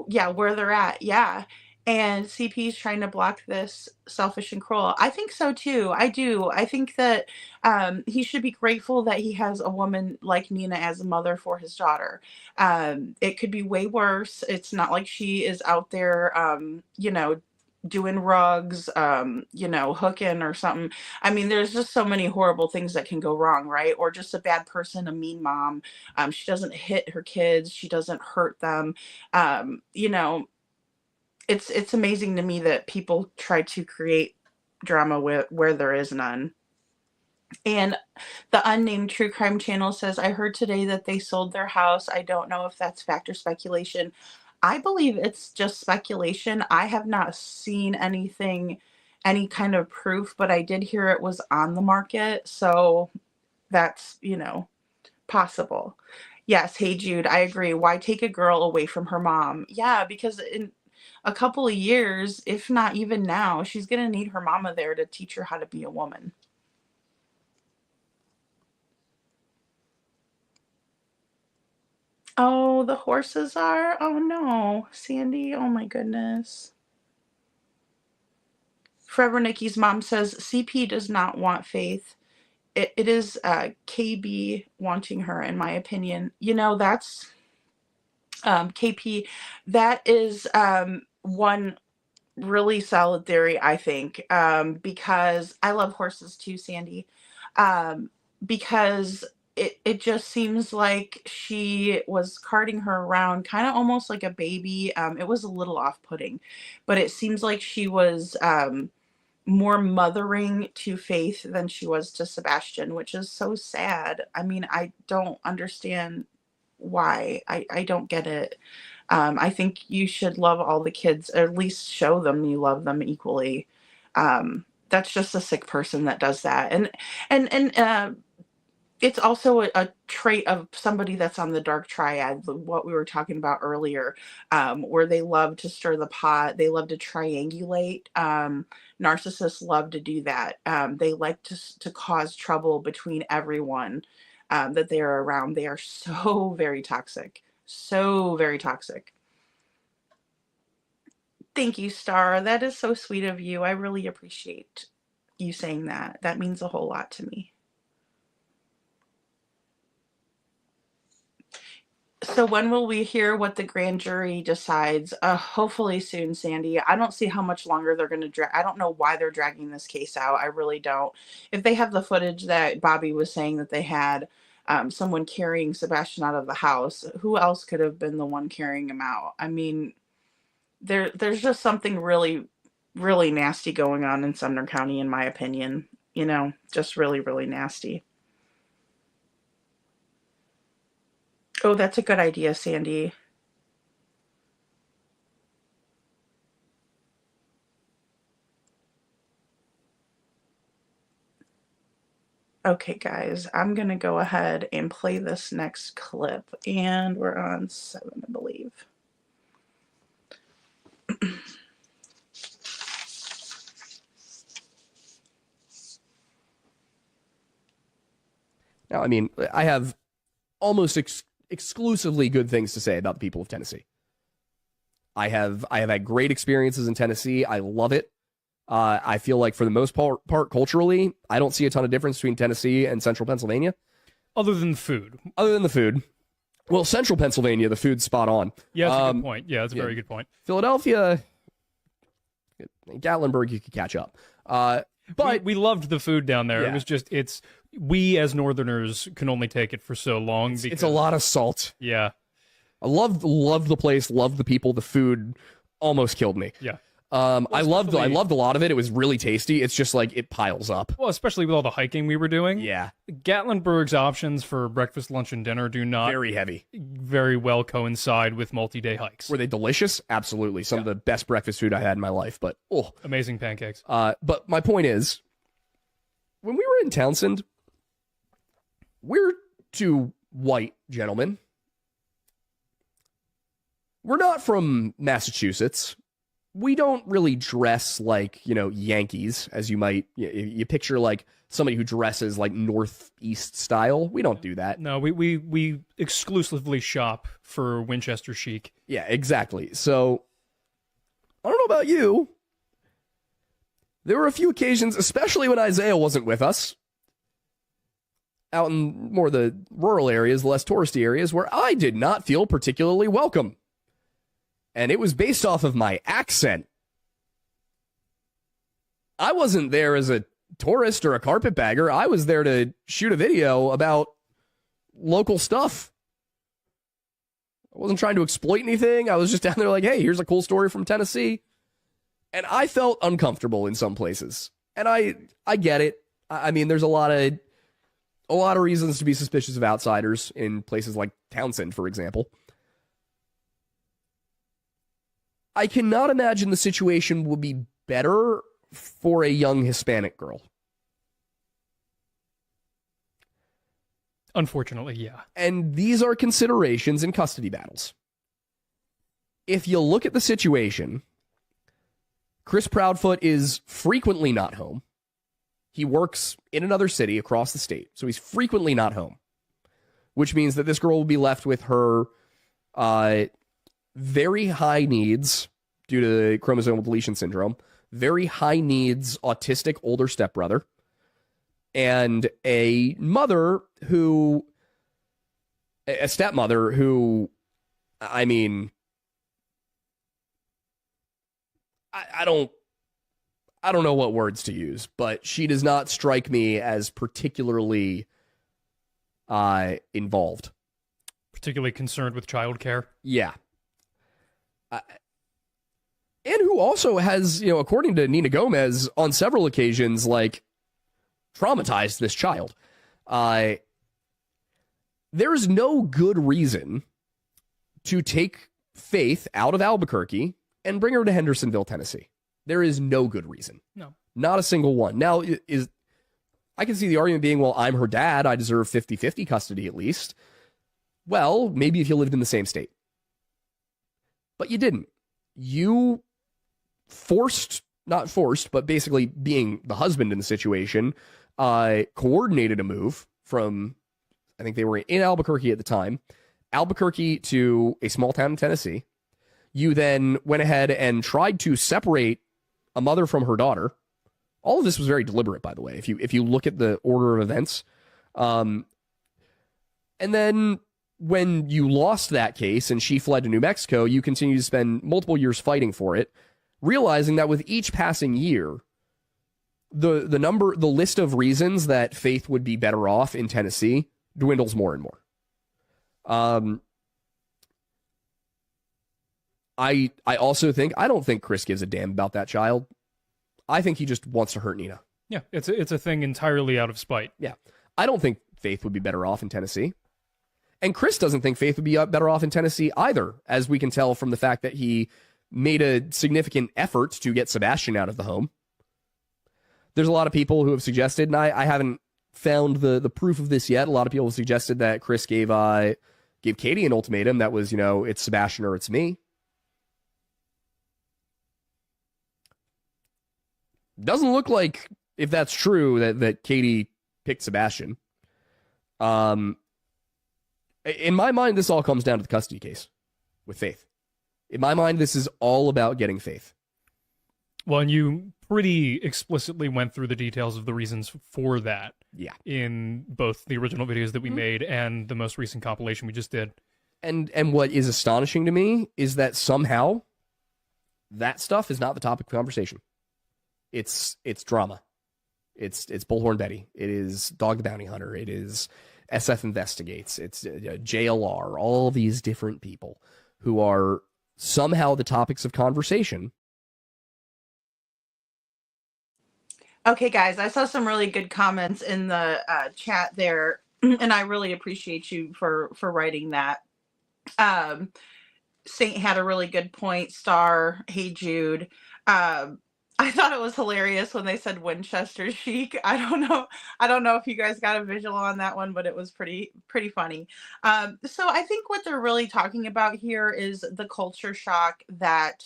yeah, where they're at, yeah. And CP's trying to block this selfish and cruel. I think so too. I do. I think that he should be grateful that he has a woman like Nina as a mother for his daughter. It could be way worse. It's not like she is out there, doing rugs, hooking or something. I mean, there's just so many horrible things that can go wrong, right? Or just a bad person, a mean mom. She doesn't hit her kids. She doesn't hurt them. um, you know, it's amazing to me that people try to create drama where there is none. And the unnamed true crime channel says, I heard today that they sold their house. I don't know if that's fact or speculation. I believe it's just speculation. I have not seen anything, any kind of proof, but I did hear it was on the market. So that's, possible. Yes, hey Jude, I agree. Why take a girl away from her mom? Yeah, because in a couple of years, if not even now, she's going to need her mama there to teach her how to be a woman. Oh, the horses are? Oh no, Sandy, oh my goodness. Forever Nikki's mom says CP does not want Faith. It is KB wanting her, in my opinion. That's KP. That is one really solid theory, I think, because I love horses too, Sandy. Um, because it just seems like she was carting her around kind of almost like a baby. It was a little off-putting, but it seems like she was more mothering to Faith than she was to Sebastian, which is so sad. I mean, I don't understand why. I don't get it. I think you should love all the kids, or at least show them you love them equally. That's just a sick person that does that. And it's also a trait of somebody that's on the dark triad, what we were talking about earlier, where they love to stir the pot. They love to triangulate. Narcissists love to do that. They like to cause trouble between everyone that they are around. They are so very toxic. So very toxic. Thank you, Star. That is so sweet of you. I really appreciate you saying that. That means a whole lot to me. So when will we hear what the grand jury decides? Hopefully soon, Sandy. I don't see how much longer they're going to drag. I don't know why they're dragging this case out. I really don't. If they have the footage that Bobby was saying that they had, someone carrying Sebastian out of the house, who else could have been the one carrying him out? I mean, there's just something really, really nasty going on in Sumner County, in my opinion. Just really, really nasty. Oh, that's a good idea, Sandy. Okay, guys, I'm going to go ahead and play this next clip, and we're on 7, I believe. Now, I mean, I have almost exclusively good things to say about the people of Tennessee. I have had great experiences in Tennessee. I love it. I feel like for the most part, culturally, I don't see a ton of difference between Tennessee and central Pennsylvania. Other than the food. Well, central Pennsylvania, the food's spot on. Yeah, that's a good point. Yeah, that's a very good point. Philadelphia, Gatlinburg, you could catch up. But we loved the food down there. Yeah. It was just, we as Northerners can only take it for so long. It's a lot of salt. Yeah. I loved the place, loved the people. The food almost killed me. Yeah. I loved a lot of it. It was really tasty. It's just like it piles up. Well, especially with all the hiking we were doing. Yeah, Gatlinburg's options for breakfast, lunch, and dinner do not very heavy. very well coincide with multi-day hikes. Were they delicious? Absolutely. Some of the best breakfast food I had in my life. But Amazing pancakes. but my point is, when we were in Townsend, we're two white gentlemen. We're not from Massachusetts. We don't really dress like, Yankees, as you might, you picture like somebody who dresses like Northeast style. We don't do that. No, we exclusively shop for Winchester chic. Yeah, exactly. So, I don't know about you. There were a few occasions, especially when Isaiah wasn't with us, out in more the rural areas, the less touristy areas, where I did not feel particularly welcome. And it was based off of my accent. I wasn't there as a tourist or a carpetbagger. I was there to shoot a video about local stuff. I wasn't trying to exploit anything. I was just down there like, hey, here's a cool story from Tennessee. And I felt uncomfortable in some places. And I get it. I mean, there's a lot of reasons to be suspicious of outsiders in places like Townsend, for example. I cannot imagine the situation would be better for a young Hispanic girl. Unfortunately, yeah. And these are considerations in custody battles. If you look at the situation, Chris Proudfoot is frequently not home. He works in another city across the state, so he's frequently not home, which means that this girl will be left with her very high needs due to chromosomal deletion syndrome, very high needs autistic older stepbrother, and a stepmother who, I mean, I don't know what words to use, but she does not strike me as particularly involved. Particularly concerned with childcare. Yeah. And who also has, according to Nina Gomez, on several occasions, like, traumatized this child. There's no good reason to take Faith out of Albuquerque and bring her to Hendersonville, Tennessee. There is no good reason. No. Not a single one. Now, I can see the argument being, well, I'm her dad. I deserve 50-50 custody at least. Well, maybe if you lived in the same state. But you didn't. You not forced, but basically being the husband in the situation, coordinated a move from, I think they were in Albuquerque at the time, Albuquerque to a small town in Tennessee. You then went ahead and tried to separate a mother from her daughter. All of this was very deliberate, by the way, if you look at the order of events. And then when you lost that case and she fled to New Mexico, you continued to spend multiple years fighting for it, realizing that with each passing year, the list of reasons that Faith would be better off in Tennessee dwindles more and more. I also think, I don't think Chris gives a damn about that child. I think he just wants to hurt Nina. Yeah, it's a thing entirely out of spite. Yeah. I don't think Faith would be better off in Tennessee. And Chris doesn't think Faith would be better off in Tennessee either, as we can tell from the fact that he made a significant effort to get Sebastian out of the home. There's a lot of people who have suggested, and I haven't found the proof of this yet. A lot of people have suggested that Chris gave Katie an ultimatum that was, it's Sebastian or it's me. Doesn't look like, if that's true, that Katie picked Sebastian. In my mind, this all comes down to the custody case with Faith. In my mind, this is all about getting Faith. Well, and you pretty explicitly went through the details of the reasons for that. Yeah. In both the original videos that we made and the most recent compilation we just did. And what is astonishing to me is that somehow that stuff is not the topic of conversation. It's drama. It's Bullhorn Betty. It is Dog the Bounty Hunter. It is SF Investigates. It's JLR. All these different people who are somehow the topics of conversation Okay, guys, I saw some really good comments in the chat there, and I really appreciate you for writing that. Um, Saint had a really good point. Star, hey Jude. Um, I thought it was hilarious when they said Winchester chic. I don't know if you guys got a visual on that one, but it was pretty funny. So I think what they're really talking about here is the culture shock that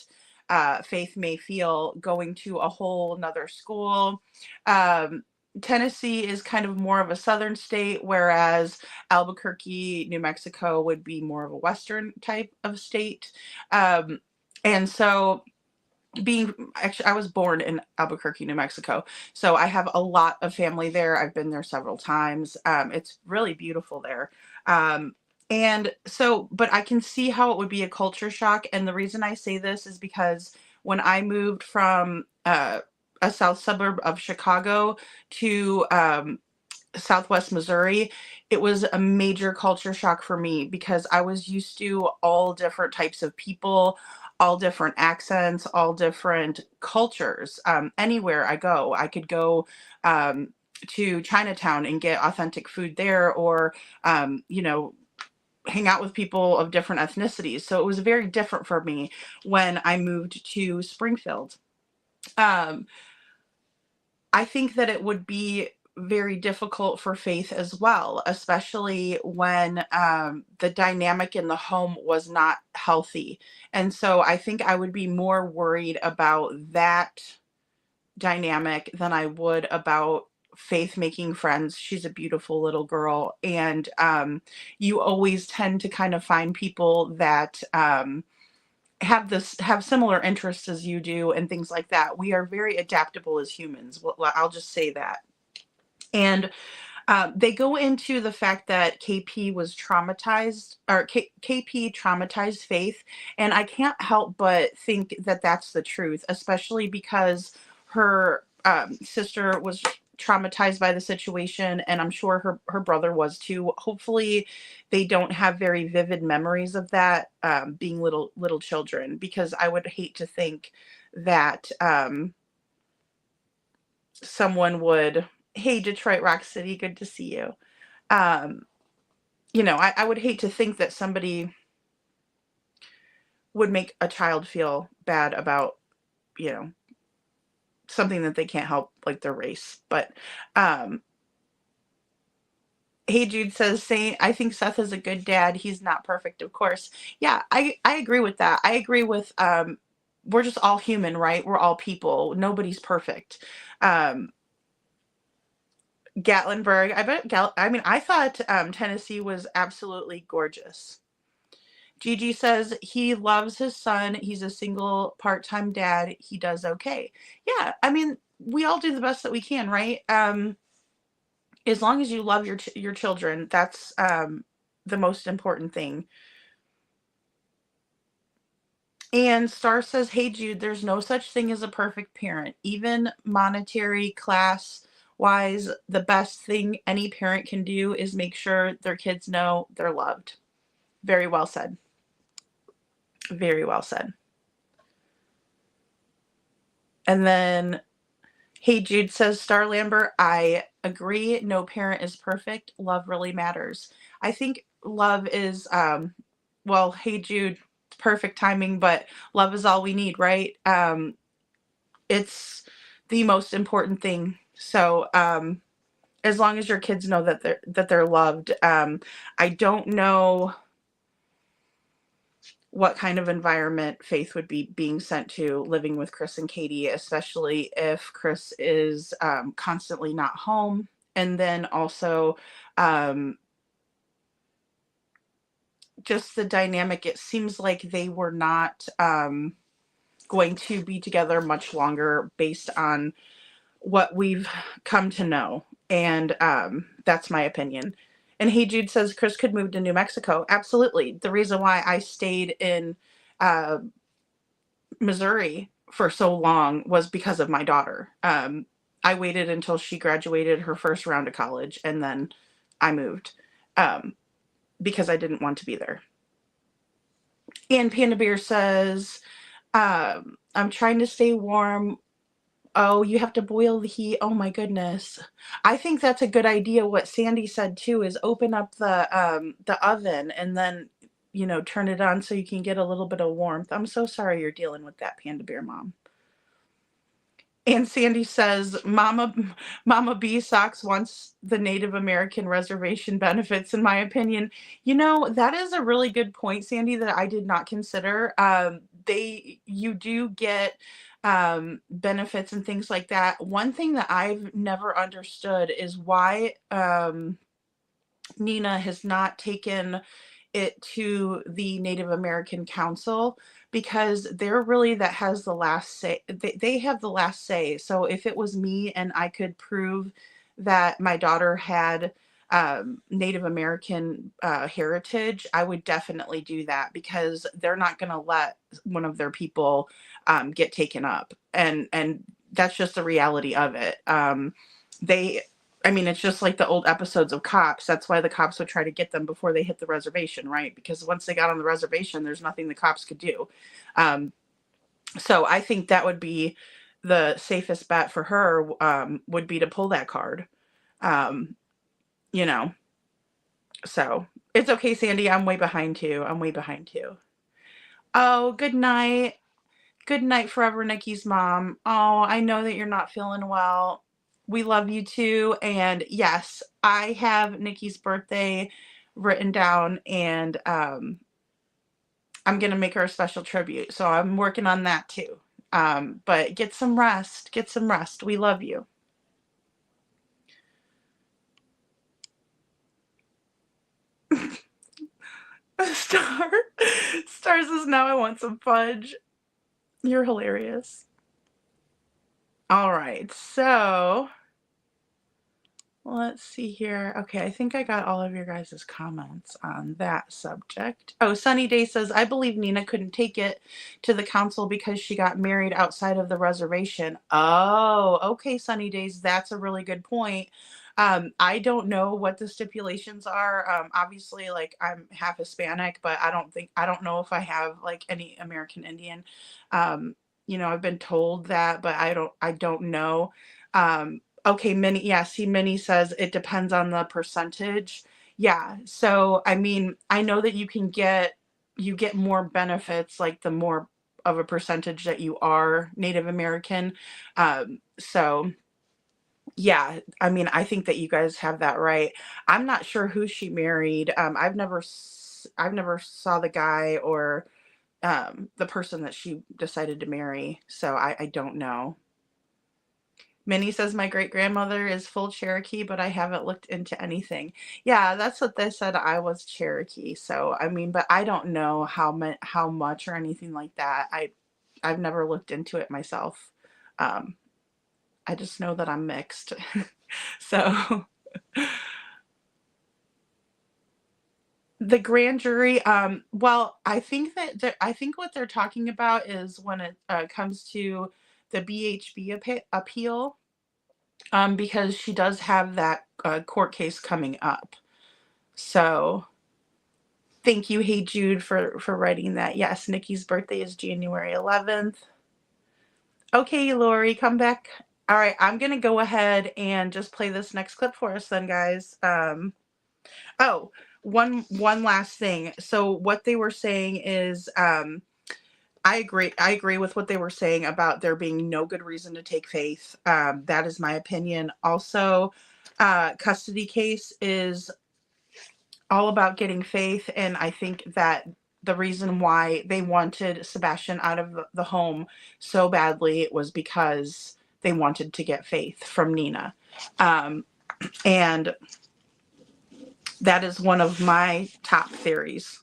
Faith may feel going to a whole nother school. Um, Tennessee is kind of more of a southern state, whereas Albuquerque, New Mexico would be more of a Western type of state. Um, and so actually, I was born in Albuquerque, New Mexico. So I have a lot of family there. I've been there several times. It's really beautiful there. And so, but I can see how it would be a culture shock. And the reason I say this is because when I moved from a south suburb of Chicago to Southwest Missouri, it was a major culture shock for me because I was used to all different types of people, all different accents, all different cultures. Anywhere I go, I could go to Chinatown and get authentic food there, or hang out with people of different ethnicities. So it was very different for me when I moved to Springfield. Um, I think that it would be very difficult for Faith as well, especially when the dynamic in the home was not healthy. And so I think I would be more worried about that dynamic than I would about Faith making friends. She's a beautiful little girl. And you always tend to kind of find people that have similar interests as you do and things like that. We are very adaptable as humans. Well, I'll just say that. And they go into the fact that KP was traumatized, or KP traumatized Faith, and I can't help but think that that's the truth, especially because her sister was traumatized by the situation, and I'm sure her brother was too. Hopefully, they don't have very vivid memories of that being little children, because I would hate to think that someone would. Hey, Detroit Rock City, good to see you. Um, I would hate to think that somebody would make a child feel bad about, you know, something that they can't help, like their race. But hey, Jude says, Saint, I think Seth is a good dad. He's not perfect, of course. Yeah, I agree with that. I agree with we're just all human, right? We're all people. Nobody's perfect. Gatlinburg. I thought Tennessee was absolutely gorgeous. Gigi says he loves his son. He's a single part-time dad. He does okay. Yeah, I mean, we all do the best that we can, right? As long as you love your children, that's the most important thing. And Star says, hey, Jude, there's no such thing as a perfect parent. Even monetary class wise, the best thing any parent can do is make sure their kids know they're loved. Very well said. Very well said. And then, hey, Jude says, Star Lambert, I agree. No parent is perfect. Love really matters. I think love is, well, hey, Jude, perfect timing, but love is all we need, right? It's the most important thing. So, as long as your kids know that they're loved, I don't know what kind of environment Faith would be being sent to living with Chris and Katie, especially if Chris is constantly not home. And then also just the dynamic, it seems like they were not going to be together much longer based on what we've come to know. And that's my opinion. And hey, Jude says Chris could move to New Mexico. Absolutely. The reason why I stayed in Missouri for so long was because of my daughter. I waited until she graduated her first round of college, and then I moved because I didn't want to be there. And Panda Bear says, I'm trying to stay warm Oh, you have to boil the heat. Oh my goodness. I think that's a good idea. What Sandy said too is open up the oven and then, turn it on so you can get a little bit of warmth. I'm so sorry you're dealing with that, Panda Bear Mom. And Sandy says, Mama B Sox wants the Native American reservation benefits, in my opinion. That is a really good point, Sandy, that I did not consider. You do get benefits and things like that. One thing that I've never understood is why Nina has not taken it to the Native American Council, because they're really that has the last say. They have the last say. So if it was me and I could prove that my daughter had Native American heritage, I would definitely do that, because they're not going to let one of their people get taken up, and that's just the reality of it. They I mean, it's just like the old episodes of Cops. That's why the cops would try to get them before they hit the reservation, right? Because once they got on the reservation, there's nothing the cops could do. Um, so I think that would be the safest bet for her, would be to pull that card. Um, you know, so it's okay, Sandy. I'm way behind too. I'm way behind too. Oh, good night. Good night, Forever Nikki's mom. Oh, I know that you're not feeling well. We love you too. And yes, I have Nikki's birthday written down, and I'm going to make her a special tribute. So I'm working on that too. But get some rest. Get some rest. We love you. Star says, now I want some fudge. You're hilarious. All right, so let's see here. Okay, I think I got all of your guys' comments on that subject. Oh, Sunny Day says, I believe Nina couldn't take it to the council because she got married outside of the reservation. Oh, okay, Sunny Days, that's a really good point. I don't know what the stipulations are. Obviously, like, I'm half Hispanic, but I don't know if I have like any American Indian. I've been told that, but I don't know. Okay, Minnie, yeah, see, Minnie says it depends on the percentage. Yeah, so I mean, I know that you get more benefits, like the more of a percentage that you are Native American. So yeah, I mean, I think that you guys have that right. I'm not sure who she married. I've never saw the guy or the person that she decided to marry, so I don't know. Minnie says, my great grandmother is full Cherokee, but I haven't looked into anything. Yeah, that's what they said. I was Cherokee. So, I mean, but I don't know how much or anything like that. I've never looked into it myself. I just know that I'm mixed. So the grand jury, well, I think I think what they're talking about is when it comes to the BHB appeal, because she does have that court case coming up. So thank you, Hey Jude, for writing that. Yes, Nikki's birthday is January 11th. Okay, Lori, come back. All right, I'm going to go ahead and just play this next clip for us then, guys. Oh, one last thing. So what they were saying is, I agree with what they were saying about there being no good reason to take Faith. That is my opinion. Also, custody case is all about getting Faith, and I think that the reason why they wanted Sebastian out of the home so badly was because they wanted to get Faith from Nina. And that is one of my top theories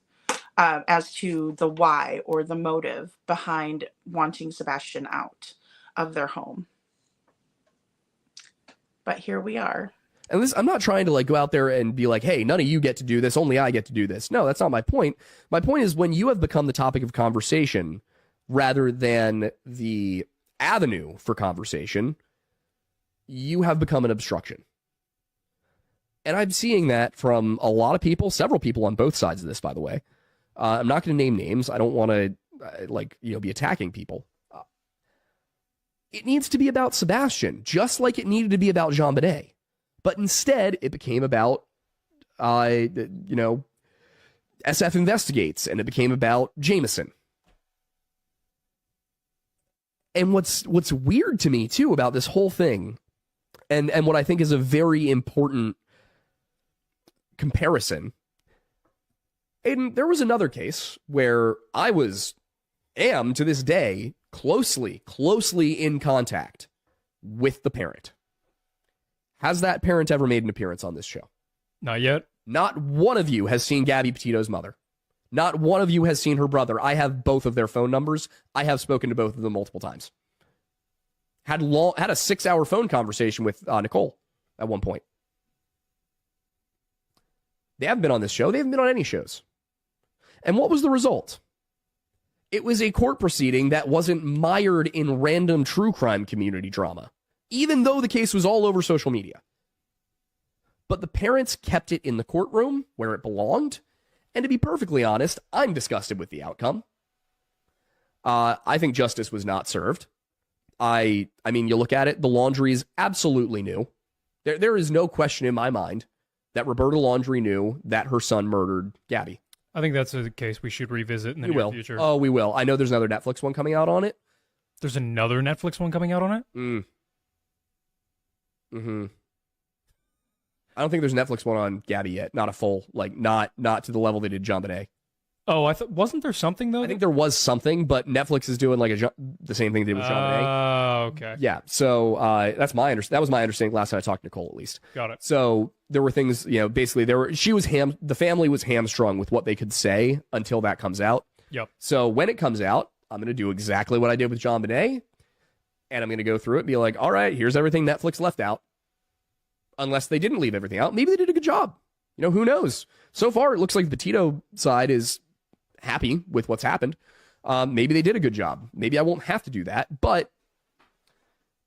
as to the why or the motive behind wanting Sebastian out of their home. But here we are. And this, I'm not trying to like go out there and be like, hey, none of you get to do this, only I get to do this. No, that's not my point. My point is when you have become the topic of conversation rather than the avenue for conversation, you have become an obstruction. And I'm seeing that from a lot of people, several people on both sides of this, by the way. I'm not going to name names. I don't want to be attacking people. it needs to be about Sebastian, just like it needed to be about JonBenet. But instead, it became about, SF Investigates, and it became about Jameson. And what's weird to me, too, about this whole thing, and what I think is a very important comparison, Aiden, there was another case where I am to this day closely in contact with the parent. Has that parent ever made an appearance on this show? Not yet. Not one of you has seen Gabby Petito's mother. Not one of you has seen her brother. I have both of their phone numbers. I have spoken to both of them multiple times. Had a 6-hour phone conversation with Nicole at one point. They haven't been on this show. They haven't been on any shows. And what was the result? It was a court proceeding that wasn't mired in random true crime community drama, even though the case was all over social media. But the parents kept it in the courtroom where it belonged. And to be perfectly honest, I'm disgusted with the outcome. I think justice was not served. I mean, you look at it, the Laundries absolutely knew. There is no question in my mind that Roberta Laundrie knew that her son murdered Gabby. I think that's a case we should revisit in the near future. Oh, we will. I know there's another Netflix one coming out on it. There's another Netflix one coming out on it? I don't think there's a Netflix one on Gabby yet. Not a full, not to the level they did JonBenet. Oh, wasn't there something though? I think there was something, but Netflix is doing the same thing they did with JonBenet. Oh, okay. Yeah. So that was my understanding last time I talked to Nicole, at least. Got it. So there were things, basically the family was hamstrung with what they could say until that comes out. Yep. So when it comes out, I'm going to do exactly what I did with JonBenet, and I'm going to go through it and be like, all right, here's everything Netflix left out. Unless they didn't leave everything out. Maybe they did a good job. Who knows? So far, it looks like the Petito side is happy with what's happened. Maybe they did a good job. Maybe I won't have to do that. But,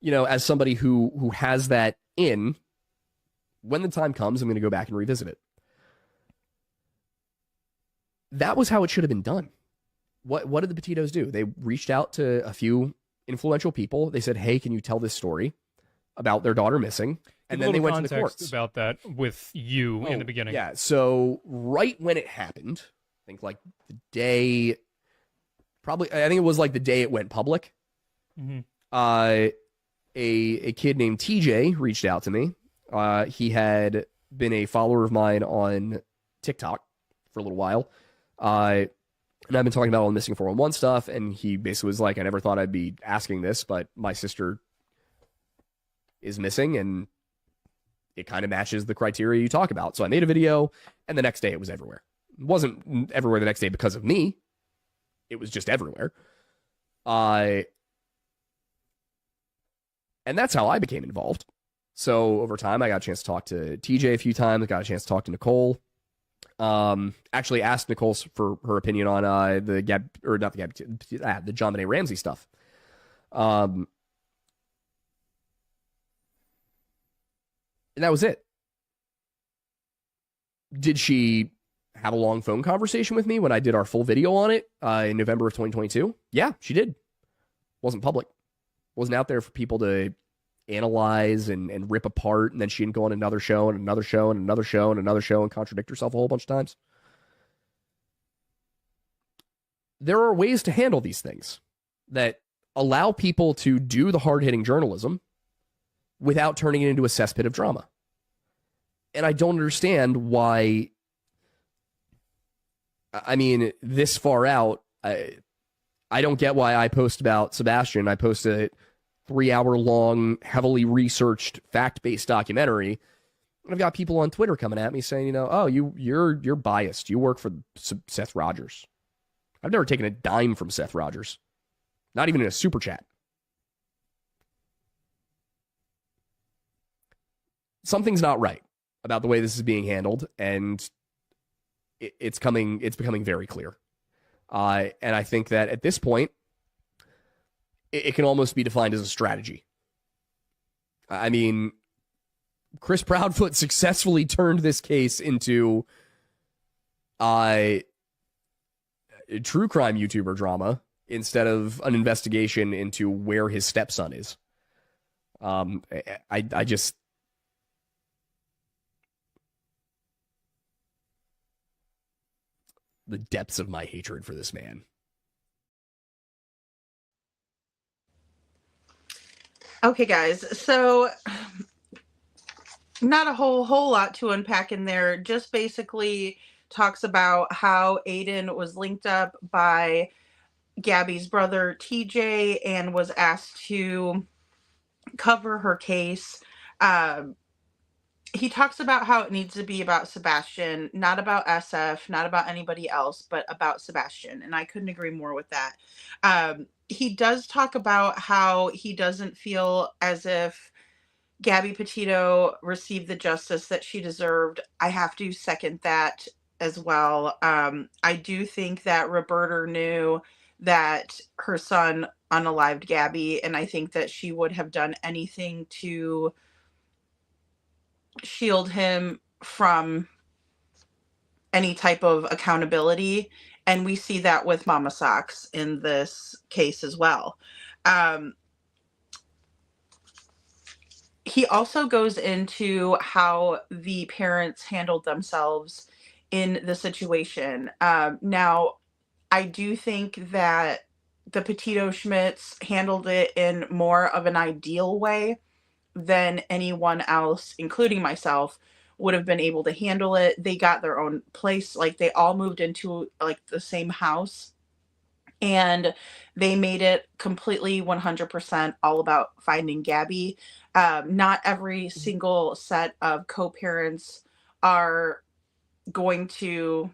as somebody who has that in, when the time comes, I'm going to go back and revisit it. That was how it should have been done. What did the Petitos do? They reached out to a few influential people. They said, hey, can you tell this story about their daughter missing? And then they went to the courts. About that with you in the beginning. Yeah. So right when it happened, I think like the day, I think it was like the day it went public. Mm-hmm. A kid named TJ reached out to me. He had been a follower of mine on TikTok for a little while. And I've been talking about all the missing 411 stuff. And he basically was like, I never thought I'd be asking this, but my sister is missing, and it kind of matches the criteria you talk about. So I made a video, and the next day it was everywhere. It wasn't everywhere the next day because of me. It was just everywhere. And that's how I became involved. So over time, I got a chance to talk to TJ a few times. I got a chance to talk to Nicole. Actually asked Nicole for her opinion on the JonBenet Ramsey stuff. And that was it. Did she have a long phone conversation with me when I did our full video on it in November of 2022? Yeah, she did. Wasn't public. Wasn't out there for people to analyze and rip apart, and then she didn't go on another show and another show and another show and another show and contradict herself a whole bunch of times. There are ways to handle these things that allow people to do the hard-hitting journalism without turning it into a cesspit of drama. And I don't understand why, this far out, I don't get why I post about Sebastian. I post a 3-hour-long, heavily researched, fact-based documentary. And I've got people on Twitter coming at me saying, oh, you're biased. You work for Seth Rogers. I've never taken a dime from Seth Rogers. Not even in a super chat. Something's not right about the way this is being handled, and it's becoming very clear. And I think that at this point, it can almost be defined as a strategy. I mean, Chris Proudfoot successfully turned this case into a true crime YouTuber drama instead of an investigation into where his stepson is. I just, the depths of my hatred for this man. Okay, guys. So not a whole lot to unpack in there. Just basically talks about how Aiden was linked up by Gabby's brother TJ and was asked to cover her case. He talks about how it needs to be about Sebastian, not about SF, not about anybody else, but about Sebastian. And I couldn't agree more with that. He does talk about how he doesn't feel as if Gabby Petito received the justice that she deserved. I have to second that as well. I do think that Roberta knew that her son unalived Gabby, and I think that she would have done anything to shield him from any type of accountability. And we see that with Mama Socks in this case as well. He also goes into how the parents handled themselves in the situation. Now, I do think that the Petito Schmidts handled it in more of an ideal way than anyone else, including myself, would have been able to handle it. They got their own place. Like, they all moved into like the same house, and they made it completely 100% all about finding Gabby. Not every single set of co-parents are going to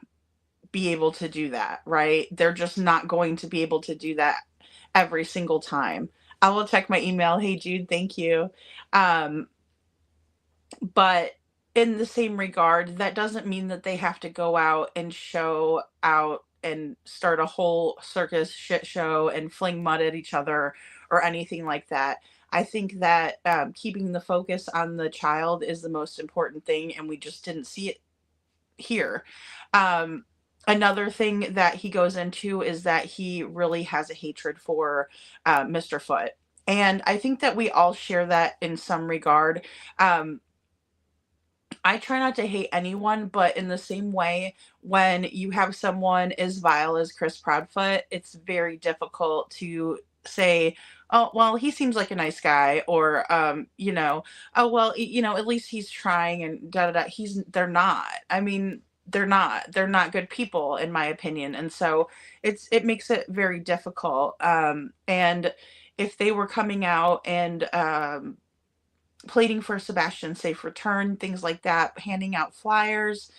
be able to do that, right? They're just not going to be able to do that every single time. I will check my email. Hey, Jude, thank you. But in the same regard, that doesn't mean that they have to go out and show out and start a whole circus shit show and fling mud at each other or anything like that. I think that keeping the focus on the child is the most important thing, and we just didn't see it here. Another thing that he goes into is that he really has a hatred for Mr. Foote. And I think that we all share that in some regard. I try not to hate anyone, but in the same way, when you have someone as vile as Chris Proudfoot, it's very difficult to say, oh, well, he seems like a nice guy, or, oh, well, at least he's trying, and da da da. They're not. I mean, they're not good people, in my opinion. And so it makes it very difficult. And if they were coming out and, pleading for Sebastian's safe return, things like that, handing out flyers,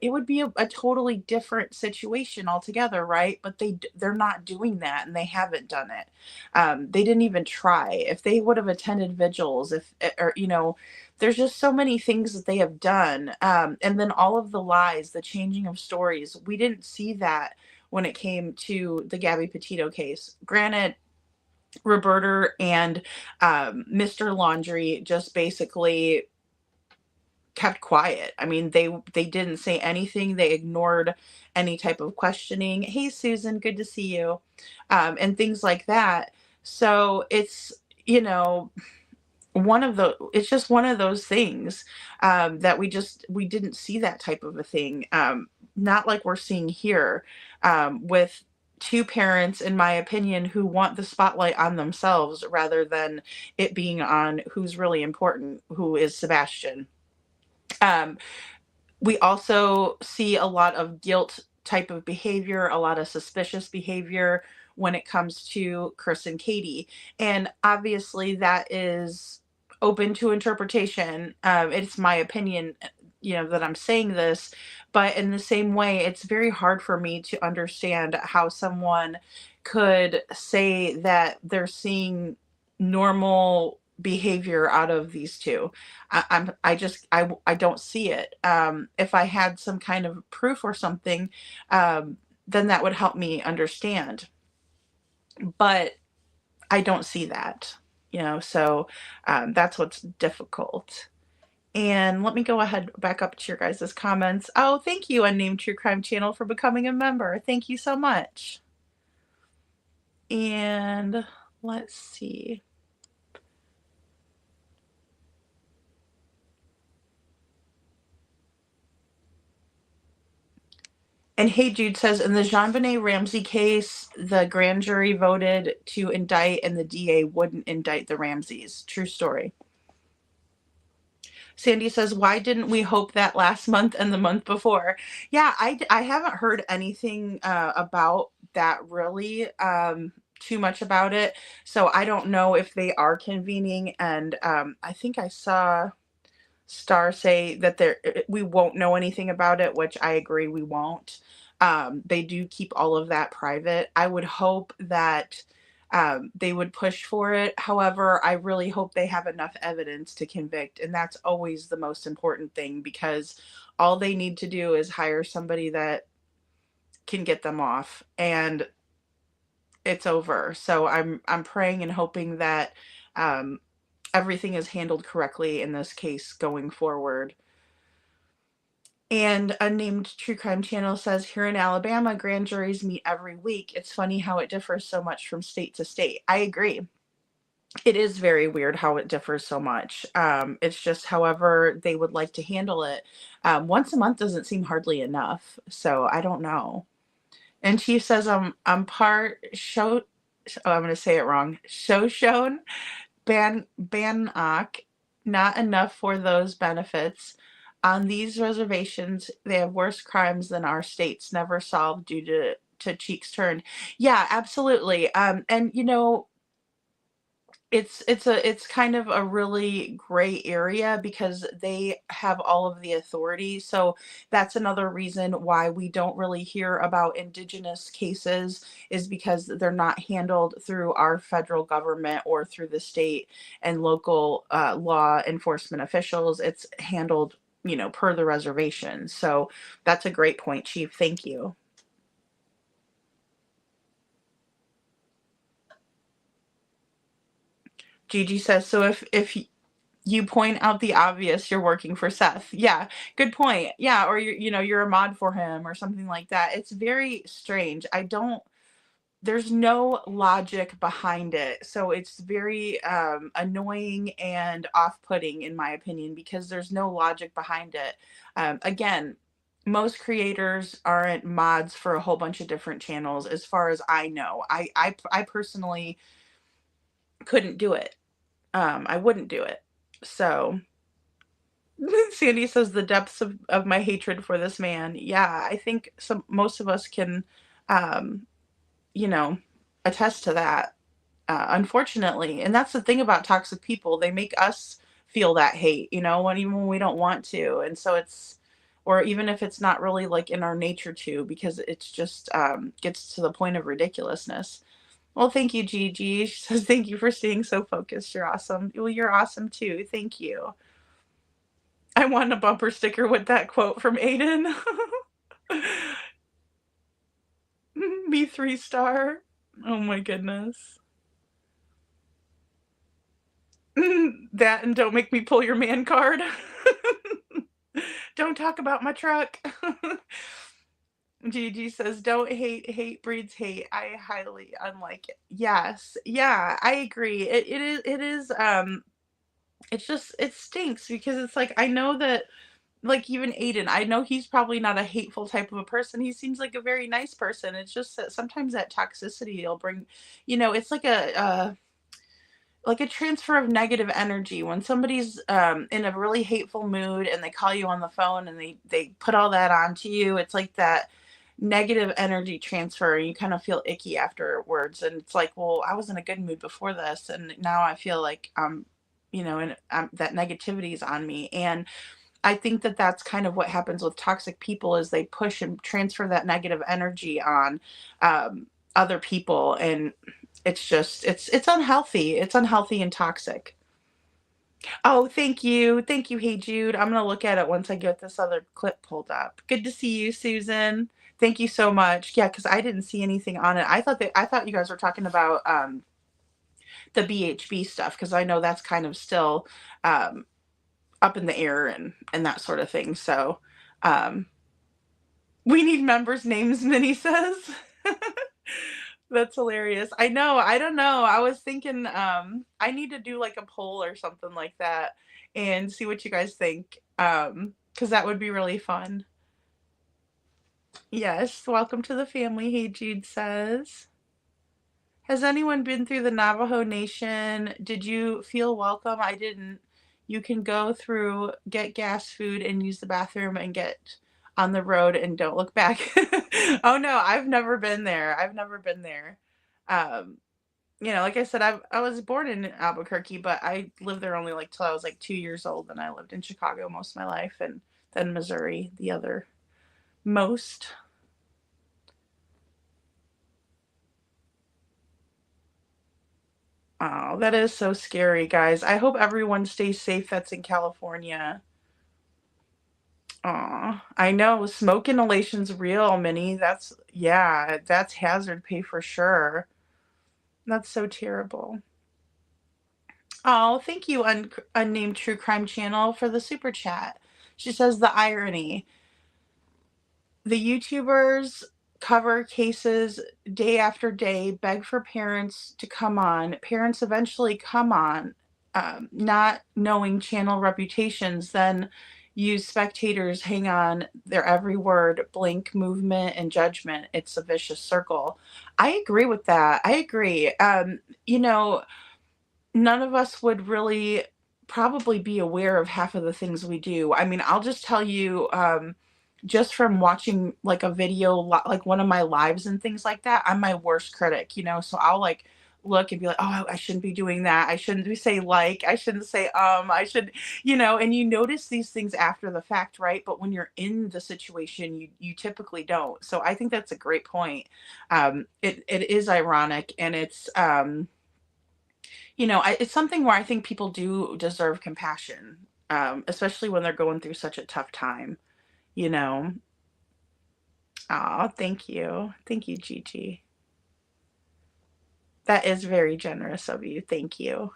it would be a totally different situation altogether, right? But they're not doing that, and they haven't done it. They didn't even try. If they would have attended vigils, there's just so many things that they have done. And then all of the lies, the changing of stories, we didn't see that when it came to the Gabby Petito case. Granted, Roberta and Mr. Laundry just basically kept quiet. I mean, they didn't say anything. They ignored any type of questioning. Hey, Susan, good to see you, and things like that. So it's it's just one of those things that we didn't see that type of a thing. Not like we're seeing here with two parents, in my opinion, who want the spotlight on themselves rather than it being on who's really important, who is Sebastian. We also see a lot of guilt type of behavior, a lot of suspicious behavior when it comes to Chris and Katie. And obviously that is open to interpretation. It's my opinion, that I'm saying this, but in the same way, it's very hard for me to understand how someone could say that they're seeing normal behavior out of these two. I don't see it. If I had some kind of proof or something, then that would help me understand. But I don't see that, so that's what's difficult. And let me go ahead back up to your guys' comments. Oh, thank you, Unnamed True Crime Channel, for becoming a member. Thank you so much. And let's see. And Hey Jude says, in the JonBenet Ramsey case, the grand jury voted to indict and the DA wouldn't indict the Ramseys. True story. Sandy says, why didn't we hope that last month and the month before? Yeah, I haven't heard anything about that really, too much about it. So I don't know if they are convening. And I think I saw Star say that we won't know anything about it, which I agree we won't. They do keep all of that private. I would hope that they would push for it. However, I really hope they have enough evidence to convict. And that's always the most important thing, because all they need to do is hire somebody that can get them off, and it's over. So I'm praying and hoping that um, everything is handled correctly in this case going forward. And Unnamed True Crime Channel says, here in Alabama, grand juries meet every week. It's funny how it differs so much from state to state. I agree. It is very weird how it differs so much. It's just however they would like to handle it. Once a month doesn't seem hardly enough. So I don't know. And Chief says, I'm part show. Oh, I'm going to say it wrong. Shoshone Bannock, not enough for those benefits. On these reservations, they have worse crimes than our states, never solved due to cheeks turned. Yeah, absolutely. And you know, it's kind of a really gray area because they have all of the authority. So that's another reason why we don't really hear about indigenous cases, is because they're not handled through our federal government or through the state and local law enforcement officials. It's handled, you know, per the reservation. So that's a great point, Chief. Thank you. Gigi says, so if you point out the obvious, you're working for Seth. Yeah, good point. Yeah, or you're a mod for him or something like that. It's very strange. There's no logic behind it. So it's very annoying and off-putting, in my opinion, because there's no logic behind it. Again, most creators aren't mods for a whole bunch of different channels, as far as I know. I personally couldn't do it. I wouldn't do it. So Sandy says, the depths of my hatred for this man. Yeah, I think most of us can, um, you know, attest to that, unfortunately. And that's the thing about toxic people. They make us feel that hate, even when we don't want to. And so or even if it's not really like in our nature to, because it's just gets to the point of ridiculousness. Well, thank you, Gigi. She says, thank you for staying so focused. You're awesome. Well, you're awesome too. Thank you. I want a bumper sticker with that quote from Aiden. Me 3-star. Oh my goodness. That and don't make me pull your man card. Don't talk about my truck. Gigi says, don't hate. Hate breeds hate. I highly unlike it. Yes. Yeah, I agree. It is, it's just, it stinks because it's like, I know that, like, even Aiden, I know he's probably not a hateful type of a person. He seems like a very nice person. It's just that sometimes that toxicity will bring, it's like a transfer of negative energy when somebody's in a really hateful mood and they call you on the phone and they put all that onto you. It's like that negative energy transfer. You kind of feel icky afterwards, and it's like, well, I was in a good mood before this, and now I feel like and that negativity is on me. And I think that that's kind of what happens with toxic people, is they push and transfer that negative energy on other people, and it's just it's unhealthy. It's unhealthy and toxic. Oh, thank you. Thank you. Hey Jude. I'm gonna look at it once I get this other clip pulled up. Good to see you, Susan. Thank you so much. Yeah, because I didn't see anything on it. I thought you guys were talking about the BHB stuff, because I know that's kind of still up in the air and that sort of thing. So we need members' names, Minnie says. That's hilarious. I know. I don't know. I was thinking I need to do like a poll or something like that and see what you guys think. Cuz that would be really fun. Yes, welcome to the family. Hey Jude says. Has anyone been through the Navajo Nation? Did you feel welcome? I didn't. You can go through, get gas, food, and use the bathroom and get on the road and don't look back. Oh no, I've never been there. I've never been there. Um, like I said, I was born in Albuquerque, but I lived there only like till I was like 2 years old, and I lived in Chicago most of my life, and then Missouri, the other most. Oh, that is so scary, guys. I hope everyone stays safe that's in California. Aw, I know. Smoke inhalation's real, Minnie. Yeah, that's hazard pay for sure. That's so terrible. Oh, thank you, Unnamed True Crime Channel, for the super chat. She says the irony. The YouTubers cover cases day after day, beg for parents to come on. Parents eventually come on, not knowing channel reputations, then use spectators, hang on their every word, blink, movement, and judgment. It's a vicious circle. I agree with that. I agree. None of us would really probably be aware of half of the things we do. I mean, I'll just tell you, just from watching like a video, like one of my lives and things like that, I'm my worst critic, so I'll like look and be like, oh, I shouldn't be doing that. I shouldn't be say like, I shouldn't say, I should, and you notice these things after the fact, right? But when you're in the situation, you typically don't. So I think that's a great point. It is ironic, and it's something where I think people do deserve compassion, especially when they're going through such a tough time, you know. Oh, thank you. Thank you, Gigi. That is very generous of you. Thank you.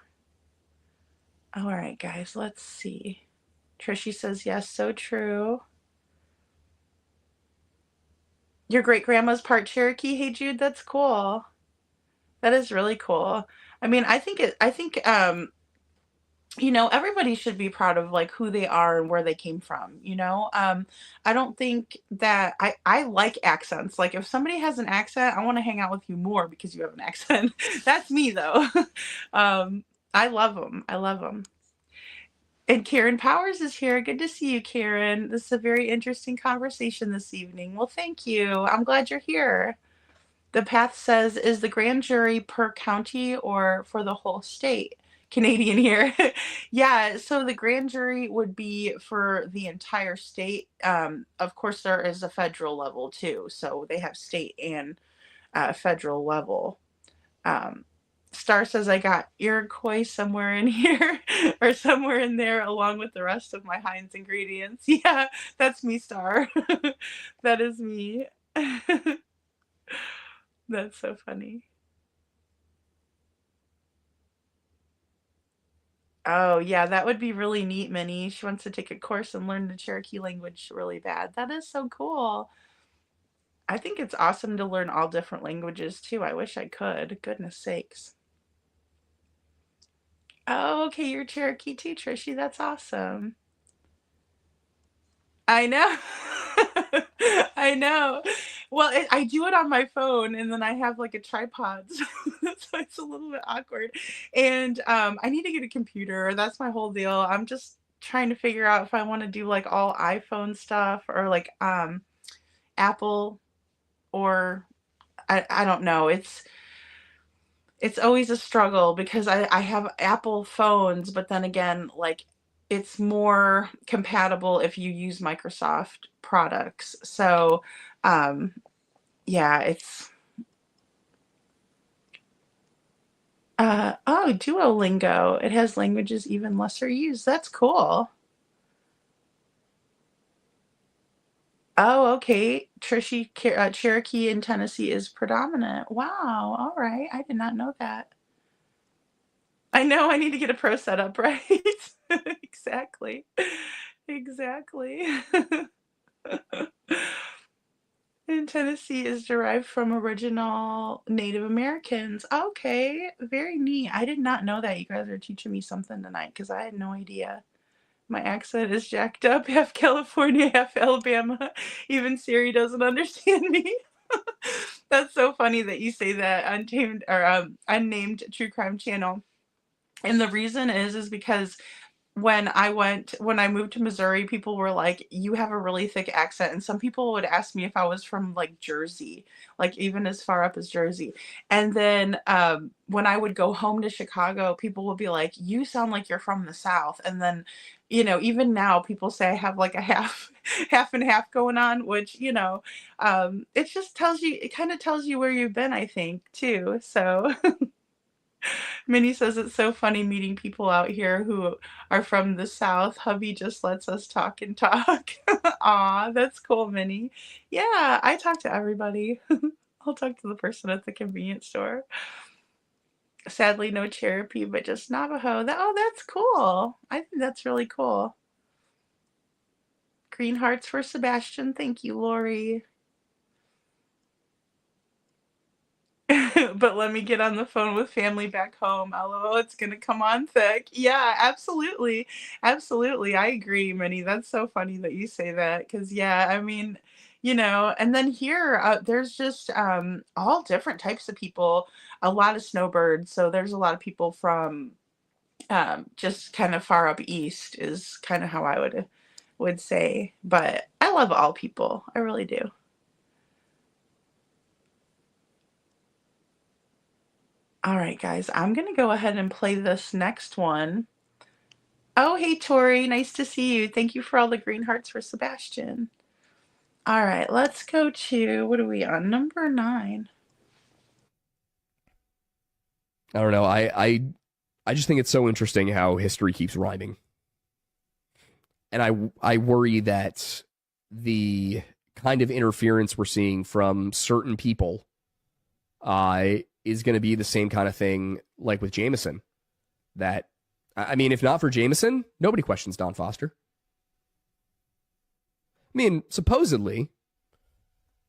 All right, guys, let's see. Trishy says, yes, so true. Your great grandma's part Cherokee. Hey, Jude, that's cool. That is really cool. I mean, everybody should be proud of like who they are and where they came from, I don't think that I like accents. Like if somebody has an accent, I want to hang out with you more because you have an accent. That's me though. I love them. I love them. And Karen Powers is here. Good to see you, Karen. This is a very interesting conversation this evening. Well, thank you. I'm glad you're here. The Path says, is the grand jury per county or for the whole state? Canadian here. Yeah, so the grand jury would be for the entire state. Of course, there is a federal level too. So they have state and federal level. Star says, I got Iroquois somewhere in here or somewhere in there along with the rest of my Heinz ingredients. Yeah, that's me, Star. That is me. That's so funny. Oh, yeah, that would be really neat, Minnie. She wants to take a course and learn the Cherokee language really bad. That is so cool. I think it's awesome to learn all different languages too. I wish I could. Goodness sakes. Oh, okay, you're Cherokee too, Trishy. That's awesome. I know. I know. Well, I do it on my phone, and then I have like a tripod, so it's a little bit awkward. And I need to get a computer. That's my whole deal. I'm just trying to figure out if I want to do like all iPhone stuff or like Apple, or I don't know. It's always a struggle because I have Apple phones, but then again, like it's more compatible if you use Microsoft products. So, yeah, it's oh, Duolingo. It has languages even lesser used. That's cool. Oh, okay. Cherokee in Tennessee is predominant. Wow. All right. I did not know that. I know I need to get a pro setup, right? Exactly. Exactly. In Tennessee is derived from original Native Americans. Okay, very neat. I did not know that. You guys are teaching me something tonight because I had no idea. My accent is jacked up, half California, half Alabama. Even Siri doesn't understand me. That's so funny that you say that. Untamed or unnamed true crime channel. And the reason is because when I moved to Missouri, people were like, "You have a really thick accent." And some people would ask me if I was from like Jersey, like even as far up as Jersey. And then when I would go home to Chicago, people would be like, "You sound like you're from the South." And then, even now people say I have like a half half and half going on, which, it just tells you, it kind of tells you where you've been, I think, too. So Minnie says it's so funny meeting people out here who are from the South. Hubby just lets us talk and talk. Aw, that's cool, Minnie. Yeah, I talk to everybody. I'll talk to the person at the convenience store. Sadly, no Cherokee, but just Navajo. That's cool. I think that's really cool. Green hearts for Sebastian. Thank you, Lori. But let me get on the phone with family back home. LOL, it's gonna come on thick. Yeah, absolutely. Absolutely. I agree, Minnie. That's so funny that you say that. Cause yeah, I mean, and then here, there's just all different types of people, a lot of snowbirds. So there's a lot of people from just kind of far up east is kind of how I would say. But I love all people. I really do. All right, guys, I'm going to go ahead and play this next one. Oh, hey, Tori. Nice to see you. Thank you for all the green hearts for Sebastian. All right, let's go to, what are we on? Number 9. I don't know. I just think it's so interesting how history keeps rhyming. And I worry that the kind of interference we're seeing from certain people is going to be the same kind of thing like with Jameson. That, I mean, if not for Jameson, nobody questions Don Foster. I mean, supposedly,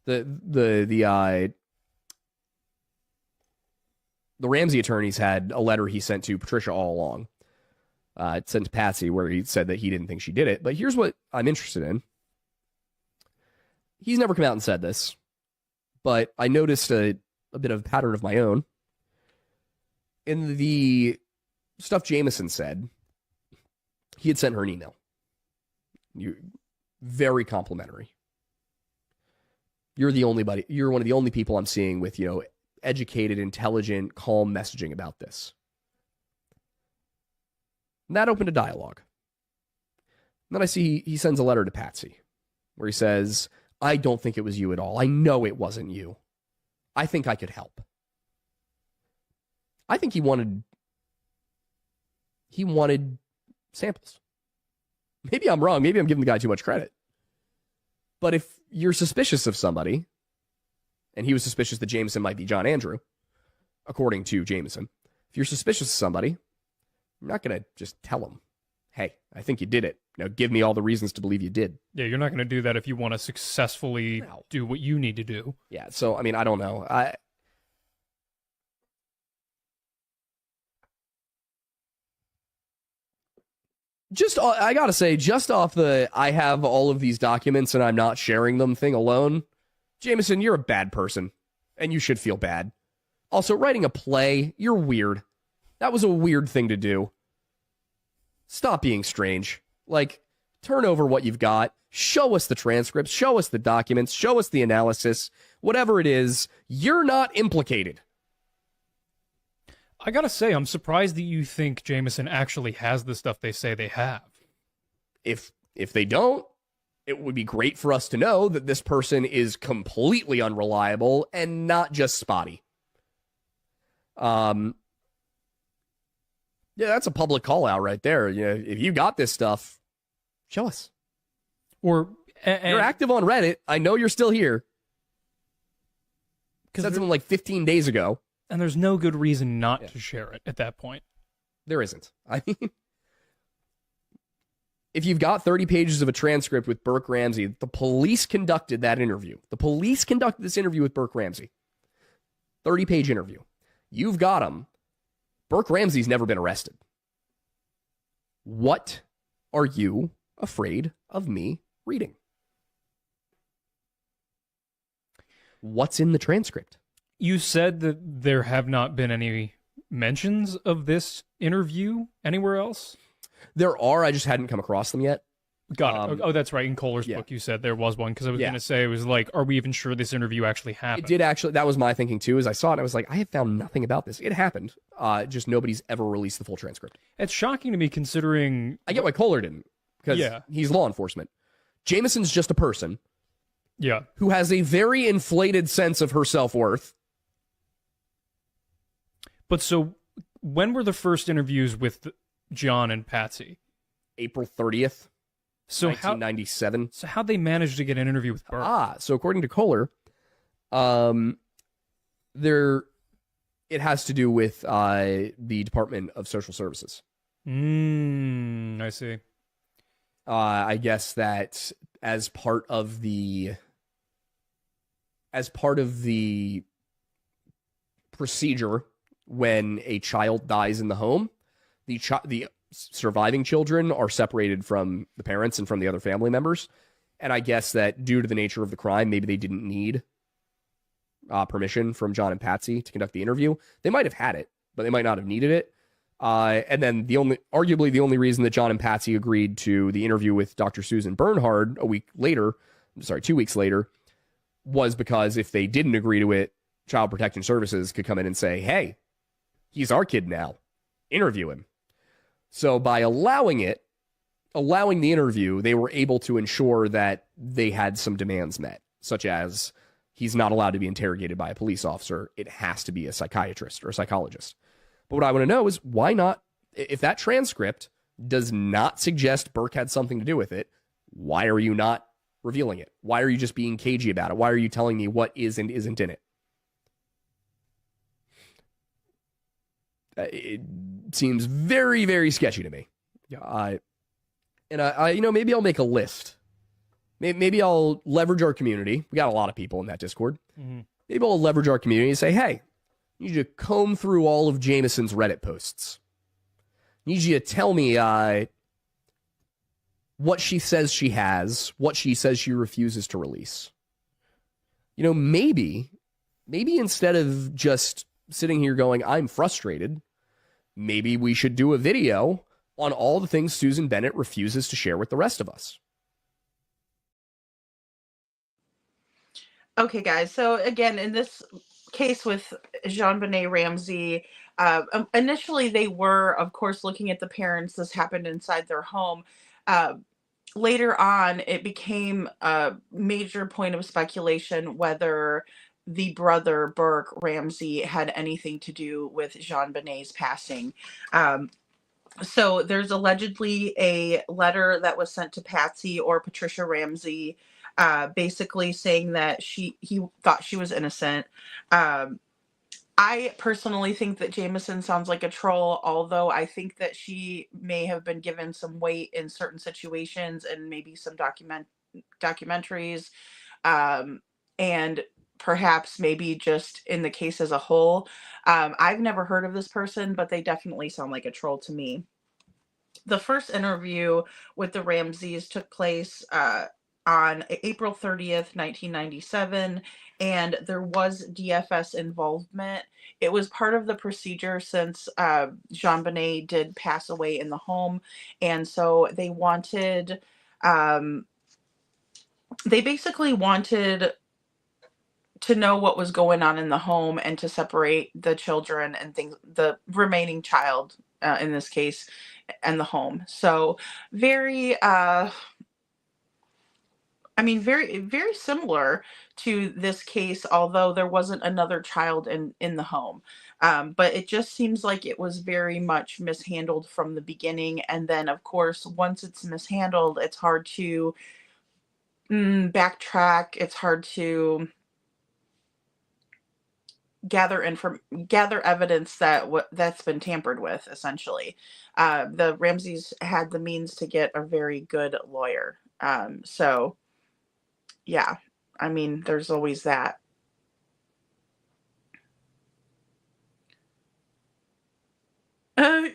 the Ramsey attorneys had a letter he sent to Patricia all along. Sent to Patsy where he said that he didn't think she did it. But here's what I'm interested in. He's never come out and said this, but I noticed a bit of a pattern of my own. In the stuff Jameson said, he had sent her an email. Very complimentary. You're one of the only people I'm seeing with, educated, intelligent, calm messaging about this. And that opened a dialogue. And then I see he sends a letter to Patsy where he says, "I don't think it was you at all. I know it wasn't you. I think I could help." I think he wanted samples. Maybe I'm wrong. Maybe I'm giving the guy too much credit. But if you're suspicious of somebody, and he was suspicious that Jameson might be John Andrew, according to Jameson, if you're suspicious of somebody, you're not going to just tell him, "Hey, I think you did it. Now give me all the reasons to believe you did." Yeah, you're not going to do that if you want to successfully do what you need to do. Yeah, so, I mean, I don't know. I gotta say, just off the "I have all of these documents and I'm not sharing them" thing alone, Jameson, you're a bad person, and you should feel bad. Also, writing a play, you're weird. That was a weird thing to do. Stop being strange. Like, turn over what you've got. Show us the transcripts. Show us the documents. Show us the analysis. Whatever it is, you're not implicated. I gotta say, I'm surprised that you think Jameson actually has the stuff they say they have. If they don't, it would be great for us to know that this person is completely unreliable and not just spotty. Yeah, that's a public call out right there. If you got this stuff, show us. Or you're active on Reddit. I know you're still here. Because that's something like 15 days ago. And there's no good reason not to share it at that point. There isn't. I mean, if you've got 30 pages of a transcript with Burke Ramsey, the police conducted that interview. The police conducted this interview with Burke Ramsey. 30-page interview. You've got him. Burke Ramsey's never been arrested. What are you afraid of me reading? What's in the transcript? You said that there have not been any mentions of this interview anywhere else? There are. I just hadn't come across them yet. Got it. Oh, that's right. In Kohler's yeah. book, you said there was one, because I was going to say, it was like, are we even sure this interview actually happened? It did actually. That was my thinking, too, as I saw it. I was like, I have found nothing about this. It happened. Just nobody's ever released the full transcript. It's shocking to me, considering... I get why Kohler didn't, because he's law enforcement. Jameson's just a person who has a very inflated sense of her self-worth. But so, when were the first interviews with John and Patsy? April 30th. So 1997. How'd they manage to get an interview with Burke? So according to Kohler, it has to do with the Department of Social Services. I see. I guess that as part of the procedure when a child dies in the home, the surviving children are separated from the parents and from the other family members. And I guess that due to the nature of the crime, maybe they didn't need permission from John and Patsy to conduct the interview. They might have had it, but they might not have needed it. And then arguably the only reason that John and Patsy agreed to the interview with Dr. Susan Bernhard 2 weeks later, was because if they didn't agree to it, Child Protection Services could come in and say, hey, he's our kid now. Interview him. So by allowing the interview, they were able to ensure that they had some demands met, such as he's not allowed to be interrogated by a police officer. It has to be a psychiatrist or a psychologist. But what I want to know is, why not, if that transcript does not suggest Burke had something to do with it, why are you not revealing it? Why are you just being cagey about it? Why are you telling me what is and isn't in it? It seems very, very sketchy to me. I maybe I'll make a list. Maybe I'll leverage our community. We got a lot of people in that Discord. Mm-hmm. Maybe I'll leverage our community and say, hey, I need you to comb through all of Jameson's Reddit posts. I need you to tell me what she says she has, what she says she refuses to release. Maybe instead of just sitting here going, I'm frustrated, maybe we should do a video on all the things Susan Bennett refuses to share with the rest of us. Okay, guys. So again, in this case with JonBenet Ramsey, initially they were, of course, looking at the parents. This happened inside their home. Later on, it became a major point of speculation whether the brother, Burke Ramsey, had anything to do with JonBenet's passing. So there's allegedly a letter that was sent to Patsy or Patricia Ramsey, basically saying that he thought she was innocent. I personally think that Jameson sounds like a troll, although I think that she may have been given some weight in certain situations and maybe some documentaries, and perhaps maybe just in the case as a whole. I've never heard of this person, but they definitely sound like a troll to me. The first interview with the Ramseys took place on April 30th, 1997, and there was DFS involvement. It was part of the procedure since JonBenet did pass away in the home, and so they wanted, they basically wanted to know what was going on in the home and to separate the children and things, the remaining child in this case, and the home. So very, very, very similar to this case, although there wasn't another child in the home. But it just seems like it was very much mishandled from the beginning. And then, of course, once it's mishandled, it's hard to backtrack. It's hard to gather evidence that's been tampered with. Essentially, the Ramseys had the means to get a very good lawyer. So yeah, I mean, there's always that.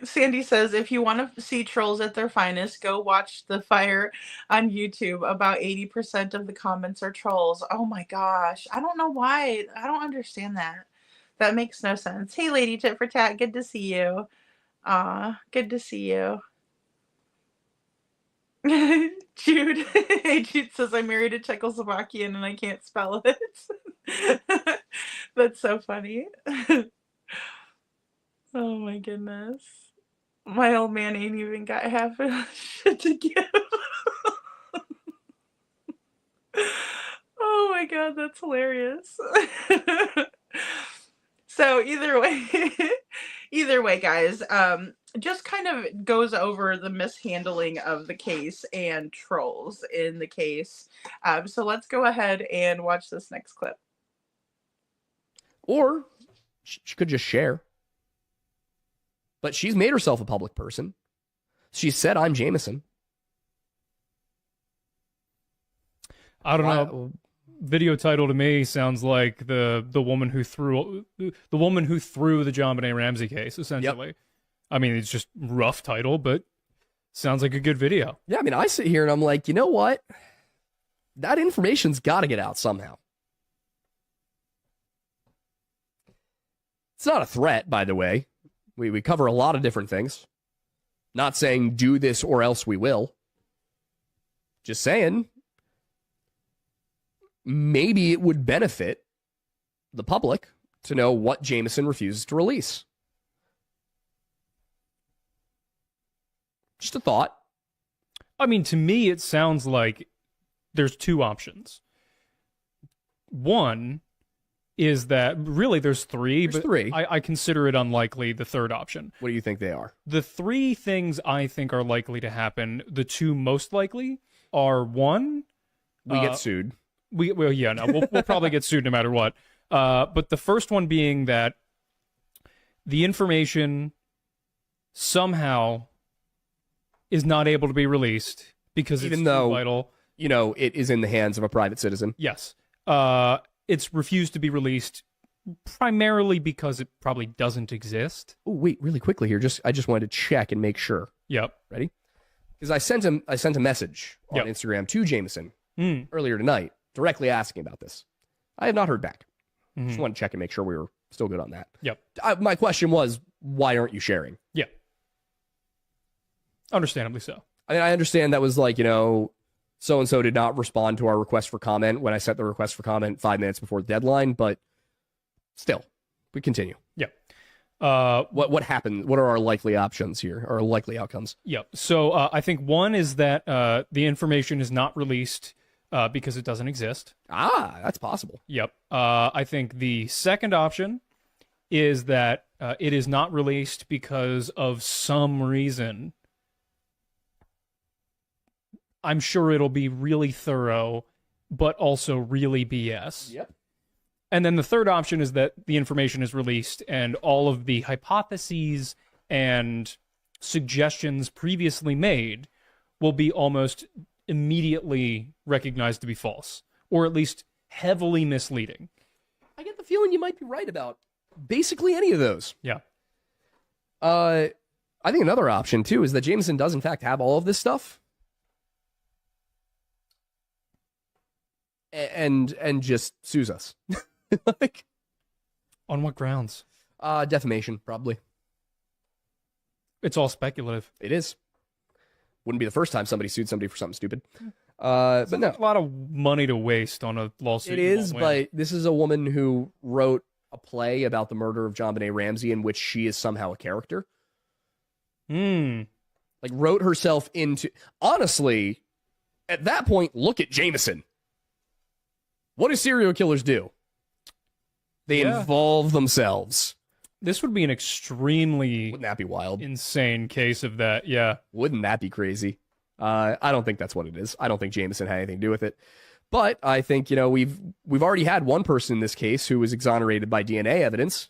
Sandy says, if you want to see trolls at their finest, go watch The Fire on YouTube. About 80% of the comments are trolls. Oh my gosh. I don't know why. I don't understand that. That makes no sense. Hey, Lady Tit for Tat. Good to see you. Good to see you. Jude. Hey, Jude says, I'm married a Czechoslovakian and I can't spell it. That's so funny. Oh my goodness. My old man ain't even got half a shit to give. Oh my god, that's hilarious. So either way, guys, just kind of goes over the mishandling of the case and trolls in the case. So let's go ahead and watch this next clip. Or she could just share. But she's made herself a public person. She said, I'm Jameson. I don't know. Video title to me sounds like the woman who threw the JonBenet Ramsey case, essentially. Yep. I mean, it's just rough title, but sounds like a good video. Yeah, I mean, I sit here and I'm like, you know what? That information's got to get out somehow. It's not a threat, by the way. We cover a lot of different things. Not saying do this or else we will. Just saying maybe it would benefit the public to know what Jameson refuses to release. Just a thought. I mean, to me, it sounds like there's two options. One is that really there's three, but I consider it unlikely the third option. What do you think they are? The three things I think are likely to happen, the two most likely are one, we get sued. We'll probably get sued no matter what. But the first one being that the information somehow is not able to be released because it's too vital. You know, it is in the hands of a private citizen. Yes. It's refused to be released primarily because it probably doesn't exist. Oh, wait, really quickly here. I just wanted to check and make sure. Yep. Ready? Because I sent a message on Instagram to Jameson earlier tonight, directly asking about this. I have not heard back. Just want to check and make sure we were still good on that. Yep. My question was, why aren't you sharing? Yeah. Understandably so. I mean, I understand that was like, you know, so-and-so did not respond to our request for comment when I sent the request for comment 5 minutes before the deadline, but still, we continue. Yeah. What happened? What are our likely options here, or likely outcomes? Yeah. So I think one is that the information is not released because it doesn't exist. Ah, that's possible. Yep. I think the second option is that it is not released because of some reason. I'm sure it'll be really thorough, but also really BS. Yep. And then the third option is that the information is released and all of the hypotheses and suggestions previously made will be almost immediately recognized to be false, or at least heavily misleading. I get the feeling you might be right about basically any of those. Yeah. I think another option, too, is that Jameson does, in fact, have all of this stuff. And just sues us. Like, on what grounds? Defamation, probably. It's all speculative. It is. Wouldn't be the first time somebody sued somebody for something stupid. But no, a lot of money to waste on a lawsuit. It is, but this is a woman who wrote a play about the murder of JonBenet Ramsey in which she is somehow a character. Like, wrote herself into... Honestly, at that point, look at Jameson. What do serial killers do? They involve themselves. This would be an extremely... Wouldn't that be wild? Insane case of that, yeah. Wouldn't that be crazy? I don't think that's what it is. I don't think Jameson had anything to do with it. But I think, we've already had one person in this case who was exonerated by DNA evidence,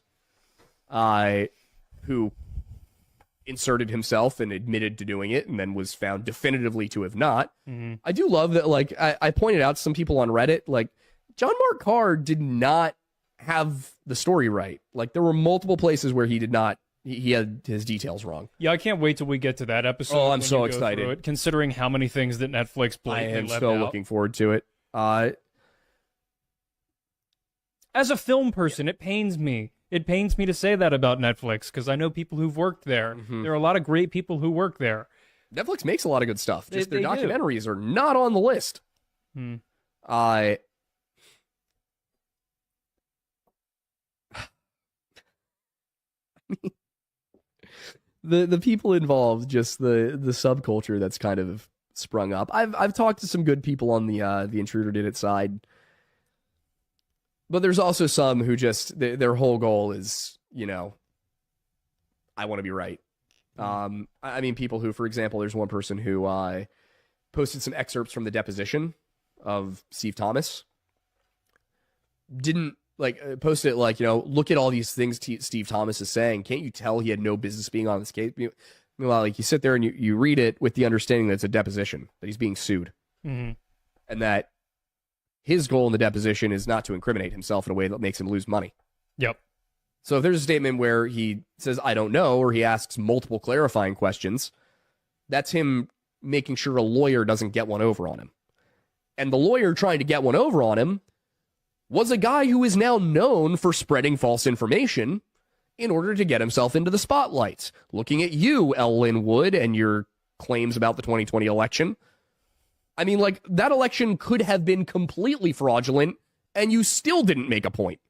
who inserted himself and admitted to doing it and then was found definitively to have not. Mhm. I do love that, like, I pointed out to some people on Reddit, like, John Mark Carr did not have the story right. Like, there were multiple places where he did not, he had his details wrong. Yeah, I can't wait till we get to that episode. Oh, I'm when so you go excited. through it, considering how many things that Netflix I blatantly am left so out. looking forward to it. As a film person, it pains me. It pains me to say that about Netflix because I know people who've worked there. Mhm. There are a lot of great people who work there. Netflix makes a lot of good stuff. Just They their do. documentaries are not on the list. Hmm. The people involved, just the subculture that's kind of sprung up. I've talked to some good people on the Intruder Did It side, but there's also some who just their whole goal is, I want to be right. I mean, people who, for example, there's one person who posted some excerpts from the deposition of Steve Thomas. Didn't post it look at all these things Steve Thomas is saying. Can't you tell he had no business being on this case? Meanwhile, you sit there and you read it with the understanding that it's a deposition, that he's being sued, Mm-hmm. and that his goal in the deposition is not to incriminate himself in a way that makes him lose money. Yep. So if there's a statement where he says, I don't know, or he asks multiple clarifying questions, that's him making sure a lawyer doesn't get one over on him. And the lawyer trying to get one over on him was a guy who is now known for spreading false information in order to get himself into the spotlight. Looking at you, L. Lynn Wood, and your claims about the 2020 election. I mean, that election could have been completely fraudulent, and you still didn't make a point.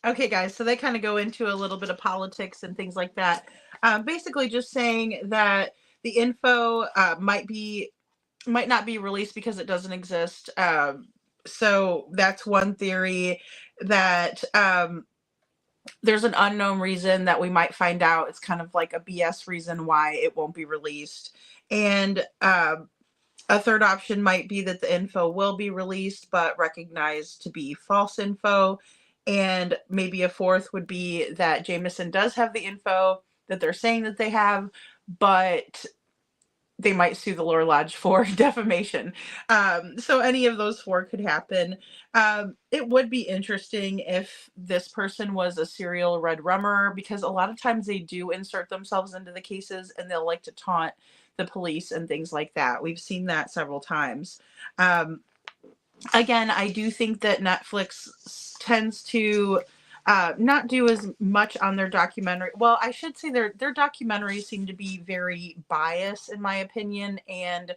Okay, guys, so they kind of go into a little bit of politics and things like that. Basically just saying that the info might not be released because it doesn't exist. So that's one theory, that there's an unknown reason that we might find out. It's kind of like a BS reason why it won't be released. And a third option might be that the info will be released, but recognized to be false info. And maybe a fourth would be that Jameson does have the info that they're saying that they have, but they might sue the Lore Lodge for defamation. So any of those four could happen. It would be interesting if this person was a serial red rummer, because a lot of times they do insert themselves into the cases and they'll like to taunt the police and things like that. We've seen that several times. Again, I do think that Netflix tends to not do as much on their documentary. Well, I should say their documentaries seem to be very biased, in my opinion, and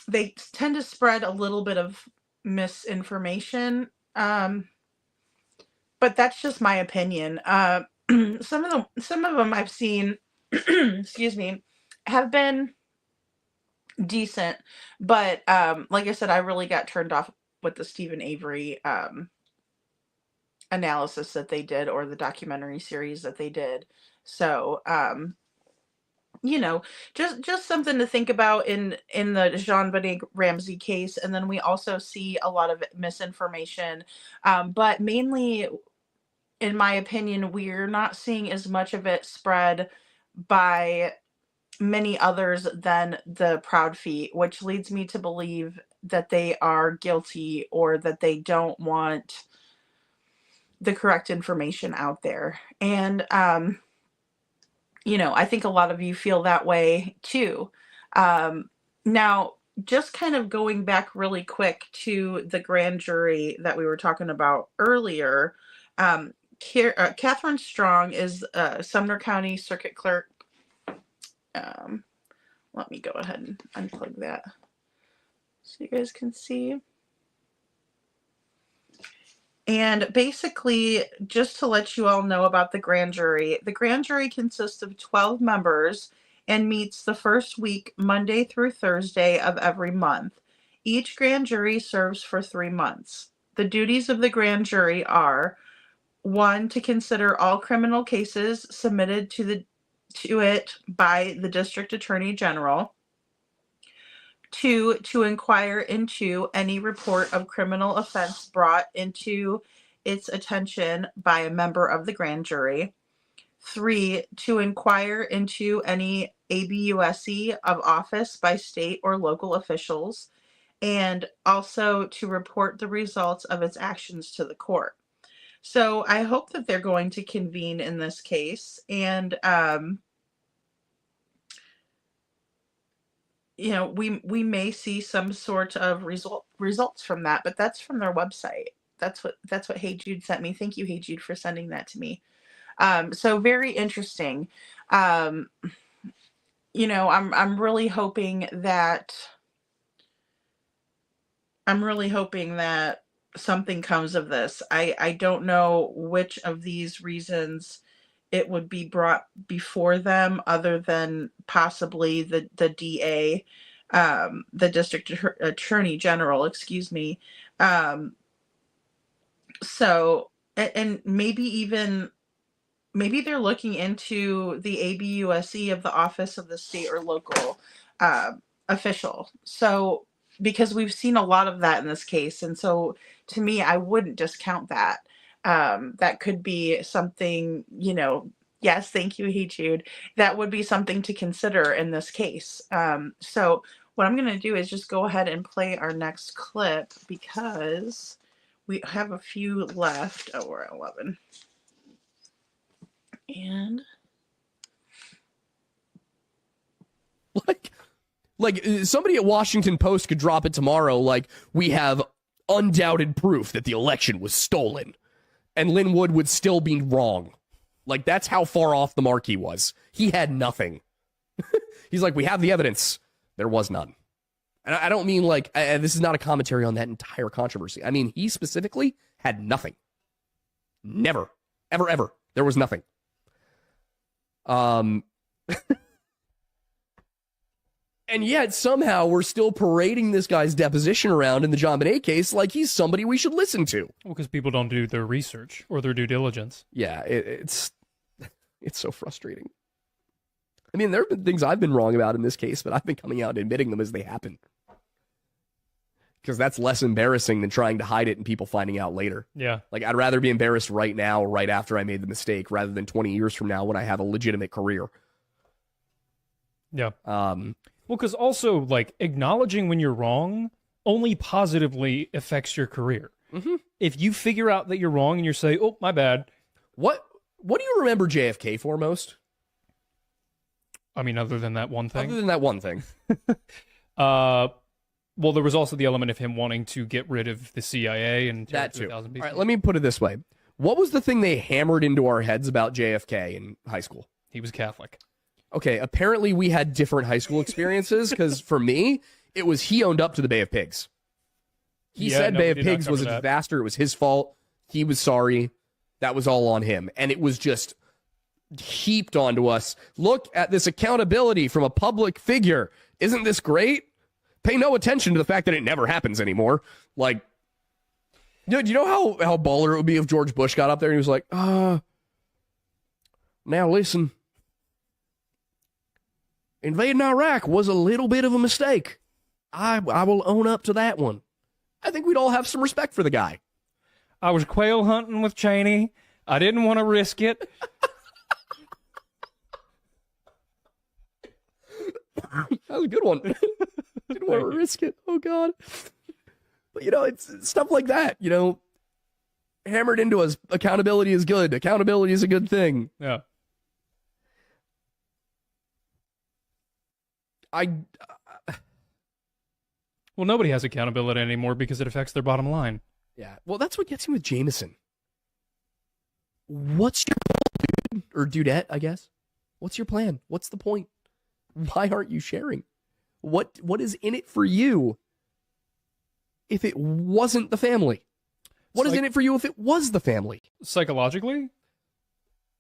they tend to spread a little bit of misinformation. But that's just my opinion. Some of them I've seen, excuse me, have been decent, but like I said, I really got turned off with the Stephen Avery analysis that they did, or the documentary series that they did. So just something to think about in the Jean-Benet Ramsey case. And then we also see a lot of misinformation, but mainly, in my opinion, we're not seeing as much of it spread by many others than the Proud Feet, which leads me to believe that they are guilty, or that they don't want the correct information out there. And I think a lot of you feel that way too. Now, just kind of going back really quick to the grand jury that we were talking about earlier, Catherine Strong is Sumner County Circuit Clerk. Let me go ahead and unplug that so you guys can see. And basically, just to let you all know about the grand jury consists of 12 members and meets the first week, Monday through Thursday of every month. Each grand jury serves for 3 months. The duties of the grand jury are: 1, to consider all criminal cases submitted to it by the District Attorney General. 2, to inquire into any report of criminal offense brought into its attention by a member of the grand jury. 3, to inquire into any abuse of office by state or local officials, and also to report the results of its actions to the court. So I hope that they're going to convene in this case, and we may see some sort of results from that, but that's from their website. That's what Hey Jude sent me. Thank you, Hey Jude, for sending that to me. So very interesting. I'm really hoping that something comes of this. I don't know which of these reasons it would be brought before them, other than possibly the DA, the district attorney general, excuse me. So, and maybe they're looking into the ABUSE of the office of the state or local official. So, because we've seen a lot of that in this case. And so to me, I wouldn't discount that. That could be something, yes, thank you, Hey Jude. That would be something to consider in this case. So what I'm going to do is just go ahead and play our next clip, because we have a few left. Oh, we're at 11. And like somebody at Washington Post could drop it tomorrow, like, we have undoubted proof that the election was stolen, and Lin Wood would still be wrong. Like, that's how far off the mark he was. He had nothing. He's like, we have the evidence. There was none. And I don't mean like, this is not a commentary on that entire controversy. I mean, he specifically had nothing. Never. Ever. There was nothing. And yet, somehow, we're still parading this guy's deposition around in the John Bonet case like he's somebody we should listen to. Well, because people don't do their research or their due diligence. Yeah, it's so frustrating. I mean, there have been things I've been wrong about in this case, but I've been coming out and admitting them as they happen. Because that's less embarrassing than trying to hide it and people finding out later. Yeah. Like, I'd rather be embarrassed right now, right after I made the mistake, rather than 20 years from now when I have a legitimate career. Yeah. Well, because also, like, acknowledging when you're wrong only positively affects your career. Mm-hmm. If you figure out that you're wrong and you say, oh, my bad. What do you remember JFK for most? I mean, other than that one thing. Other than that one thing. Well, there was also the element of him wanting to get rid of the CIA and that too. 1,000 people. All right, let me put it this way. What was the thing they hammered into our heads about JFK in high school? He was Catholic. Okay, apparently we had different high school experiences, because for me, it was he owned up to the Bay of Pigs. He said Bay of Pigs was a disaster. It was his fault. He was sorry. That was all on him. And it was just heaped onto us. Look at this accountability from a public figure. Isn't this great? Pay no attention to the fact that it never happens anymore. Like, do you know how baller it would be if George Bush got up there and he was like, now listen. Invading Iraq was a little bit of a mistake. I will own up to that one. I think we'd all have some respect for the guy. I was quail hunting with Cheney. I didn't want to risk it. That was a good one. Didn't want to risk it. Oh, God. But, it's stuff like that, hammered into us. Accountability is good. Accountability is a good thing. Yeah. Well, nobody has accountability anymore because it affects their bottom line. Yeah. Well, that's what gets me with Jameson. What's your goal, dude? Or dudette, I guess. What's your plan? What's the point? Why aren't you sharing? What is in it for you if it wasn't the family? What is in it for you if it was the family? Psychologically?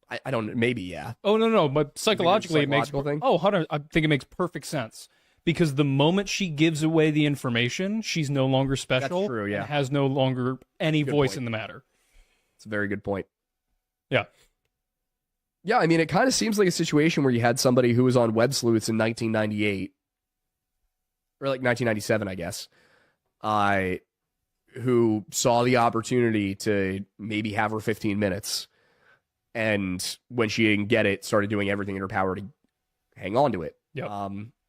I don't, maybe, yeah. Oh, no, but psychologically it makes... thing? Oh, I think it makes perfect sense. Because the moment she gives away the information, she's no longer special. That's true, yeah. And has no longer any voice point. in the matter. It's a very good point. Yeah. Yeah, I mean, it kind of seems like a situation where you had somebody who was on Web Sleuths in 1998 or like 1997, I guess, who saw the opportunity to maybe have her 15 minutes. And when she didn't get it, started doing everything in her power to hang on to it. Yep.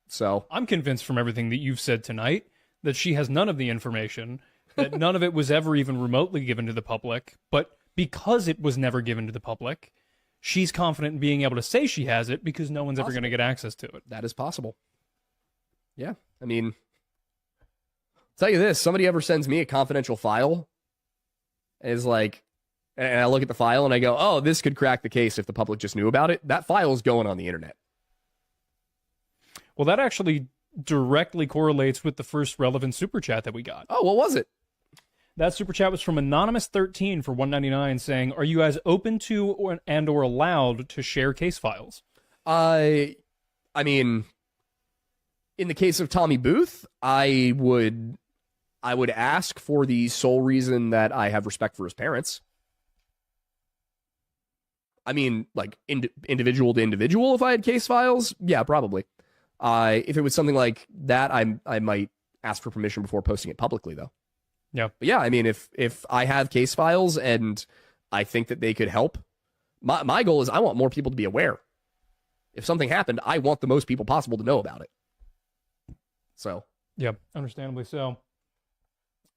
So I'm convinced from everything that you've said tonight that she has none of the information, that none of it was ever even remotely given to the public. But because it was never given to the public, she's confident in being able to say she has it because no one's ever going to get access to it. that is possible. Yeah. I mean, I'll tell you this, somebody ever sends me a confidential file and is like, and I look at the file and I go, oh, this could crack the case if the public just knew about it. That file is going on the internet. Well, that actually directly correlates with the first relevant super chat that we got. Oh, what was it? That super chat was from Anonymous13 for $1.99 saying, are you guys open to or allowed to share case files? I mean, in the case of Tommy Booth, I would ask for the sole reason that I have respect for his parents. I mean, like individual to individual, if I had case files, yeah, probably. If it was something like that, I might ask for permission before posting it publicly, though. Yeah. But yeah, I mean, if I have case files and I think that they could help, my goal is I want more people to be aware. If something happened, I want the most people possible to know about it. So. Yeah, understandably so.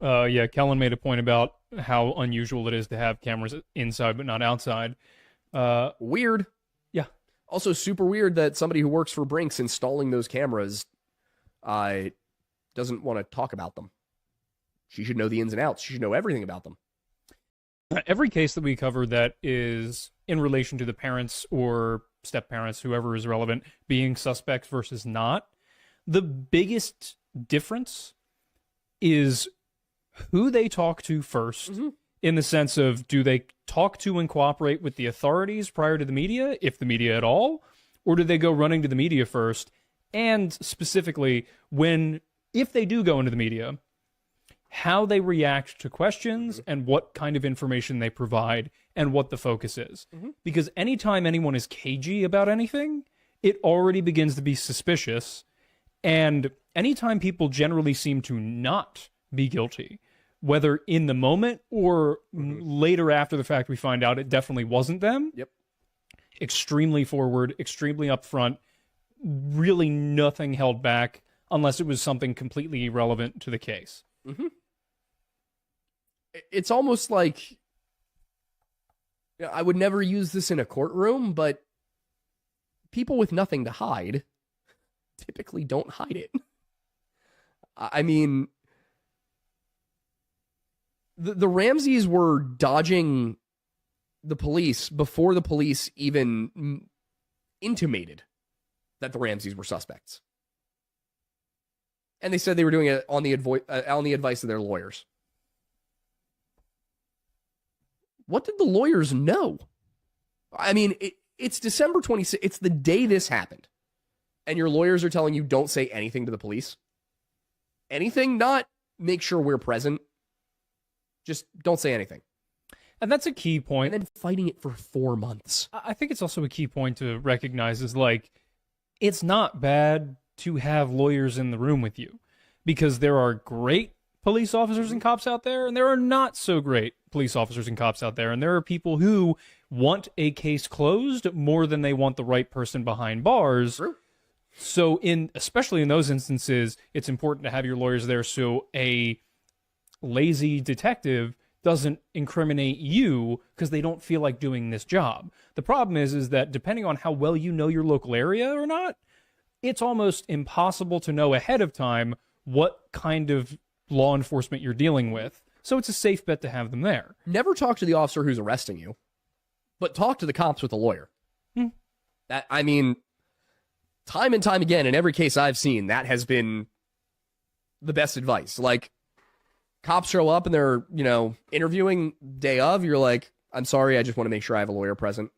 Yeah, Kellen made a point about how unusual it is to have cameras inside but not outside. Weird. Yeah. Also super weird that somebody who works for Brinks installing those cameras doesn't want to talk about them. She should know the ins and outs. She should know everything about them. Every case that we cover that is in relation to the parents or step-parents, whoever is relevant, being suspects versus not, the biggest difference is who they talk to first, in the sense of, do they talk to and cooperate with the authorities prior to the media, if the media at all, or do they go running to the media first? And specifically, if they do go into the media, how they react to questions and what kind of information they provide and what the focus is. Because anytime anyone is cagey about anything, it already begins to be suspicious. And anytime people generally seem to not be guilty, whether in the moment or later after the fact we find out it definitely wasn't them. Yep. Extremely forward, extremely upfront, really nothing held back unless it was something completely irrelevant to the case. It's almost like, I would never use this in a courtroom, but people with nothing to hide typically don't hide it. I mean, the Ramseys were dodging the police before the police even intimated that the Ramseys were suspects. And they said they were doing it on the advice of their lawyers. What did the lawyers know? I mean, it's December 26th. It's the day this happened. And your lawyers are telling you don't say anything to the police. Anything, not make sure we're present. Just don't say anything. And that's a key point. And then fighting it for 4 months. I think it's also a key point to recognize is, like, it's not bad to have lawyers in the room with you, because there are great police officers and cops out there, and there are not so great police officers and cops out there. And there are people who want a case closed more than they want the right person behind bars. True. So especially in those instances, it's important to have your lawyers there so a lazy detective doesn't incriminate you because they don't feel like doing this job. The problem is that depending on how well you know your local area or not, it's almost impossible to know ahead of time what kind of law enforcement you're dealing with. So it's a safe bet to have them there. Never talk to the officer who's arresting you, but talk to the cops with a lawyer. That, I mean, time and time again, in every case I've seen, that has been the best advice. Like, cops show up and they're, interviewing day of, you're like, I'm sorry, I just want to make sure I have a lawyer present.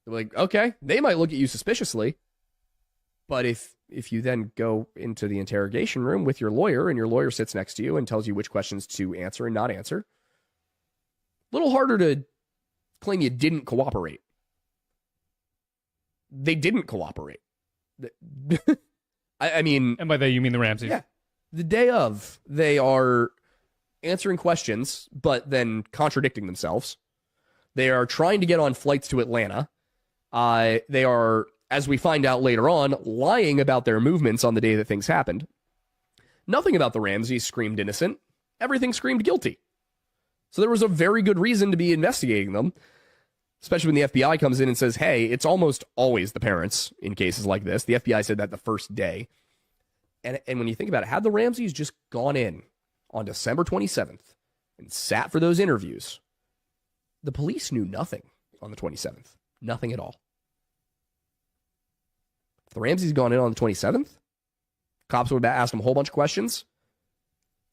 They're like, okay. They might look at you suspiciously, but if you then go into the interrogation room with your lawyer and your lawyer sits next to you and tells you which questions to answer and not answer, a little harder to claim you didn't cooperate. They didn't cooperate. I mean, And by that, you mean the Ramseys. yeah, the day of, they are answering questions, but then contradicting themselves. They are trying to get on flights to Atlanta. They are, as we find out later on, lying about their movements on the day that things happened. Nothing about the Ramseys screamed innocent. Everything screamed guilty. So there was a very good reason to be investigating them, especially when the FBI comes in and says, hey, it's almost always the parents in cases like this. The FBI said that the first day. And when you think about it, had the Ramseys just gone in on December 27th and sat for those interviews, the police knew nothing on the 27th. Nothing at all. If the Ramseys gone in on the 27th, cops would have asked them a whole bunch of questions,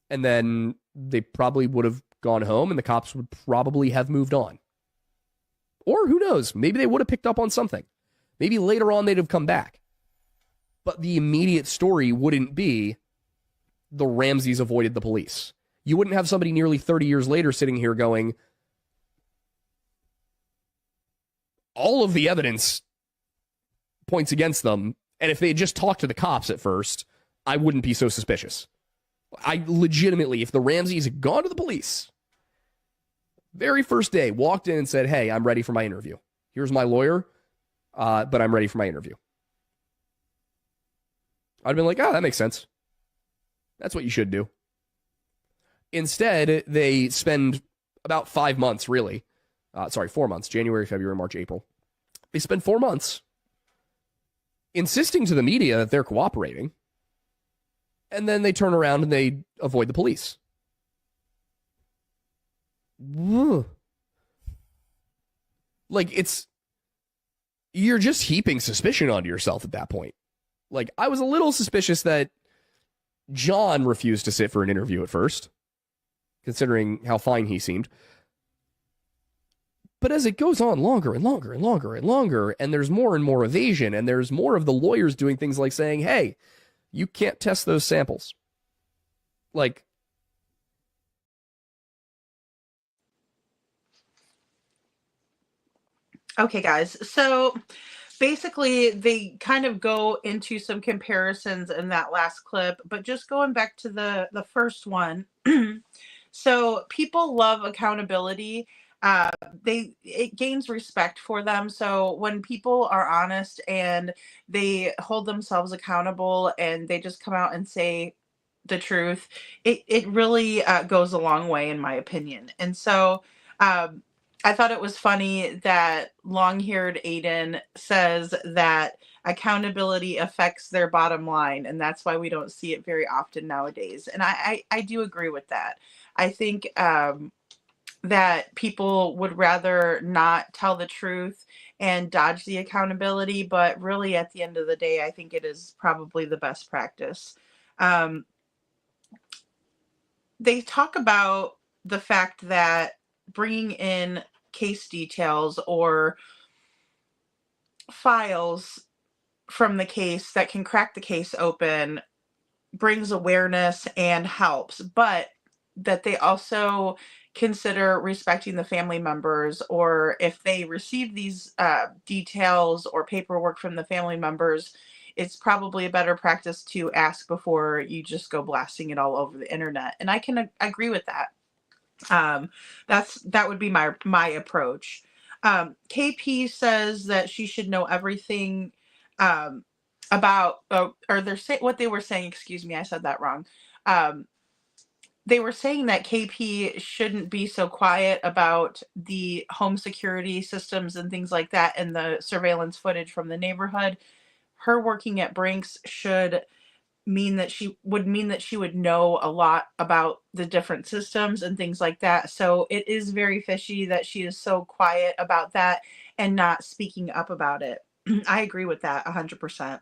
and then they probably would have gone home, and the cops would probably have moved on. Or who knows? Maybe they would have picked up on something. Maybe later on they'd have come back. But the immediate story wouldn't be the Ramseys avoided the police. You wouldn't have somebody nearly 30 years later sitting here going, all of the evidence points against them, and if they had just talked to the cops at first, I wouldn't be so suspicious. I legitimately, if the Ramseys had gone to the police, very first day, walked in and said, hey, I'm ready for my interview. Here's my lawyer, but I'm ready for my interview. I'd have been like, oh, that makes sense. That's what you should do. Instead, they spend about 5 months, really. 4 months, January, February, March, April. They spend 4 months insisting to the media that they're cooperating, and then they turn around and they avoid the police. Like, you're just heaping suspicion onto yourself at that point. Like, I was a little suspicious that John refused to sit for an interview at first, considering how fine he seemed. But as it goes on longer and longer and longer and longer, and there's more and more evasion, and there's more of the lawyers doing things like saying, hey, you can't test those samples. Like, Okay, guys. So basically, they kind of go into some comparisons in that last clip, but just going back to the first one. So people love accountability. It gains respect for them. So when people are honest and they hold themselves accountable and they just come out and say the truth, it really goes a long way, in my opinion. And so I thought it was funny that long-haired Aiden says that accountability affects their bottom line, and that's why we don't see it very often nowadays. And I do agree with that. I think that people would rather not tell the truth and dodge the accountability, but really at the end of the day, I think it is probably the best practice. They talk about the fact that bringing in case details or files from the case that can crack the case open brings awareness and helps, but that they also consider respecting the family members, or if they receive these details or paperwork from the family members, it's probably a better practice to ask before you just go blasting it all over the internet. And I can agree with that. That would be my approach. KP says that she should know everything about, or what they were saying, excuse me, I said that wrong. They were saying that KP shouldn't be so quiet about the home security systems and things like that and the surveillance footage from the neighborhood. Her working at Brinks should mean that she would know a lot about the different systems and things like that. So it is very fishy that she is so quiet about that and not speaking up about it. I agree with that 100%.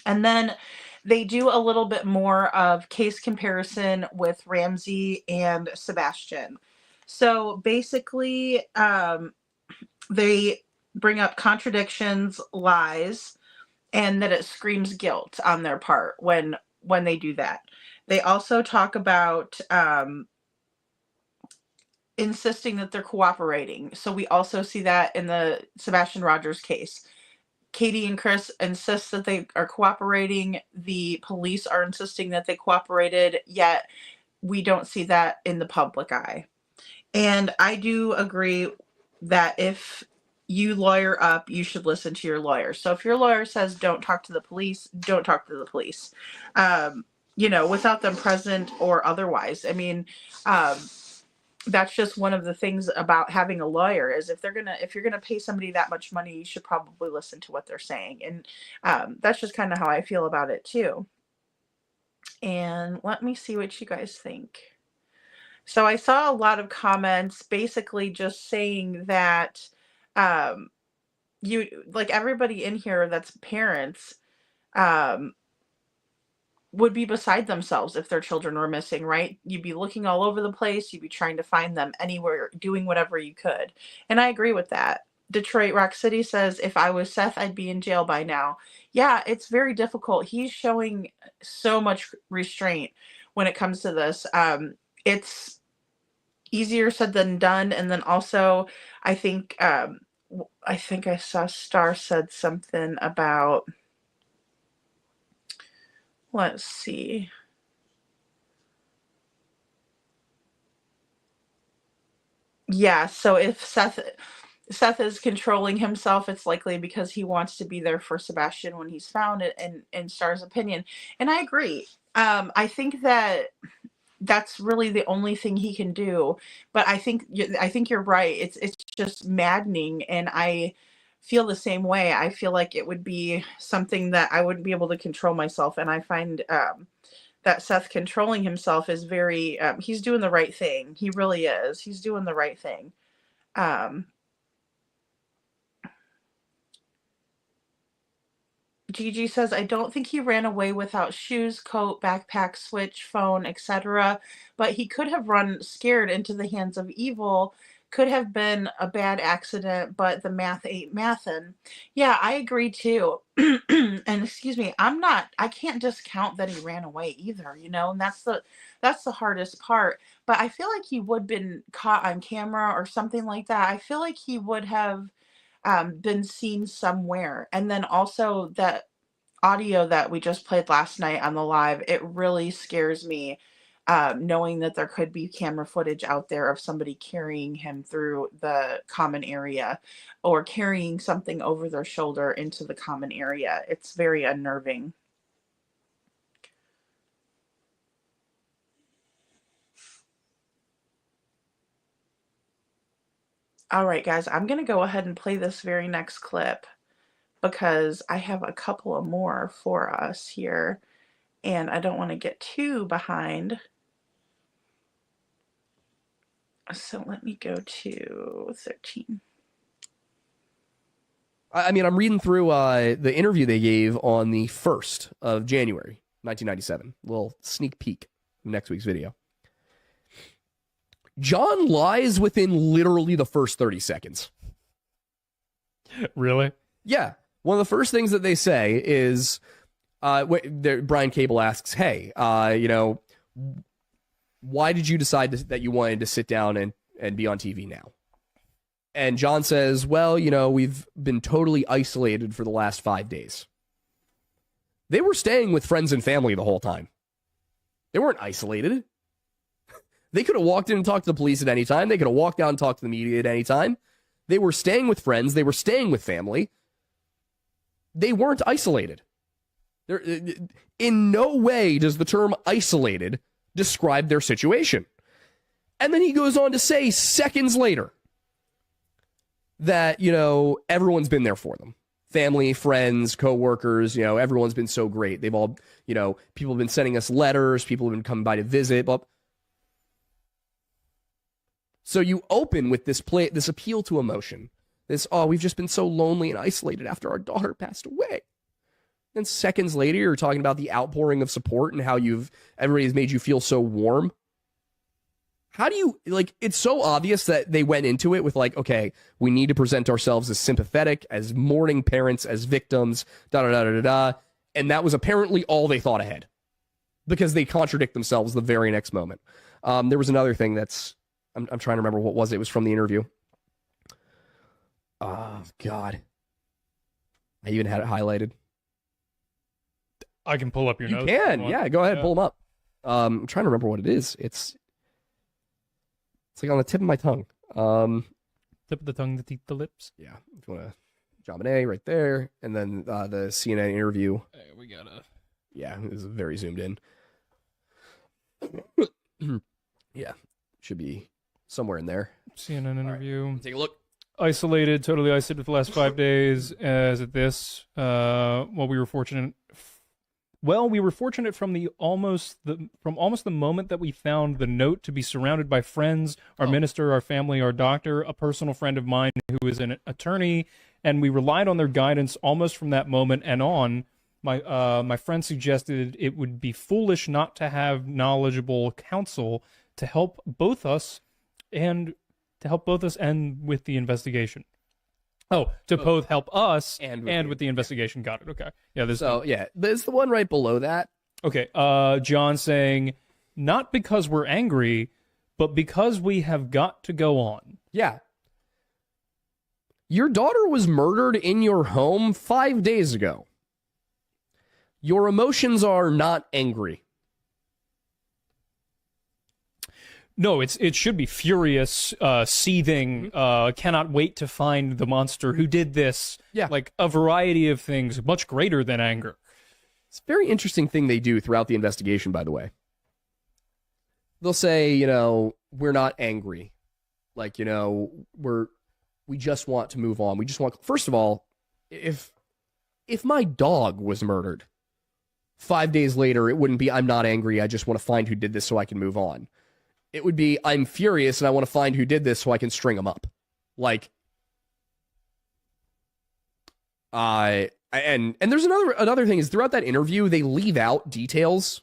And then they do a little bit more of case comparison with Ramsey and Sebastian. So basically, they bring up contradictions, lies, and that it screams guilt on their part when they do that. They also talk about insisting that they're cooperating. So we also see that in the Sebastian Rogers case. Katie and Chris insist that they are cooperating. The police are insisting that they cooperated, yet we don't see that in the public eye. And I do agree that if you lawyer up, you should listen to your lawyer. So if your lawyer says don't talk to the police, don't talk to the police. Without them present or otherwise. I mean, that's just one of the things about having a lawyer is if you're gonna pay somebody that much money, you should probably listen to what they're saying. And that's just kind of how I feel about it too. And let me see what you guys think. So I saw a lot of comments basically just saying that you like everybody in here that's parents would be beside themselves if their children were missing, right? You'd be looking all over the place. You'd be trying to find them anywhere, doing whatever you could. And I agree with that. Detroit Rock City says, if I was Seth, I'd be in jail by now. Yeah, it's very difficult. He's showing so much restraint when it comes to this. It's easier said than done. And then also, I think I saw Star said something about, let's see. Yeah, so if Seth is controlling himself, it's likely because he wants to be there for Sebastian when he's found it, in Star's opinion. And I agree. I think that's really the only thing he can do. But I think you're right. It's just maddening, and I feel the same way. I feel like it would be something that I wouldn't be able to control myself, and I find that Seth controlling himself is very, he's doing the right thing. He really is. He's doing the right thing. Gigi says, I don't think he ran away without shoes, coat, backpack, switch, phone, etc. But he could have run scared into the hands of evil. Could have been a bad accident, but the math ain't mathin'. Yeah, I agree too. And excuse me, I can't discount that he ran away either, and that's the hardest part. But I feel like he would have been caught on camera or something like that. I feel like he would have been seen somewhere. And then also that audio that we just played last night on the live, it really scares me, knowing that there could be camera footage out there of somebody carrying him through the common area or carrying something over their shoulder into the common area. It's very unnerving. All right, guys, I'm going to go ahead and play this very next clip because I have a couple of more for us here and I don't want to get too behind. So let me go to 13. I mean, I'm reading through the interview they gave on the 1st of January, 1997. A little sneak peek of next week's video. John lies within literally the first 30 seconds. Really? Yeah. One of the first things that they say is, Brian Cable asks, hey, why did you decide that you wanted to sit down and be on TV now? And John says, well, we've been totally isolated for the last 5 days. They were staying with friends and family the whole time. They weren't isolated. They could have walked in and talked to the police at any time. They could have walked out and talked to the media at any time. They were staying with friends. They were staying with family. They weren't isolated. In no way does the term isolated describe their situation. And then he goes on to say seconds later that, everyone's been there for them. Family, friends, coworkers, everyone's been so great. They've all, people have been sending us letters. People have been coming by to visit. But so you open with this appeal to emotion. We've just been so lonely and isolated after our daughter passed away. And seconds later, you're talking about the outpouring of support and how everybody has made you feel so warm. How do you, it's so obvious that they went into it with okay, we need to present ourselves as sympathetic, as mourning parents, as victims, da-da-da-da-da. And that was apparently all they thought ahead. Because they contradict themselves the very next moment. There was another thing I'm trying to remember what was it. It was from the interview. Oh, God. I even had it highlighted. I can pull up your You notes. if can, want. yeah. Go ahead, pull them up. I'm trying to remember what it is. It's like on the tip of my tongue. Tip of the tongue, the teeth, the lips. Yeah, if you want to jump an A right there, and then the CNN interview. Hey, we gotta. Yeah, this is very zoomed in. Yeah, should be somewhere in there. CNN interview. Take a look. Isolated, totally isolated for the last 5 days. As at this, we were fortunate. Well, we were fortunate from almost the moment that we found the note to be surrounded by friends, our minister, our family, our doctor, a personal friend of mine who is an attorney, and we relied on their guidance almost from that moment and on. My friend suggested it would be foolish not to have knowledgeable counsel to help both us and with the investigation. Oh, to both help us and with the investigation. Got it. Okay. Yeah. There's the one right below that. Okay. John saying, not because we're angry, but because we have got to go on. Yeah. Your daughter was murdered in your home 5 days ago. Your emotions are not angry. No, it should be furious, seething, cannot wait to find the monster who did this. Yeah. Like a variety of things, much greater than anger. It's a very interesting thing they do throughout the investigation, by the way. They'll say, we're not angry. Like, we just want to move on. We just want, first of all, if my dog was murdered 5 days later, it wouldn't be, I'm not angry. I just want to find who did this so I can move on. It would be, I'm furious and I want to find who did this so I can string them up. Like, and there's another thing is throughout that interview, they leave out details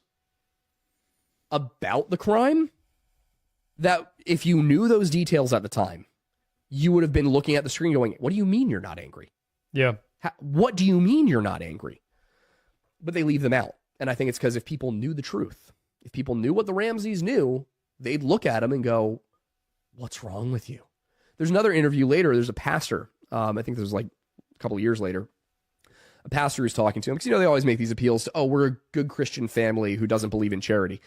about the crime that if you knew those details at the time, you would have been looking at the screen going, what do you mean you're not angry? Yeah. What do you mean you're not angry? But they leave them out. And I think it's because if people knew the truth, if people knew what the Ramseys knew, they'd look at him and go, what's wrong with you? There's another interview later. There's a pastor. I think this was like a couple of years later. A pastor who's talking to him. Because, they always make these appeals to, we're a good Christian family who doesn't believe in charity.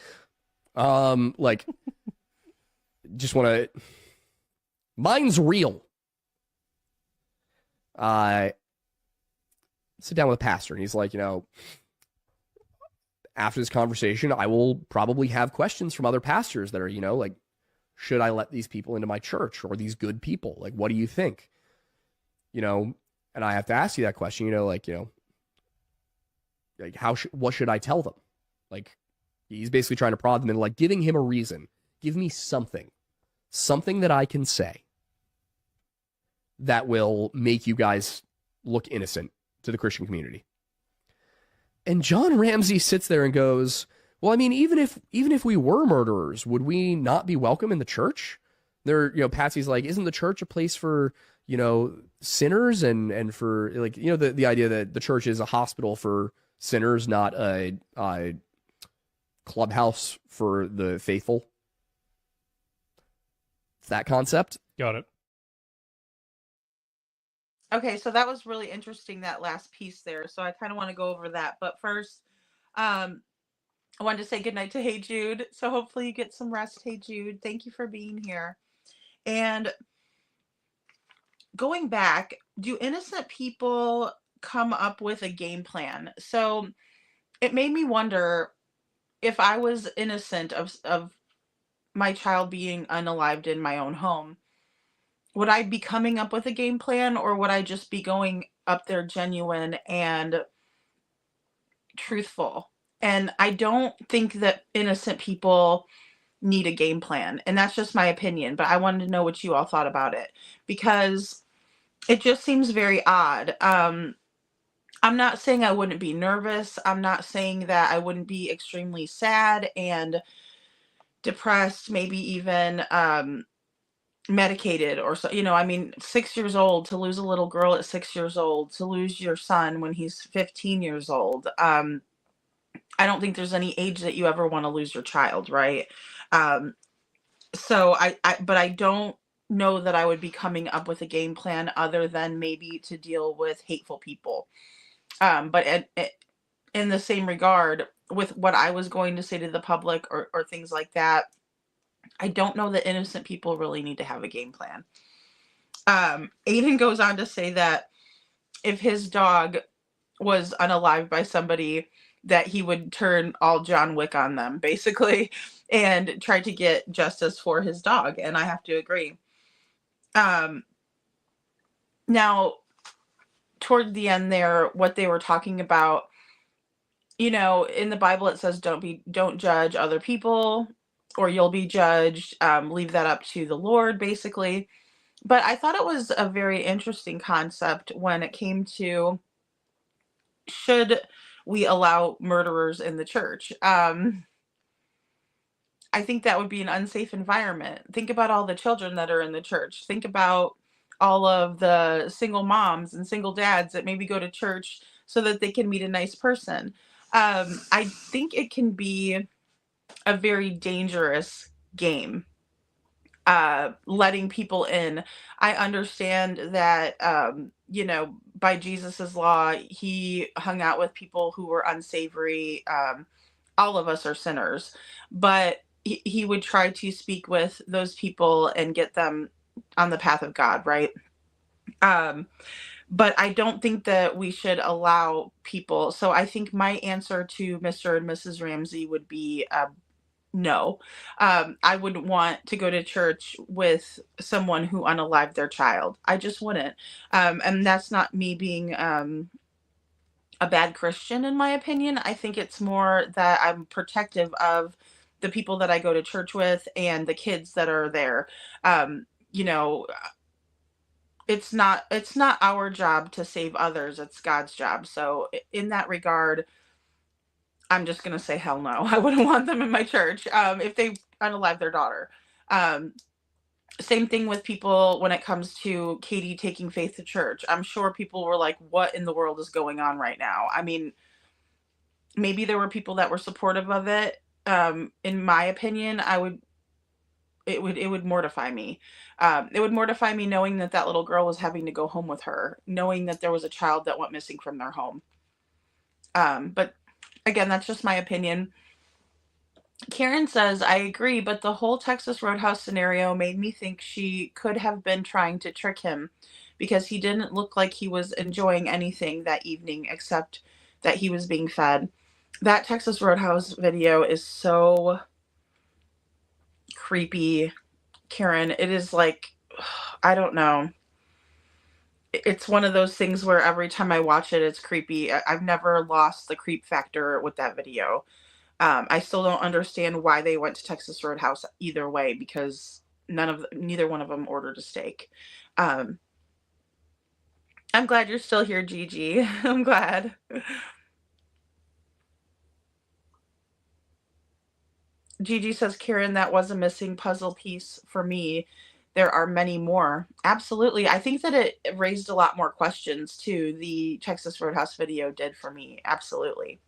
Just want to... Mine's real. Sit down with a pastor. And he's like, after this conversation, I will probably have questions from other pastors that are, should I let these people into my church or these good people? Like, what do you think? And I have to ask you that question, what should I tell them? Like, he's basically trying to prod them into giving him a reason. Give me something that I can say that will make you guys look innocent to the Christian community. And John Ramsey sits there and goes, well, I mean, even if we were murderers, would we not be welcome in the church? Patsy's like, isn't the church a place for, sinners and for the idea that the church is a hospital for sinners, not a clubhouse for the faithful. It's that concept. Got it. Okay, so that was really interesting, that last piece there. So I kind of want to go over that. But first, I wanted to say goodnight to Hey Jude. So hopefully you get some rest, Hey Jude. Thank you for being here. And going back, do innocent people come up with a game plan? So it made me wonder if I was innocent of my child being unalived in my own home. Would I be coming up with a game plan, or would I just be going up there genuine and truthful? And I don't think that innocent people need a game plan. And that's just my opinion. But I wanted to know what you all thought about it, because it just seems very odd. I'm not saying I wouldn't be nervous. I'm not saying that I wouldn't be extremely sad and depressed, maybe even medicated or so, 6 years old, to lose a little girl at 6 years old, to lose your son when he's 15 years old. I don't think there's any age that you ever want to lose your child, right? But I don't know that I would be coming up with a game plan other than maybe to deal with hateful people. But in the same regard, with what I was going to say to the public or things like that, I don't know that innocent people really need to have a game plan. Aiden goes on to say that if his dog was unalived by somebody, that he would turn all John Wick on them, basically, and try to get justice for his dog. And I have to agree. Now, toward the end there, what they were talking about, in the Bible, it says, don't judge other people or you'll be judged. Leave that up to the Lord, basically. But I thought it was a very interesting concept when it came to, should we allow murderers in the church? I think that would be an unsafe environment. Think about all the children that are in the church. Think about all of the single moms and single dads that maybe go to church so that they can meet a nice person. I think it can be a very dangerous game, letting people in. I understand that, by Jesus's law, he hung out with people who were unsavory. All of us are sinners, but he would try to speak with those people and get them on the path of God, right? But I don't think that we should allow people. So I think my answer to Mr. and Mrs. Ramsey would be no. I wouldn't want to go to church with someone who unalived their child. I just wouldn't. And that's not me being a bad Christian, in my opinion. I think it's more that I'm protective of the people that I go to church with and the kids that are there. It's not our job to save others. It's God's job. So in that regard, I'm just going to say hell no. I wouldn't want them in my church if they unalive their daughter. Same thing with people when it comes to Katie taking Faith to church. I'm sure people were like, what in the world is going on right now? I mean, maybe there were people that were supportive of it. In my opinion, it would mortify me. It would mortify me knowing that little girl was having to go home with her, knowing that there was a child that went missing from their home. But again, that's just my opinion. Karen says, I agree, but the whole Texas Roadhouse scenario made me think she could have been trying to trick him because he didn't look like he was enjoying anything that evening except that he was being fed. That Texas Roadhouse video is so creepy, Karen. It is like, I don't know. It's one of those things where every time I watch it, it's creepy. I've never lost the creep factor with that video. I still don't understand why they went to Texas Roadhouse either way, because neither one of them ordered a steak. I'm glad you're still here, Gigi. I'm glad. Gigi says, Karen, that was a missing puzzle piece for me. There are many more. Absolutely. I think that it raised a lot more questions too. The Texas Roadhouse video did for me. Absolutely.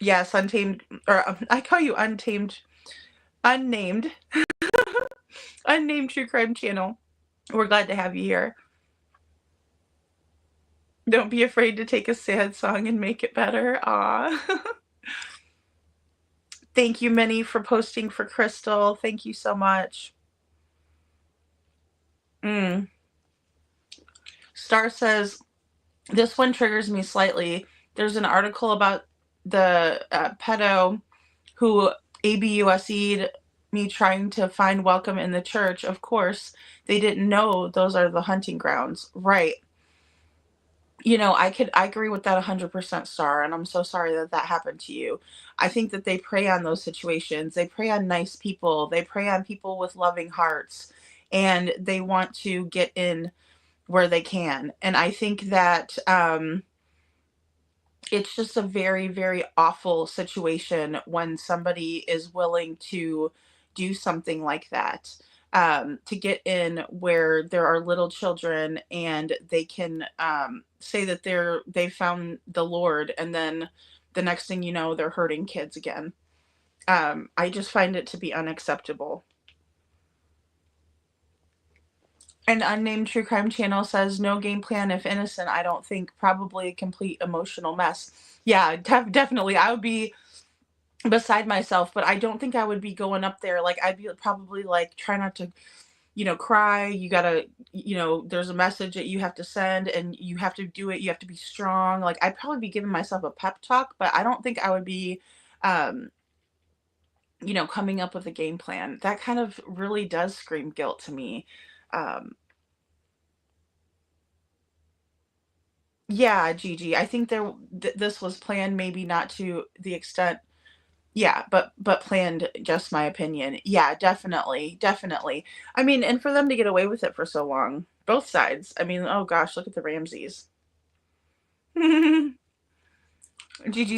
Yes, untamed, or I call you untamed, unnamed, unnamed true crime channel. We're glad to have you here. Don't be afraid to take a sad song and make it better. Aw. Thank you, Minnie, for posting for Crystal. Thank you so much. Star says, this one triggers me slightly. There's an article about the pedo who ABUSE'd me trying to find welcome in the church. Of course, they didn't know those are the hunting grounds. Right. I agree with that 100%, Star, and I'm so sorry that happened to you. I think that they prey on those situations. They prey on nice people. They prey on people with loving hearts, and they want to get in where they can. And I think that it's just a very, very awful situation when somebody is willing to do something like that, to get in where there are little children and they can say that they found the Lord, and then the next thing you know, they're hurting kids again. I just find it to be unacceptable. An unnamed true crime channel says no game plan if innocent. I don't think, probably a complete emotional mess. Yeah, definitely. I would be beside myself, but I don't think I would be going up there. Like, I'd be probably like, try not to, cry. You gotta, there's a message that you have to send and you have to do it. You have to be strong. Like, I'd probably be giving myself a pep talk, but I don't think I would be, um, coming up with a game plan. That kind of really does scream guilt to me. Um, yeah, Gigi, I think this was planned, maybe not to the extent. Yeah, but planned, just my opinion. Yeah, definitely, definitely. I mean, and for them to get away with it for so long, both sides. I mean, oh gosh, look at the Ramseys. Gigi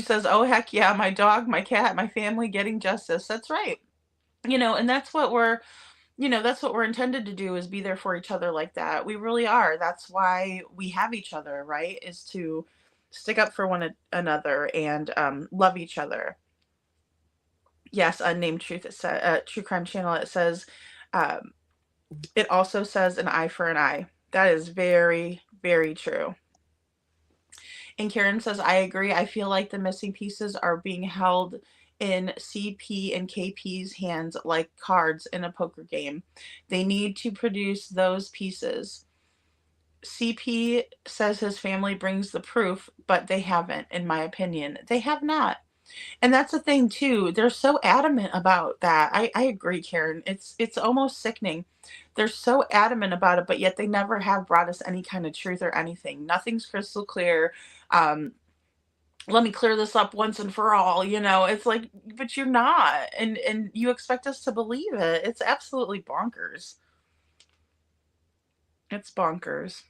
says, "Oh heck yeah, my dog, my cat, my family getting justice." That's right. And that's what we're intended to do, is be there for each other like that. We really are. That's why we have each other, right? Is to stick up for one another and love each other. Yes, unnamed truth. It says true crime channel. It says, um, it also says an eye for an eye. That is very, very true. And Karen says, I agree. I feel like the missing pieces are being held in CP and KP's hands like cards in a poker game. They need to produce those pieces. CP says his family brings the proof, but they haven't, in my opinion. They have not. And that's the thing too. They're so adamant about that. I agree, Karen. It's almost sickening. They're so adamant about it, but yet they never have brought us any kind of truth or anything. Nothing's crystal clear. Um, Let me clear this up once and for all. It's like, but you're not, and you expect us to believe it. It's absolutely bonkers. It's bonkers.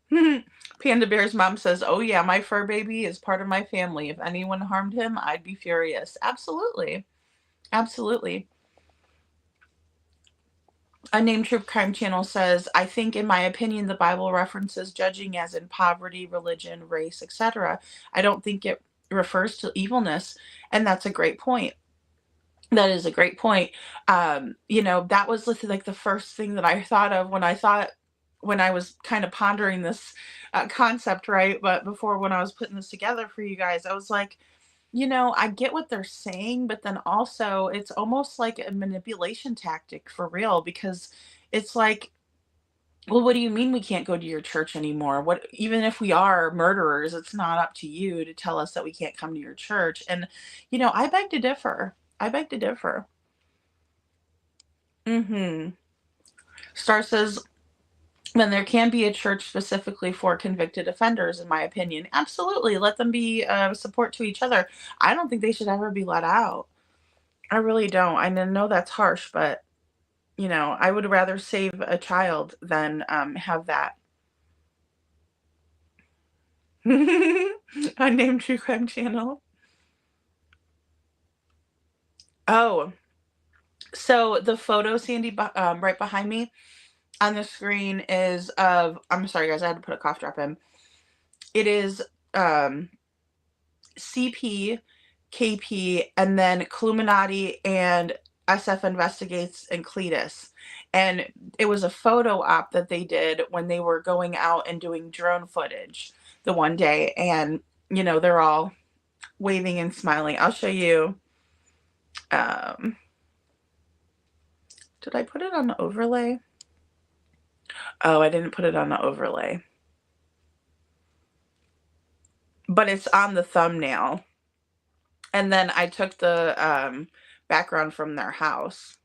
Panda Bear's mom says, "Oh yeah, my fur baby is part of my family. If anyone harmed him, I'd be furious." Absolutely. Absolutely. Unnamed True Crime Channel says, "I think, in my opinion, the Bible references judging as in poverty, religion, race, etc. I don't think it refers to evilness." And that's a great point. That is a great point. That was like the first thing that I thought of when I was kind of pondering this concept, right? But before, when I was putting this together for you guys, I was like, I get what they're saying, but then also it's almost like a manipulation tactic for real, because it's like, well, what do you mean we can't go to your church anymore? What, even if we are murderers, it's not up to you to tell us that we can't come to your church. And I beg to differ. I beg to differ. Mhm. Star says, then there can be a church specifically for convicted offenders, in my opinion. Absolutely. Let them be support to each other. I don't think they should ever be let out. I really don't. I know that's harsh, but I would rather save a child than have that. Unnamed true crime channel. Oh, so the photo, Sandy, right behind me on the screen is of. I'm sorry, guys. I had to put a cough drop in. It is um, CP, KP, and then Cluminati and SF Investigates and Cletus. And it was a photo op that they did when they were going out and doing drone footage the one day. And, they're all waving and smiling. I'll show you. Um, did I put it on the overlay? Oh, I didn't put it on the overlay. But it's on the thumbnail. And then I took the background from their house.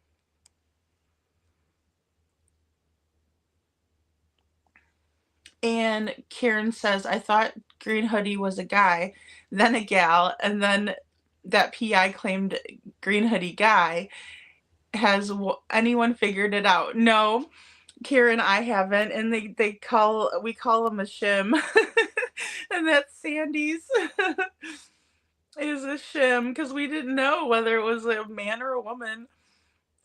And Karen says, I thought Green Hoodie was a guy, then a gal, and then that PI claimed Green Hoodie guy. Has anyone figured it out? No, Karen, I haven't. And we call him a shim. And that's Sandy's is a shim, because we didn't know whether it was a man or a woman.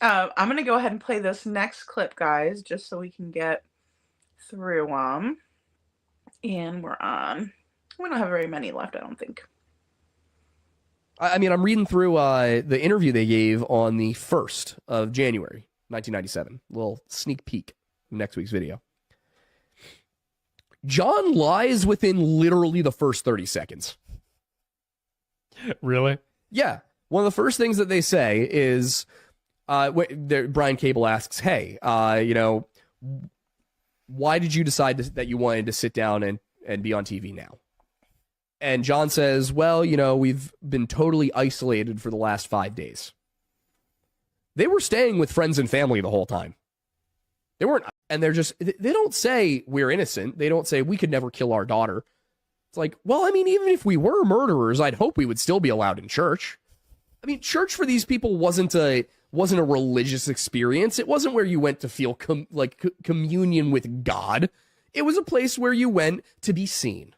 I'm going to go ahead and play this next clip, guys, just so we can get through them. And we don't have very many left, I don't think. I mean, I'm reading through the interview they gave on the 1st of January, 1997. A little sneak peek of next week's video. John lies within literally the first 30 seconds. Really? Yeah. One of the first things that they say is, Brian Cable asks, hey, why did you decide that you wanted to sit down and be on TV now? And John says, well, we've been totally isolated for the last 5 days. They were staying with friends and family the whole time. They weren't, and they don't say we're innocent. They don't say we could never kill our daughter. It's like, well, I mean, even if we were murderers, I'd hope we would still be allowed in church. I mean, church for these people wasn't a religious experience. It wasn't where you went to feel communion with God. It was a place where you went to be seen.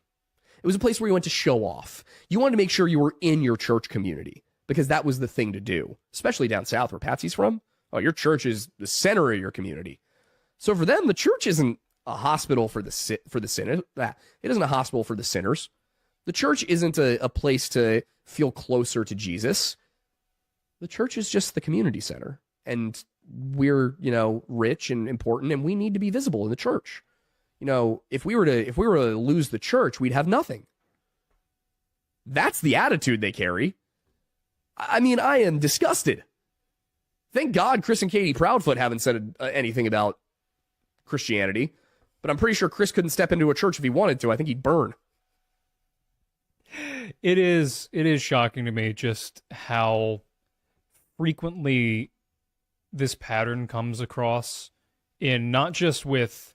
It was a place where you went to show off. You wanted to make sure you were in your church community because that was the thing to do, especially down south where Patsy's from. Oh, your church is the center of your community. So for them, the church isn't a hospital for the sinners. It isn't a hospital for the sinners. The church isn't a place to feel closer to Jesus. The church is just the community center, and we're, rich and important, and we need to be visible in the church. If we were to lose the church, we'd have nothing. That's the attitude they carry. I mean, I am disgusted. Thank God Chris and Katie Proudfoot haven't said anything about Christianity, but I'm pretty sure Chris couldn't step into a church if he wanted to. I think he'd burn. It is shocking to me just how frequently this pattern comes across in not just with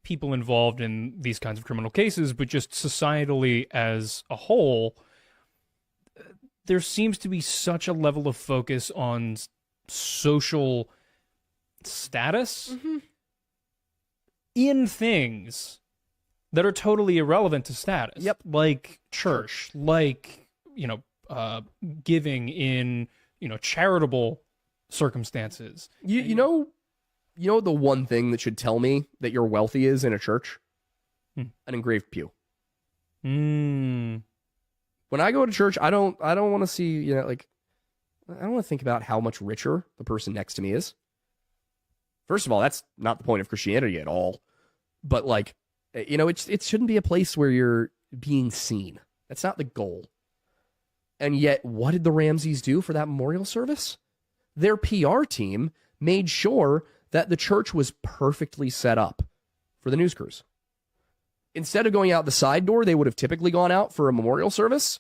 people involved in these kinds of criminal cases, but just societally as a whole. There seems to be such a level of focus on social status in things that are totally irrelevant to status. Yep. Like church, like, giving in, charitable circumstances. You know the one thing that should tell me that you're wealthy is in a church? An engraved pew. When I go to church, I don't want to see, I don't want to think about how much richer the person next to me is. First of all, that's not the point of Christianity at all. But it shouldn't be a place where you're being seen. That's not the goal. And yet, what did the Ramseys do for that memorial service? Their PR team made sure that the church was perfectly set up for the news crews. Instead of going out the side door, they would have typically gone out for a memorial service.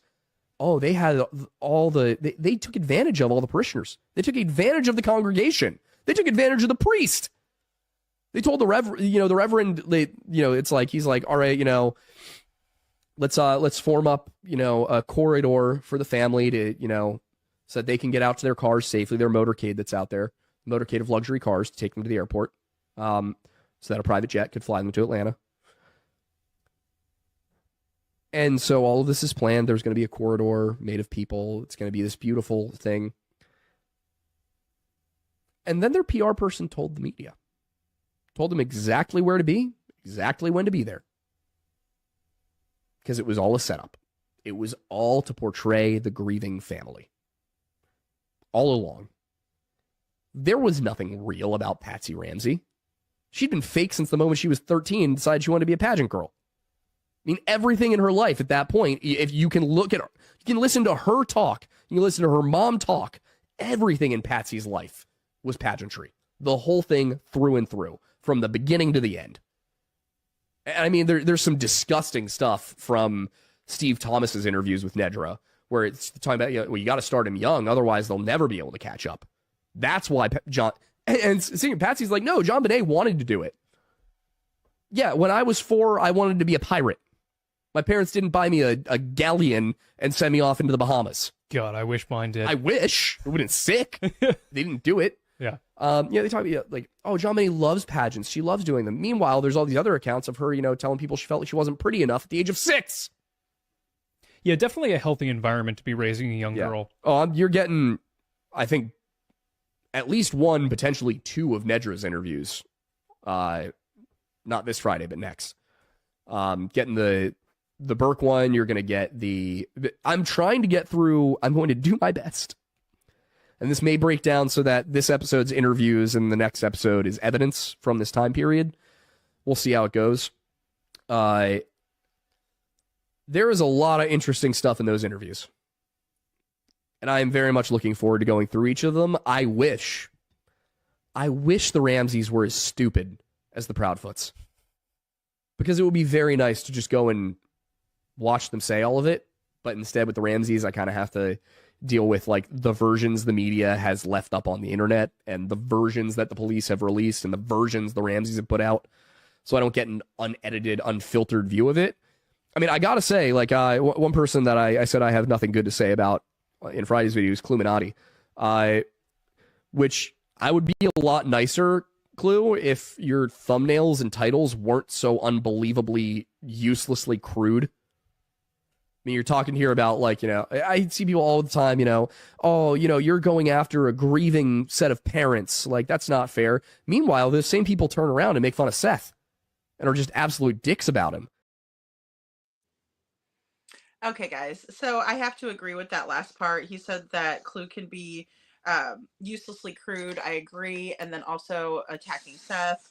Oh, they had they took advantage of all the parishioners. They took advantage of the congregation. They took advantage of the priest. They told the reverend, it's like, he's like, all right, let's form up, a corridor for the family to, so that they can get out to their cars safely, their motorcade that's out there, motorcade of luxury cars to take them to the airport, so that a private jet could fly them to Atlanta. And so all of this is planned. There's going to be a corridor made of people. It's going to be this beautiful thing. And then their PR person told the media, told them exactly where to be, exactly when to be there. Because it was all a setup. It was all to portray the grieving family. All along. There was nothing real about Patsy Ramsey. She'd been fake since the moment she was 13 and decided she wanted to be a pageant girl. I mean, everything in her life at that point, if you can look at her, you can listen to her talk, you can listen to her mom talk, everything in Patsy's life was pageantry. The whole thing through and through, from the beginning to the end. And I mean, there's some disgusting stuff from Steve Thomas's interviews with Nedra, where it's talking about, you got to start him young, otherwise they'll never be able to catch up. That's why John, and seeing Patsy's like, no, John Bonet wanted to do it. Yeah, when I was 4, I wanted to be a pirate. My parents didn't buy me a galleon and send me off into the Bahamas. God, I wish mine did. I wish. It would have been sick. They didn't do it. Yeah. They talk about, John Bonet loves pageants. She loves doing them. Meanwhile, there's all these other accounts of her, telling people she felt like she wasn't pretty enough at the age of 6. Yeah, definitely a healthy environment to be raising a young girl. Oh, you're getting, I think, at least 1, potentially 2 of Nedra's interviews. Not this Friday, but next. Getting the the Burke one. You're going to get I'm trying to get through. I'm going to do my best. And this may break down so that this episode's interviews and the next episode is evidence from this time period. We'll see how it goes. There is a lot of interesting stuff in those interviews. And I am very much looking forward to going through each of them. I wish the Ramseys were as stupid as the Proudfoots. Because it would be very nice to just go and watch them say all of it. But instead with the Ramseys, I kind of have to deal with like the versions the media has left up on the internet and the versions that the police have released and the versions the Ramseys have put out. So I don't get an unedited, unfiltered view of it. I mean, I gotta say, like, one person that I said I have nothing good to say about in Friday's video is Cluminati, which I would be a lot nicer, Clue, if your thumbnails and titles weren't so unbelievably uselessly crude. I mean, you're talking here about, like, you know, I see people all the time, you know, oh, you know, you're going after a grieving set of parents. Like, that's not fair. Meanwhile, those same people turn around and make fun of Seth and are just absolute dicks about him. Okay, guys. So I have to agree with that last part. He said that Clue can be uselessly crude. I agree. And then also attacking Seth.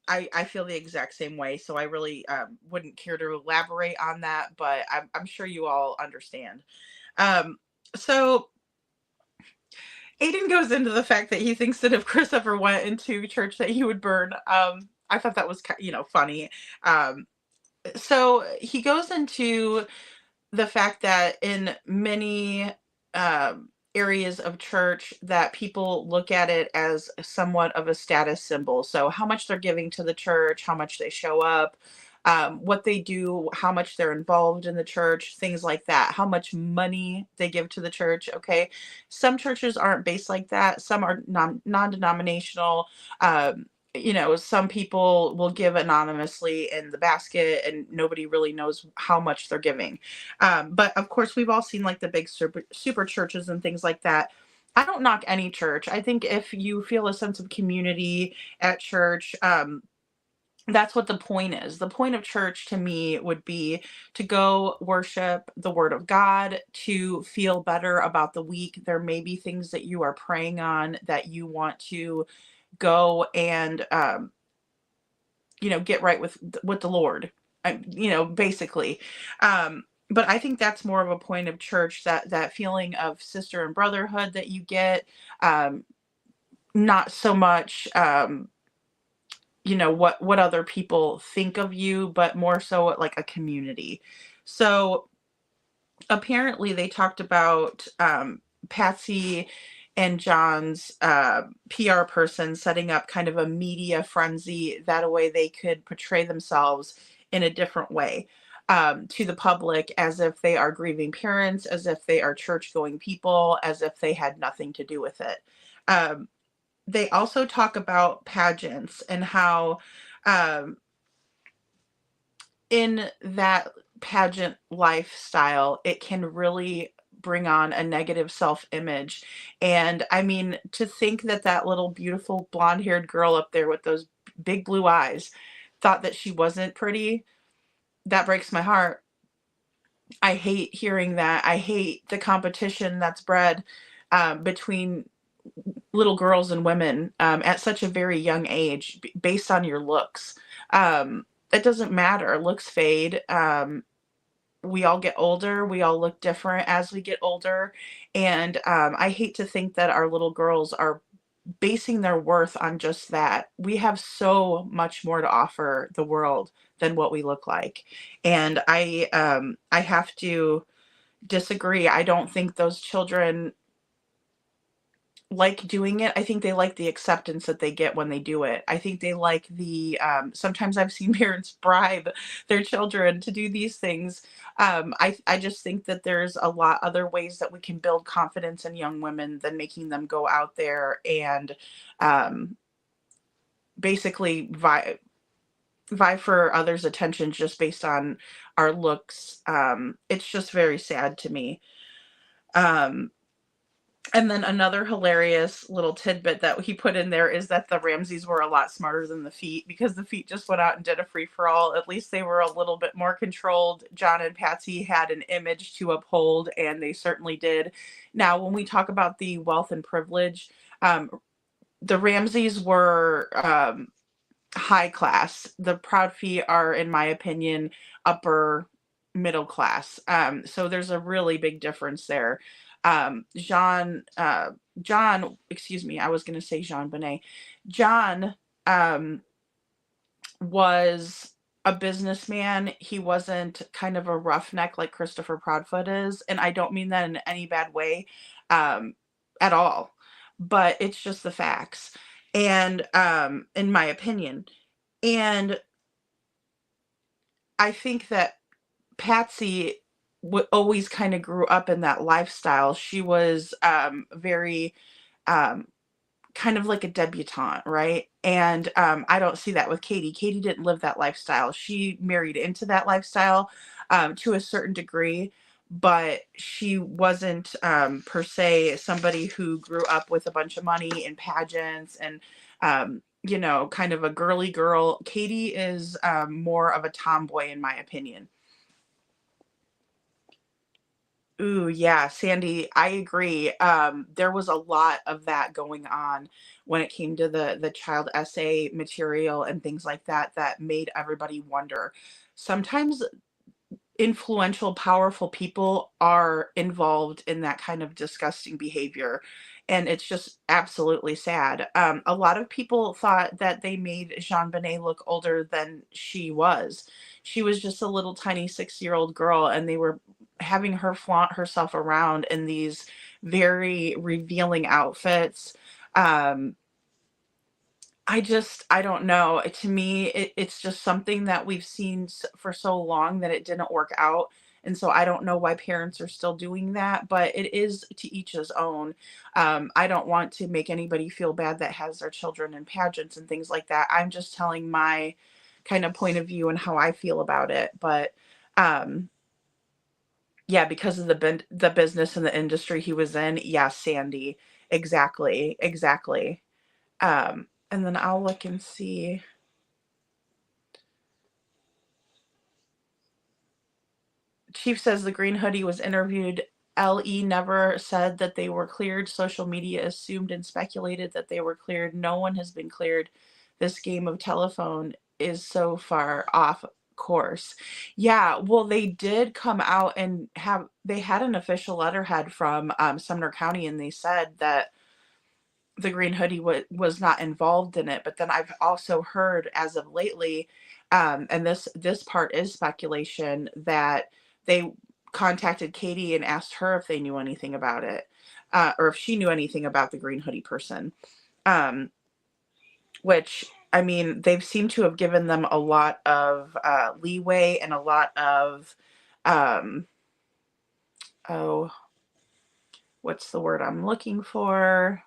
I feel the exact same way. So I really wouldn't care to elaborate on that, but I'm sure you all understand. So Aiden goes into the fact that he thinks that if Chris ever went into church that he would burn. I thought that was, you know, funny. So he goes into the fact that in many areas of church that people look at it as somewhat of a status symbol. So how much they're giving to the church, how much they show up, what they do, how much they're involved in the church, things like that, how much money they give to the church. Okay. Some churches aren't based like that. Some are non-denominational. You know, some people will give anonymously in the basket and nobody really knows how much they're giving. But of course, we've all seen like the big super churches and things like that. I don't knock any church. I think if you feel a sense of community at church, that's what the point is. The point of church to me would be to go worship the word of God, to feel better about the week. There may be things that you are praying on that you want to go and you know, get right with the Lord, you know, basically. But I think that's more of a point of church, that feeling of sister and brotherhood that you get, not so much you know, what other people think of you, but more so like a community. So apparently they talked about Patsy and John's PR person setting up kind of a media frenzy. That way they could portray themselves in a different way to the public, as if they are grieving parents, as if they are church-going people, as if they had nothing to do with it. They also talk about pageants and how in that pageant lifestyle, it can really bring on a negative self-image. And I mean, to think that that little beautiful blonde-haired girl up there with those big blue eyes thought that she wasn't pretty, that breaks my heart. I hate hearing that. I hate the competition that's bred between little girls and women at such a very young age based on your looks. It doesn't matter. Looks fade. We all get older. We all look different as we get older. And I hate to think that our little girls are basing their worth on just that. We have so much more to offer the world than what we look like. And I have to disagree. I don't think those children like doing it. I think they like the acceptance that they get when they do it. I think they like the sometimes I've seen parents bribe their children to do these things. I just think that there's a lot other ways that we can build confidence in young women than making them go out there and basically vie for others' attention just based on our looks. It's just very sad to me. And then another hilarious little tidbit that he put in there is that the Ramseys were a lot smarter than the Feet, because the Feet just went out and did a free for all. At least they were a little bit more controlled. John and Patsy had an image to uphold, and they certainly did. Now, when we talk about the wealth and privilege, the Ramseys were high class. The Proud Feet are, in my opinion, upper middle class. So there's a really big difference there. John, excuse me, I was going to say Jean Bonnet. John was a businessman. He wasn't kind of a roughneck like Christopher Proudfoot is. And I don't mean that in any bad way at all. But it's just the facts. And in my opinion. And I think that Patsy always kind of grew up in that lifestyle. She was very um, kind of like a debutante, right? And I don't see that with Katie. Katie didn't live that lifestyle. She married into that lifestyle to a certain degree, but she wasn't per se somebody who grew up with a bunch of money and pageants and kind of a girly girl. Katie is more of a tomboy, in my opinion. Ooh, yeah, Sandy, I agree. There was a lot of that going on when it came to the child essay material and things like that that made everybody wonder. Sometimes influential, powerful people are involved in that kind of disgusting behavior. And it's just absolutely sad. A lot of people thought that they made Jean Bonnet look older than she was. She was just a little tiny 6-year-old girl, and they were having her flaunt herself around in these very revealing outfits. Um, I don't know. To me, it's just something that we've seen for so long that it didn't work out. And so I don't know why parents are still doing that, but it is to each his own. I don't want to make anybody feel bad that has their children in pageants and things like that. I'm just telling my kind of point of view and how I feel about it. But um, yeah, because of the business and the industry he was in. Yeah, Sandy. Exactly. Exactly. And then I'll look and see. Chief says the green hoodie was interviewed. LE never said that they were cleared. Social media assumed and speculated that they were cleared. No one has been cleared. This game of telephone is so far off course. Yeah, well, they did come out and they had an official letterhead from Sumner County, and they said that the green hoodie was not involved in it. But then I've also heard as of lately, and this part is speculation, that they contacted Katie and asked her if they knew anything about it, or if she knew anything about the green hoodie person. Which, I mean, they've seemed to have given them a lot of leeway and a lot of oh, what's the word I'm looking for?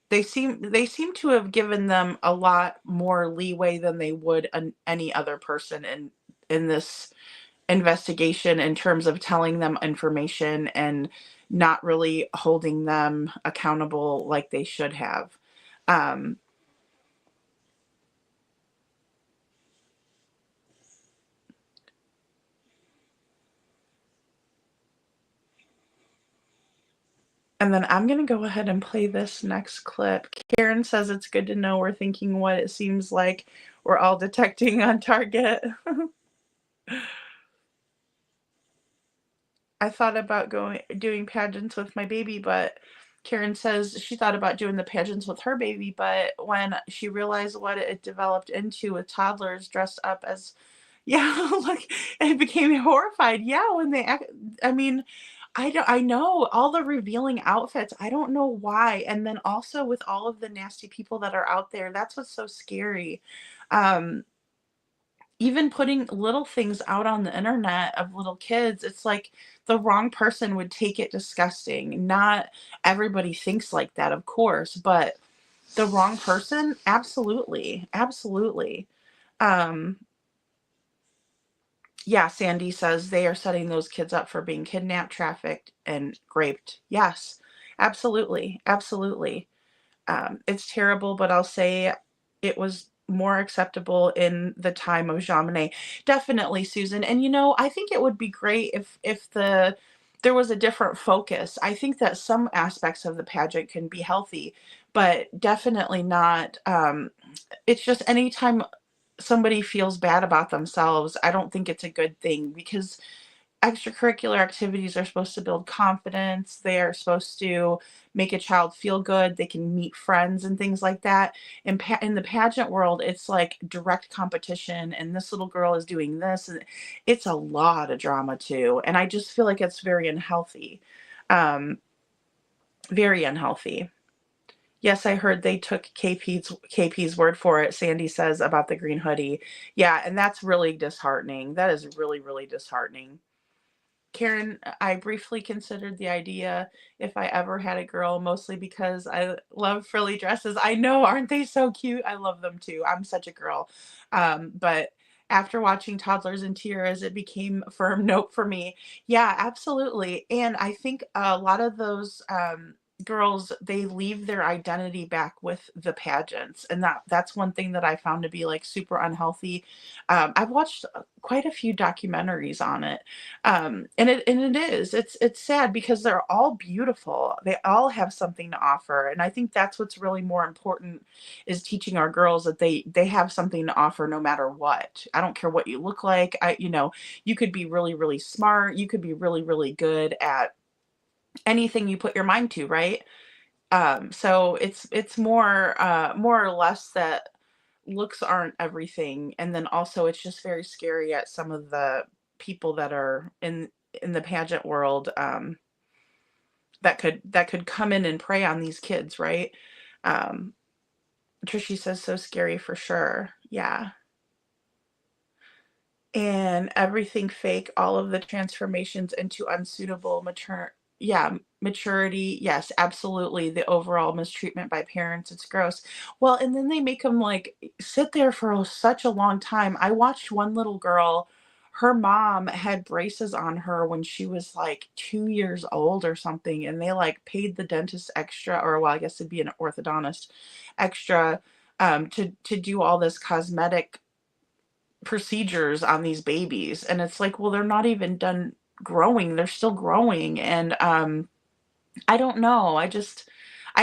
They seem to have given them a lot more leeway than they would any other person in this investigation, in terms of telling them information and not really holding them accountable like they should have. Um, and then I'm going to go ahead and play this next clip. Karen says it's good to know we're thinking what it seems like we're all detecting on target. I thought about doing pageants with my baby, but Karen says she thought about doing the pageants with her baby, but when she realized what it developed into with toddlers dressed up as, yeah, like, it became horrified. Yeah, when I mean, I know all the revealing outfits. I don't know why. And then also with all of the nasty people that are out there, that's what's so scary. Um, Even putting little things out on the internet of little kids, it's like the wrong person would take it disgusting. Not everybody thinks like that, of course, but the wrong person, absolutely, absolutely. Um, Yeah, Sandy says they are setting those kids up for being kidnapped, trafficked, and raped. Yes, absolutely. Absolutely. It's terrible, but I'll say it was more acceptable in the time of Jean Monnet. Definitely, Susan. And I think it would be great if there was a different focus. I think that some aspects of the pageant can be healthy, but definitely not. It's just anytime somebody feels bad about themselves, I don't think it's a good thing because extracurricular activities are supposed to build confidence. They are supposed to make a child feel good. They can meet friends and things like that. In the pageant world, it's like direct competition, and this little girl is doing this, and it's a lot of drama too. And I just feel like it's very unhealthy. Um, very unhealthy. Yes, I heard they took KP's word for it. Sandy says about the green hoodie. Yeah, and that's really disheartening. That is really, really disheartening. Karen, I briefly considered the idea if I ever had a girl, mostly because I love frilly dresses. I know, aren't they so cute? I love them too. I'm such a girl. But after watching Toddlers and Tiaras, it became a firm nope for me. Yeah, absolutely. And I think a lot of those girls, they leave their identity back with the pageants, and that's one thing that I found to be like super unhealthy. I've watched quite a few documentaries on it, and it is it's sad because they're all beautiful. They all have something to offer, and I think that's what's really more important, is teaching our girls that they have something to offer no matter what. I don't care what you look like. You could be really, really smart. You could be really, really good at anything you put your mind to, right? So it's more or less that looks aren't everything, and then also it's just very scary at some of the people that are in the pageant world, that could come in and prey on these kids, right? Um, Trishy says so scary for sure. Yeah. And everything fake, all of the transformations into unsuitable maturity. Yes, absolutely. The overall mistreatment by parents, it's gross. Well, and then they make them like sit there for such a long time. I watched one little girl, her mom had braces on her when she was like 2 years old or something, and they like paid the dentist extra, or well, I guess it'd be an orthodontist extra, to do all this cosmetic procedures on these babies. And it's like, well, they're not even done growing, they're still growing. And I don't know, I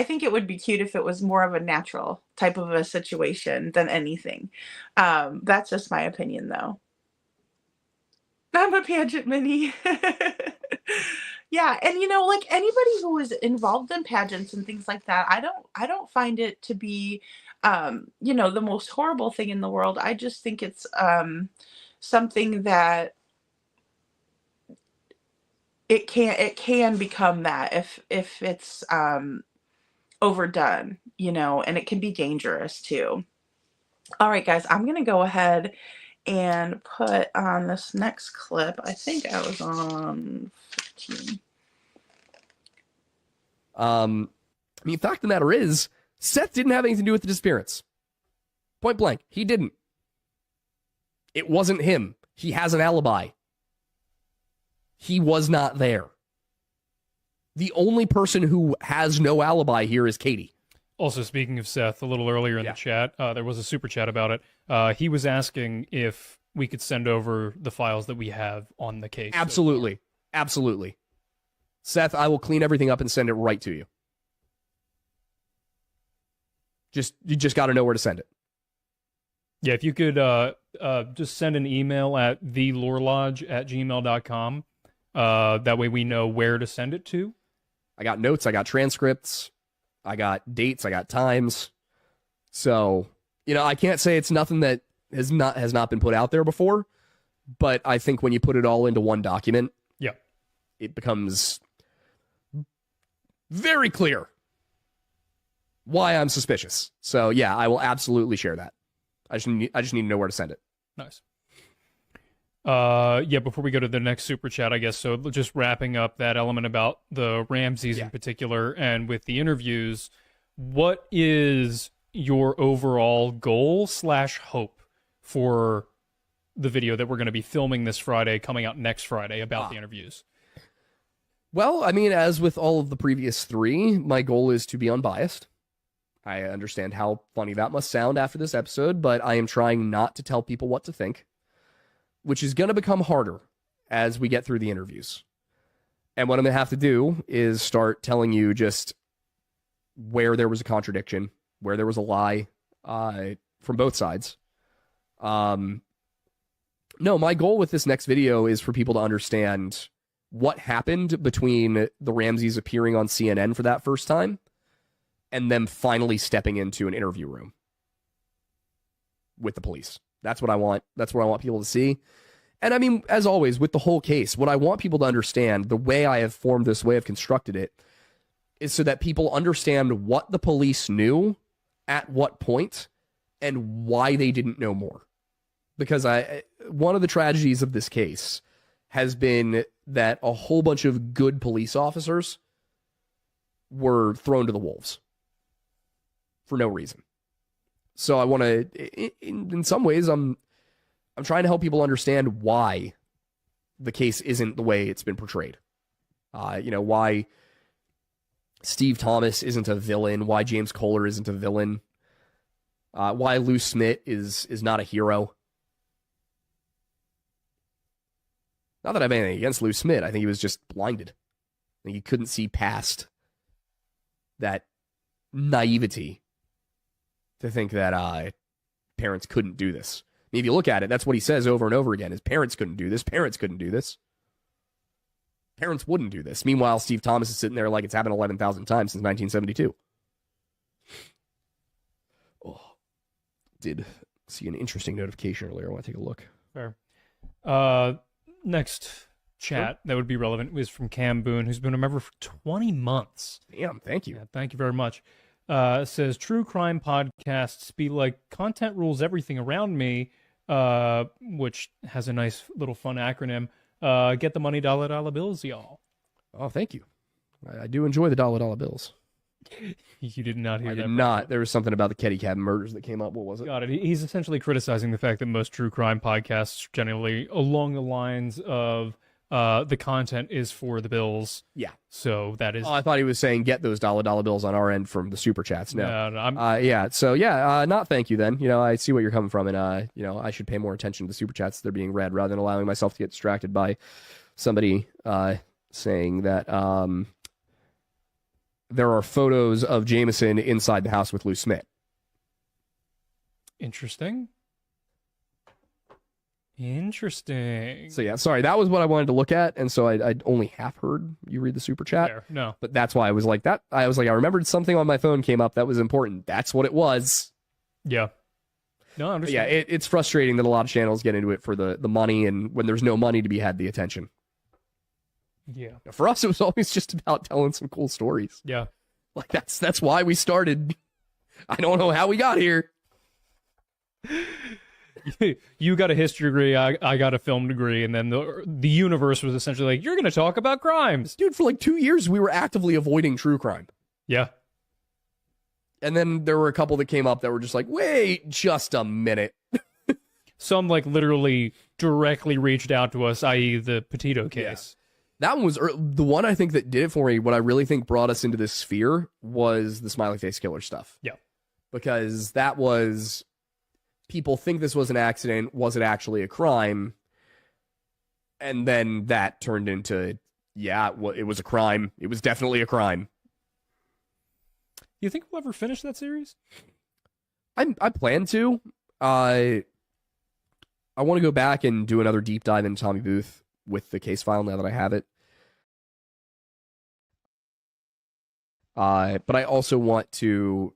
think it would be cute if it was more of a natural type of a situation than anything. That's just my opinion though. I'm a pageant mini. Yeah, and like anybody who is involved in pageants and things like that, I don't find it to be the most horrible thing in the world. I just think it's something that it can become that if it's overdone, and it can be dangerous too. All right, guys, I'm going to go ahead and put on this next clip. I think I was on 15. Fact of the matter is, Seth didn't have anything to do with the disappearance. Point blank, he didn't. It wasn't him. He has an alibi. He was not there. The only person who has no alibi here is Katie. Also, speaking of Seth, a little earlier in the chat, there was a super chat about it. He was asking if we could send over the files that we have on the case. Absolutely. Absolutely. Seth, I will clean everything up and send it right to you. You just got to know where to send it. Yeah, if you could just send an email at thelorelodge@gmail.com. That way we know where to send it to. I got notes, I got transcripts, I got dates, I got times. So, I can't say it's nothing that has not been put out there before, but I think when you put it all into one document, it becomes very clear why I'm suspicious. So, yeah, I will absolutely share that. I just need to know where to send it. Nice. Before we go to the next super chat, I guess, so just wrapping up that element about the Ramseys in particular, and with the interviews, what is your overall goal / hope for the video that we're going to be filming this Friday, coming out next Friday about the interviews? Well, I mean, as with all of the previous 3, my goal is to be unbiased. I understand how funny that must sound after this episode, but I am trying not to tell people what to think, which is going to become harder as we get through the interviews. And what I'm going to have to do is start telling you just where there was a contradiction, where there was a lie from both sides. No, my goal with this next video is for people to understand what happened between the Ramseys appearing on CNN for that first time and them finally stepping into an interview room with the police. That's what I want. That's what I want people to see. And I mean, as always, with the whole case, what I want people to understand, the way I have formed this, way I've constructed it, is so that people understand what the police knew at what point and why they didn't know more. Because one of the tragedies of this case has been that a whole bunch of good police officers were thrown to the wolves for no reason. So I want to, in some ways, I'm trying to help people understand why the case isn't the way it's been portrayed. Why Steve Thomas isn't a villain, why James Kohler isn't a villain, why Lou Smith is not a hero. Not that I have anything against Lou Smith. I think he was just blinded. I think he couldn't see past that naivety to think that parents couldn't do this. I mean, if you look at it, that's what he says over and over again, his parents couldn't do this. Parents couldn't do this. Parents wouldn't do this. Meanwhile, Steve Thomas is sitting there like it's happened 11,000 times since 1972. Oh, did see an interesting notification earlier. I want to take a look. Fair. Next chat that would be relevant was from Cam Boone, who's been a member for 20 months. Damn, thank you. Yeah, thank you very much. Says, true crime podcasts be like content rules everything around me, which has a nice little fun acronym. Get the money, dollar bills, y'all. Oh, thank you. I do enjoy the dollar bills. You did not hear I that. did not. There was something about the Ketty Cab murders that came up. What was it? Got it. He's essentially criticizing the fact that most true crime podcasts generally along the lines of the content is for the bills. Yeah. So that is. Oh, I thought he was saying get those dollar bills on our end from the super chats. No. No, yeah. So yeah, not thank you then. I see what you're coming from, and I should pay more attention to the super chats that are being read rather than allowing myself to get distracted by somebody saying that there are photos of Jameson inside the house with Lou Smith. Interesting. So yeah, sorry, that was what I wanted to look at, and so I only half heard you read the super chat. Fair. No. But that's why I was like that. I was like, I remembered something on my phone came up that was important. That's what it was. Yeah. No, I understand. Yeah, it's frustrating that a lot of channels get into it for the money, and when there's no money to be had, the attention. Yeah. For us, it was always just about telling some cool stories. Yeah. Like that's why we started. I don't know how we got here. You got a history degree, I got a film degree, and then the universe was essentially like, you're going to talk about crimes. Dude, for like 2 years, we were actively avoiding true crime. Yeah. And then there were a couple that came up that were just like, wait just a minute. Some like literally directly reached out to us, i.e. the Petito case. Yeah. That one was the one I think that did it for me. What I really think brought us into this sphere was the smiley face killer stuff. Yeah. Because that was, people think this was an accident. Was it actually a crime? And then that turned into, yeah, it was a crime. It was definitely a crime. You think we'll ever finish that series? I plan to. I want to go back and do another deep dive into Tommy Booth with the case file now that I have it. But I also want to,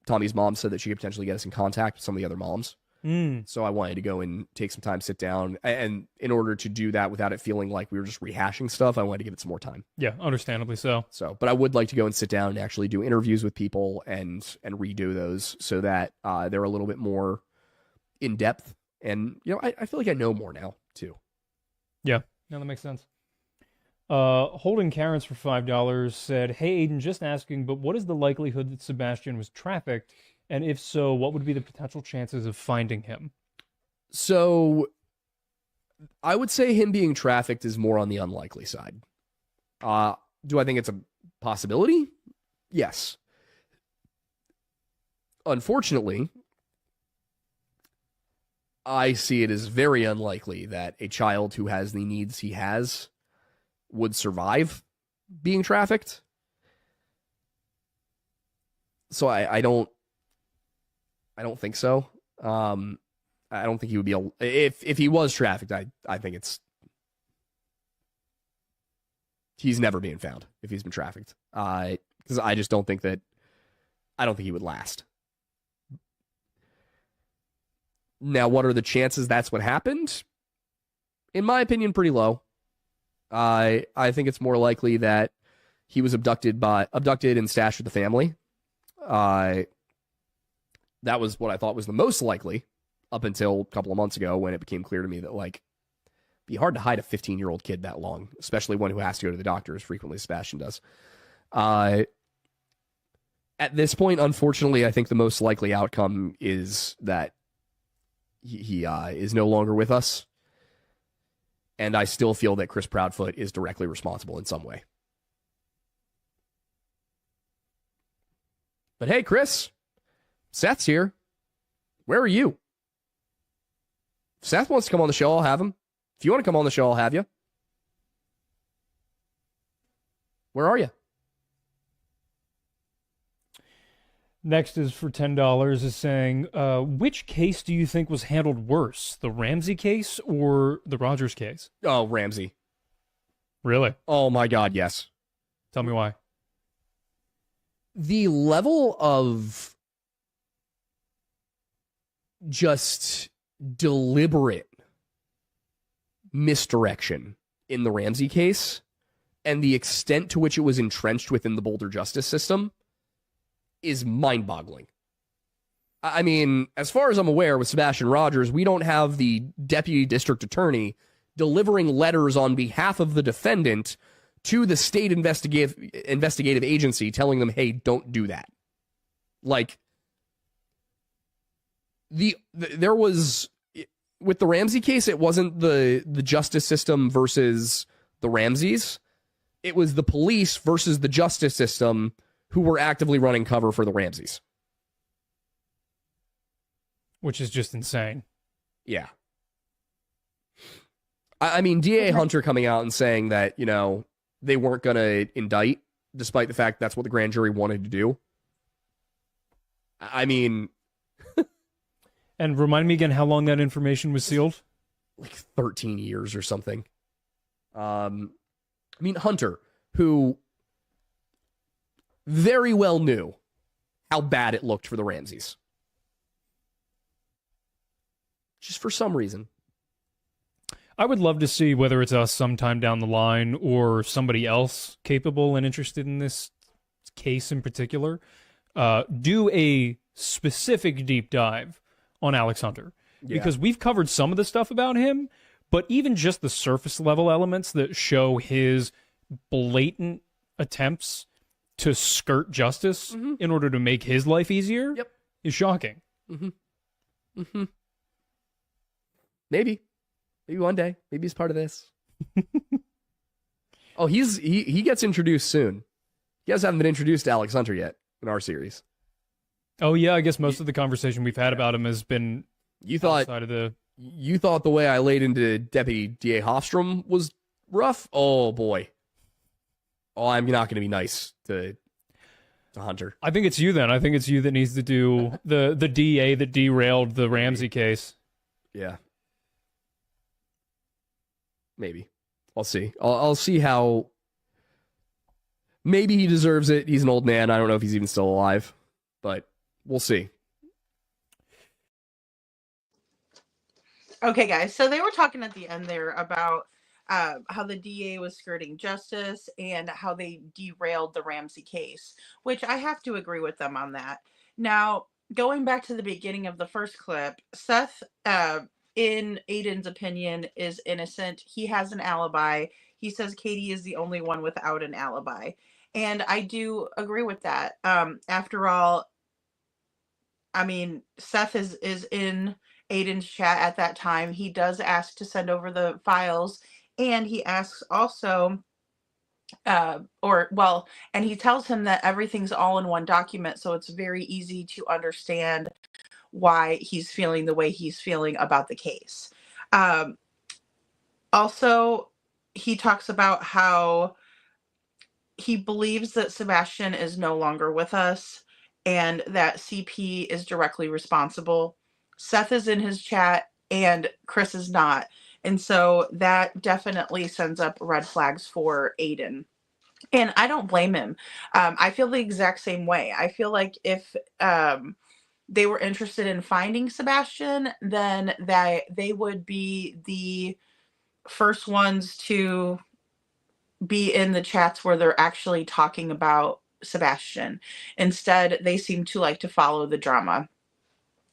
Tommy's mom said that she could potentially get us in contact with some of the other moms. So I wanted to go and take some time, sit down. And in order to do that without it feeling like we were just rehashing stuff, I wanted to give it some more time. Yeah, understandably so. But I would like to go and sit down and actually do interviews with people and redo those so that they're a little bit more in depth. And, I feel like I know more now, too. Yeah, no, that makes sense. Holding Karens for $5 said, hey, Aiden, just asking, but what is the likelihood that Sebastian was trafficked? And if so, what would be the potential chances of finding him? So I would say him being trafficked is more on the unlikely side. Do I think it's a possibility? Yes. Unfortunately, I see it as very unlikely that a child who has the needs he has would survive being trafficked. So I don't think so. I don't think he would be if he was trafficked. I think he's never being found if he's been trafficked. Because I just don't think he would last. Now, what are the chances that's what happened? In my opinion, pretty low. I think it's more likely that he was abducted and stashed with the family. That was what I thought was the most likely up until a couple of months ago when it became clear to me that, like, it'd be hard to hide a 15-year-old kid that long, especially one who has to go to the doctor as frequently as Sebastian does. At this point, unfortunately, I think the most likely outcome is that he is no longer with us. And I still feel that Chris Proudfoot is directly responsible in some way. But hey, Chris, Seth's here. Where are you? If Seth wants to come on the show, I'll have him. If you want to come on the show, I'll have you. Where are you? Next is for $10 is saying, which case do you think was handled worse, the Ramsey case or the Rogers case? Oh, Ramsey. Really? Oh my God, yes. Tell me why. The level of just deliberate misdirection in the Ramsey case and the extent to which it was entrenched within the Boulder justice system is mind-boggling. I mean, as far as I'm aware, with Sebastian Rogers, we don't have the deputy district attorney delivering letters on behalf of the defendant to the state investigative agency telling them, hey, don't do that. Like, there was, with the Ramsey case, it wasn't the justice system versus the Ramseys. It was the police versus the justice system who were actively running cover for the Ramseys. Which is just insane. Yeah. I mean, DA Hunter coming out and saying that, you know, they weren't going to indict, despite the fact that's what the grand jury wanted to do. I mean... And remind me again how long that information was sealed? Like 13 years or something. I mean, Hunter, who very well knew how bad it looked for the Ramseys. Just for some reason. I would love to see whether it's us sometime down the line or somebody else capable and interested in this case in particular, do a specific deep dive on Alex Hunter. Yeah. Because we've covered some of the stuff about him, but even just the surface level elements that show his blatant attempts to skirt justice in order to make his life easier is shocking. Maybe one day. Maybe he's part of this. Oh, he gets introduced soon. You guys haven't been introduced to Alex Hunter yet in our series. Oh yeah, I guess most of the conversation we've had about him has been you thought the way I laid into Deputy DA Hofstrom was rough? Oh boy. Oh, I'm not going to be nice to Hunter. I think it's you then. I think it's you that needs to do the DA that derailed the Ramsey case. Yeah. Maybe. I'll see. I'll see how... Maybe he deserves it. He's an old man. I don't know if he's even still alive. But we'll see. Okay, guys. So they were talking at the end there about how the DA was skirting justice and how they derailed the Ramsey case, which I have to agree with them on that. Now, going back to the beginning of the first clip, Seth, in Aiden's opinion, is innocent. He has an alibi. He says Katie is the only one without an alibi. And I do agree with that. After all, I mean, Seth is in Aiden's chat at that time. He does ask to send over the files, and he asks also, and he tells him that everything's all in one document, so it's very easy to understand why he's feeling the way he's feeling about the case. Also, he talks about how he believes that Sebastian is no longer with us and that CP is directly responsible. Seth is in his chat and Chris is not. And so that definitely sends up red flags for Aiden. And I don't blame him. I feel the exact same way. I feel like if they were interested in finding Sebastian, then they would be the first ones to be in the chats where they're actually talking about Sebastian. Instead, they seem to like to follow the drama.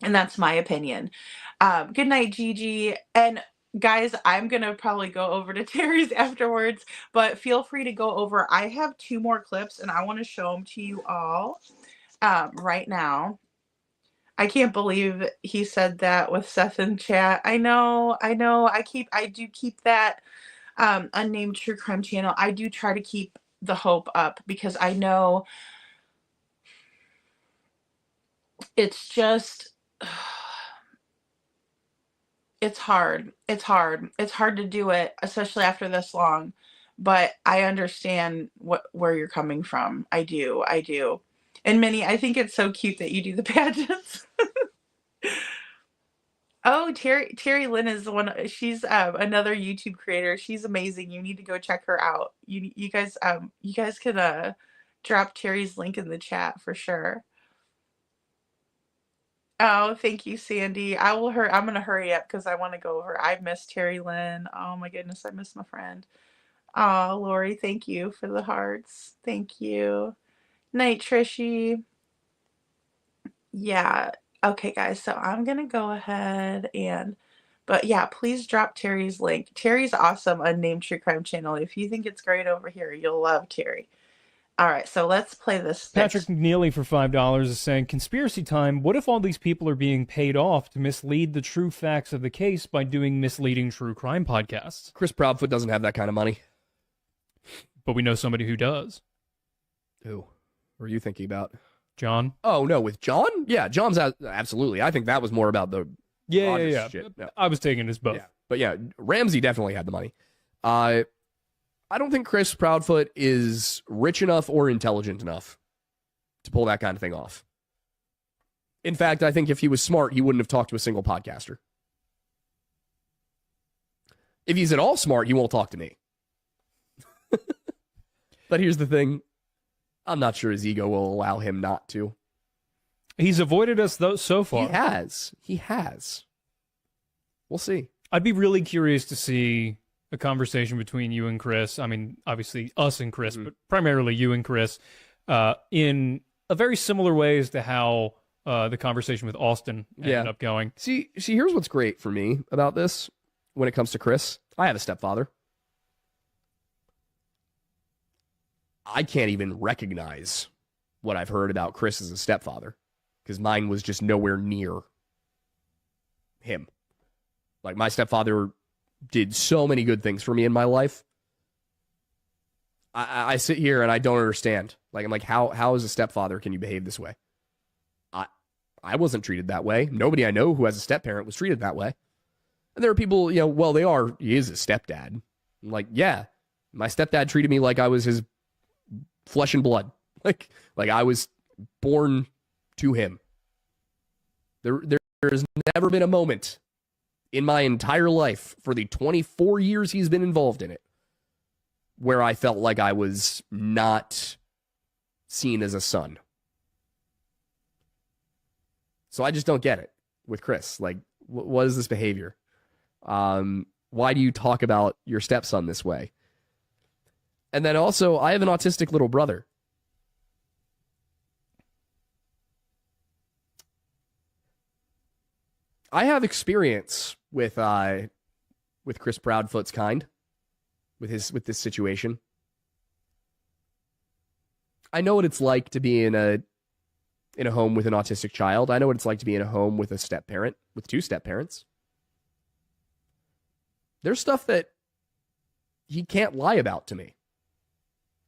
And that's my opinion. Good night, Gigi. And guys, I'm going to probably go over to Terry's afterwards, but feel free to go over. I have 2 more clips and I want to show them to you all right now. I can't believe he said that with Seth in chat. I know. I do keep that unnamed true crime channel. I do try to keep the hope up because I know it's just it's hard to do it, especially after this long, but I understand where you're coming from. I do. And Minnie, I think it's so cute that you do the pageants. Oh, Terry Lynn is the one. She's another YouTube creator. She's amazing. You need to go check her out. You guys can drop Terry's link in the chat for sure. Oh, thank you, Sandy. I'm gonna hurry up because I want to go over. I miss Terry Lynn. Oh my goodness, I miss my friend. Oh, Lori, thank you for the hearts. Thank you. Night, Trishy. Yeah. Okay, guys, so I'm gonna go ahead but yeah, please drop Terry's link. Terry's awesome, unnamed true crime channel. If you think it's great over here, you'll love Terry. All right, so let's play this. Patrick McNeely for $5 is saying, conspiracy time, what if all these people are being paid off to mislead the true facts of the case by doing misleading true crime podcasts? Chris Proudfoot doesn't have that kind of money. But we know somebody who does. Who? What are you thinking about? John? Oh, no, with John? Yeah, John's absolutely. I think that was more about the yeah. Shit. No. I was taking it as both. Yeah. But yeah, Ramsey definitely had the money. I don't think Chris Proudfoot is rich enough or intelligent enough to pull that kind of thing off. In fact, I think if he was smart, he wouldn't have talked to a single podcaster. If he's at all smart, he won't talk to me. But here's the thing. I'm not sure his ego will allow him not to. He's avoided us so far. He has. We'll see. I'd be really curious to see a conversation between you and Chris. I mean, obviously us and Chris, but primarily you and Chris, in a very similar way as to how the conversation with Austin ended up going. See, here's what's great for me about this when it comes to Chris. I have a stepfather. I can't even recognize what I've heard about Chris as a stepfather because mine was just nowhere near him. Like, my stepfather did so many good things for me in my life. I sit here and I don't understand. Like, I'm like, how as a stepfather can you behave this way? I wasn't treated that way. Nobody I know who has a step-parent was treated that way. And there are people, he is a stepdad. I'm like, yeah, my stepdad treated me like I was his flesh and blood. Like I was born to him. There's never been a moment in my entire life for the 24 years he's been involved in it where I felt like I was not seen as a son. So I just don't get it with Chris. Like, what is this behavior? Why do you talk about your stepson this way? And then also, I have an autistic little brother. I have experience with Chris Proudfoot's kind, with this situation. I know what it's like to be in a in a home with an autistic child. I know what it's like to be in a home with a step parent, with two step parents. There's stuff that he can't lie about to me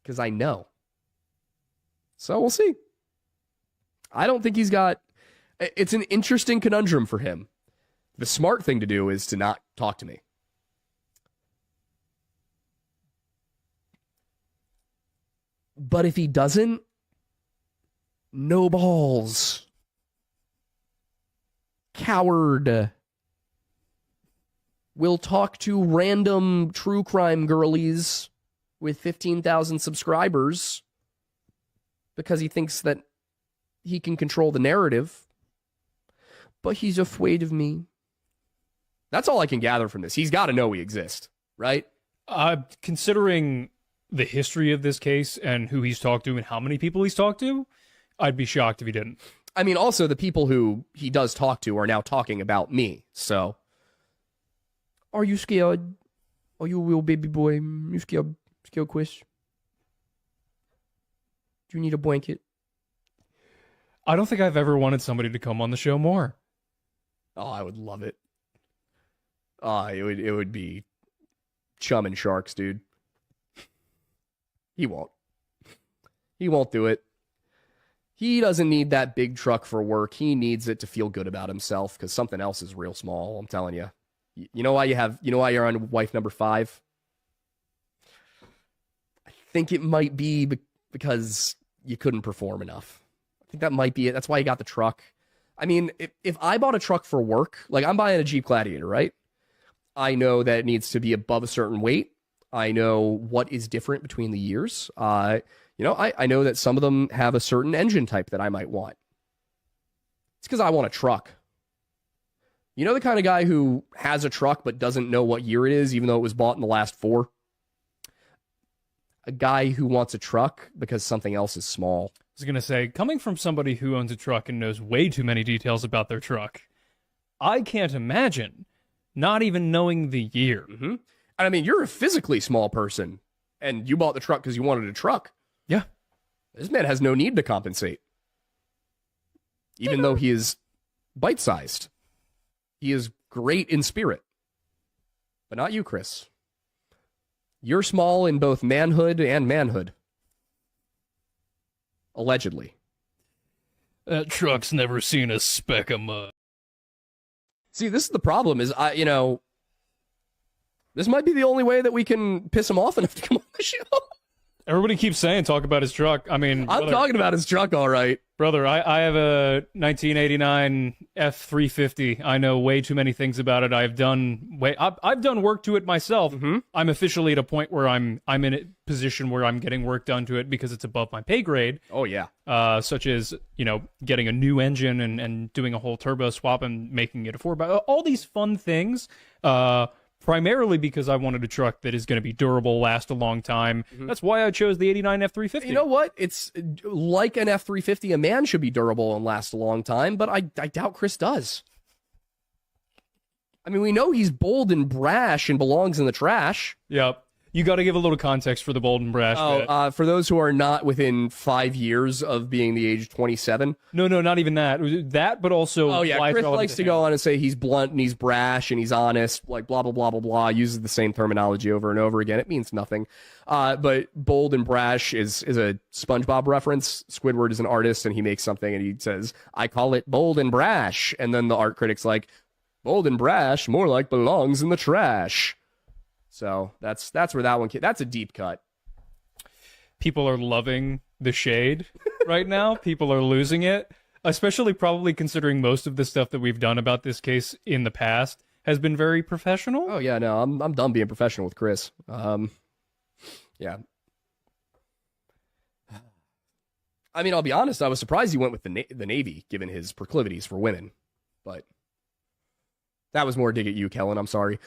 because I know. So we'll see. I don't think he's got... It's an interesting conundrum for him. The smart thing to do is to not talk to me. But if he doesn't, no balls. Coward. Will talk to random true crime girlies with 15,000 subscribers because he thinks that he can control the narrative. But he's afraid of me. That's all I can gather from this. He's got to know we exist, right? Considering the history of this case and who he's talked to and how many people he's talked to, I'd be shocked if he didn't. I mean, also the people who he does talk to are now talking about me, so... Are you scared? Are you a real baby boy? You scared? Scared, Chris? Do you need a blanket? I don't think I've ever wanted somebody to come on the show more. Oh, I would love it. It would be chum and sharks, dude. He won't. He won't do it. He doesn't need that big truck for work. He needs it to feel good about himself because something else is real small, I'm telling you. You know why you're on wife number 5? I think it might be because you couldn't perform enough. I think that might be it. That's why you got the truck. I mean, if I bought a truck for work, like I'm buying a Jeep Gladiator, right? I know that it needs to be above a certain weight. I know what is different between the years. I know that some of them have a certain engine type that I might want. It's because I want a truck. You know the kind of guy who has a truck but doesn't know what year it is, even though it was bought in the last 4? A guy who wants a truck because something else is small. I was going to say, coming from somebody who owns a truck and knows way too many details about their truck, I can't imagine not even knowing the year. Mm-hmm. And I mean, you're a physically small person, and you bought the truck because you wanted a truck. Yeah. This man has no need to compensate. Even though he is bite-sized. He is great in spirit. But not you, Chris. You're small in both manhood and manhood. Allegedly. That truck's never seen a speck of mud. See, this is the problem, is this might be the only way that we can piss him off enough to come on the show. Everybody keeps saying talk about his truck. I mean, I'm talking about his truck, all right. Brother, I have a 1989 F350. I know way too many things about it. I've done work to it myself. Mm-hmm. I'm officially at a point where I'm in a position where I'm getting work done to it because it's above my pay grade. Oh yeah. Such as, getting a new engine and doing a whole turbo swap and making it a 4x. All these fun things. Primarily because I wanted a truck that is going to be durable, last a long time. Mm-hmm. That's why I chose the 89 F350. You know what? It's like an F350. A man should be durable and last a long time, but I doubt Chris does. I mean, we know he's bold and brash and belongs in the trash. Yep. You got to give a little context for the bold and brash bit. For those who are not within 5 years of being the age of 27. No, not even that. That, but also... Oh, yeah, Chris likes to go on and say he's blunt and he's brash and he's honest, like blah, blah, blah, blah, blah, uses the same terminology over and over again. It means nothing. But bold and brash is a SpongeBob reference. Squidward is an artist and he makes something and he says, I call it bold and brash. And then the art critic's like, bold and brash, more like belongs in the trash. So that's where that one came. That's a deep cut. People are loving the shade right now. People are losing it, especially probably considering most of the stuff that we've done about this case in the past has been very professional. Oh yeah, no, I'm done being professional with Chris. Yeah. I mean, I'll be honest. I was surprised he went with the Navy, given his proclivities for women. But that was more a dig at you, Kellen. I'm sorry.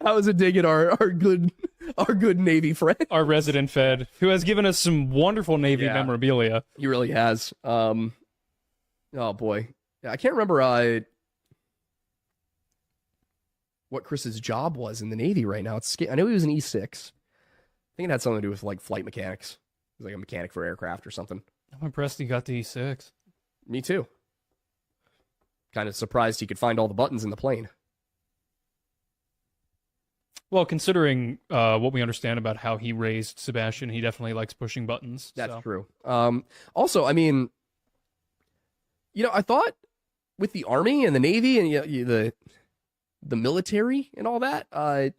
That was a dig at our good Navy friend, our resident Fed, who has given us some wonderful Navy memorabilia. He really has. Oh boy, yeah, I can't remember what Chris's job was in the Navy right now. I know he was an E6. I think it had something to do with like flight mechanics. He was like a mechanic for aircraft or something. I'm impressed he got to E6. Me too. Kind of surprised he could find all the buttons in the plane. Well, considering what we understand about how he raised Sebastian, he definitely likes pushing buttons. That's so. true. Also, I mean, I thought with the Army and the Navy and the military and all that, I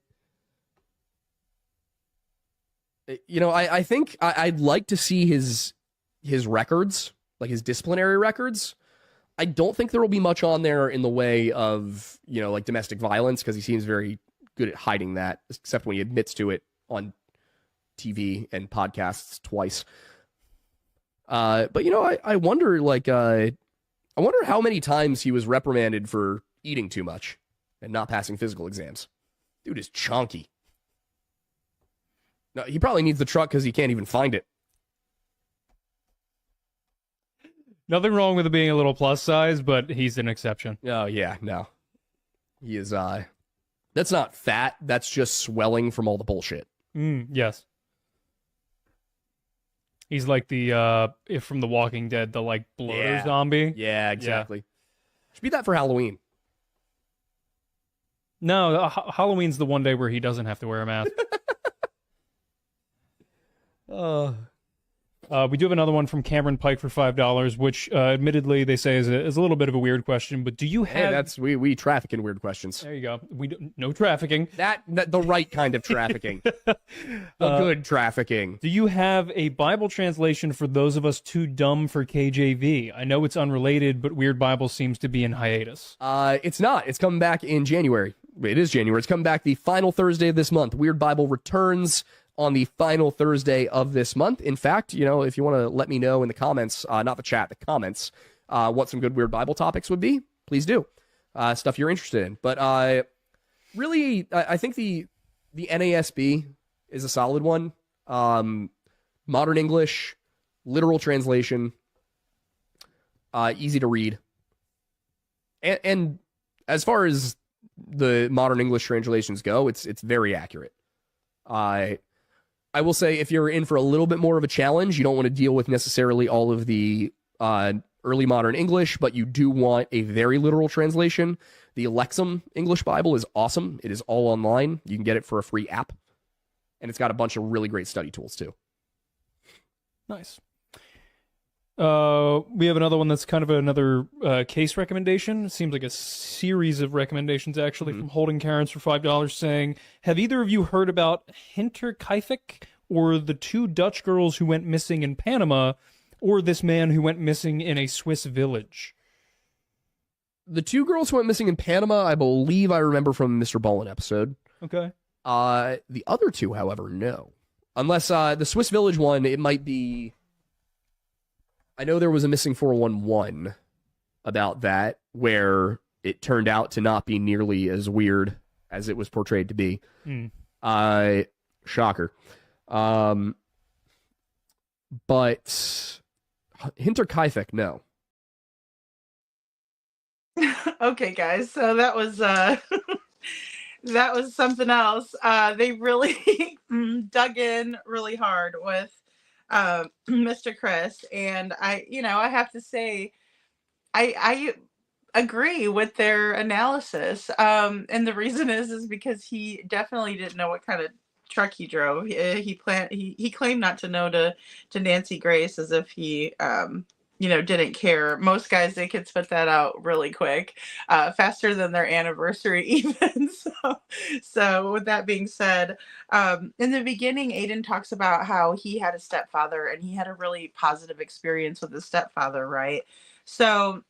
think I'd like to see his records, like his disciplinary records. I don't think there will be much on there in the way of, like domestic violence, because he seems very good at hiding that, except when he admits to it on TV and podcasts twice. But I wonder, I wonder how many times he was reprimanded for eating too much and not passing physical exams. Dude is chonky. No, he probably needs the truck because he can't even find it. Nothing wrong with it being a little plus size, but he's an exception. Oh, yeah, no. He is, that's not fat, that's just swelling from all the bullshit. Yes. He's like if from The Walking Dead, the like bloater zombie. Yeah, exactly. Yeah. Should be that for Halloween. No, Halloween's the one day where he doesn't have to wear a mask. We do have another one from Cameron Pike for $5, which admittedly they say is a little bit of a weird question. But do you have? Hey, we traffic in weird questions. There you go. No trafficking. That the right kind of trafficking. The good trafficking. Do you have a Bible translation for those of us too dumb for KJV? I know it's unrelated, but Weird Bible seems to be in hiatus. It's not. It's coming back in January. It is January. It's coming back the final Thursday of this month. Weird Bible returns on the final Thursday of this month. In fact, if you want to let me know in the comments, not the chat, the comments, what some good Weird Bible topics would be, please do. Stuff you're interested in. But really, I think the NASB is a solid one. Modern English, literal translation, easy to read. And as far as the modern English translations go, it's very accurate. I will say, if you're in for a little bit more of a challenge, you don't want to deal with necessarily all of the early modern English, but you do want a very literal translation. The Lexham English Bible is awesome. It is all online. You can get it for a free app. And it's got a bunch of really great study tools, too. Nice. We have another one that's kind of another case recommendation. It seems like a series of recommendations, actually, from Holding Karens for $5, saying, have either of you heard about Hinterkaifeck, or the two Dutch girls who went missing in Panama, or this man who went missing in a Swiss village? The two girls who went missing in Panama, I believe I remember from Mr. Ballin episode. Okay. The other two, however, no. Unless the Swiss village one, it might be... I know there was a missing 411 about that, where it turned out to not be nearly as weird as it was portrayed to be. Shocker. But Hinterkaifeck, no. Okay, guys. So that was that was something else. They really dug in really hard with Mr. Chris, and I have to say, I agree with their analysis. And the reason is because he definitely didn't know what kind of truck he drove. He claimed not to know to Nancy Grace, as if he didn't care. Most guys, they could spit that out really quick, faster than their anniversary even. So with that being said, in the beginning, Aiden talks about how he had a stepfather and he had a really positive experience with his stepfather, right? So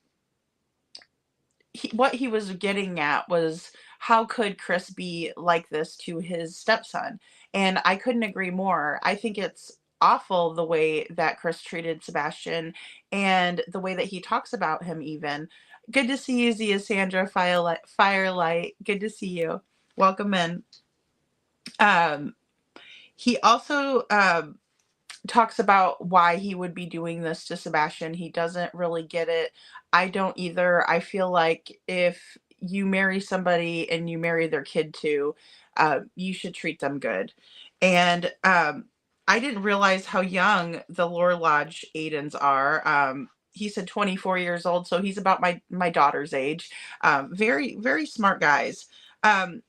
what he was getting at was, how could Chris be like this to his stepson? And I couldn't agree more. I think it's awful the way that Chris treated Sebastian and the way that he talks about him even. Good to see you, Zia Sandra Firelight. Good to see you. Welcome in. He also talks about why he would be doing this to Sebastian. He doesn't really get it. I don't either. I feel like if you marry somebody and you marry their kid too, you should treat them good. And I didn't realize how young the Lore Lodge Aidens are. He said 24 years old, so he's about my daughter's age. Very, very smart guys.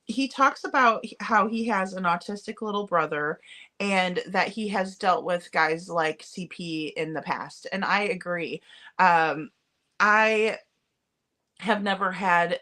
He talks about how he has an autistic little brother and that he has dealt with guys like CP in the past. And I agree. I have never had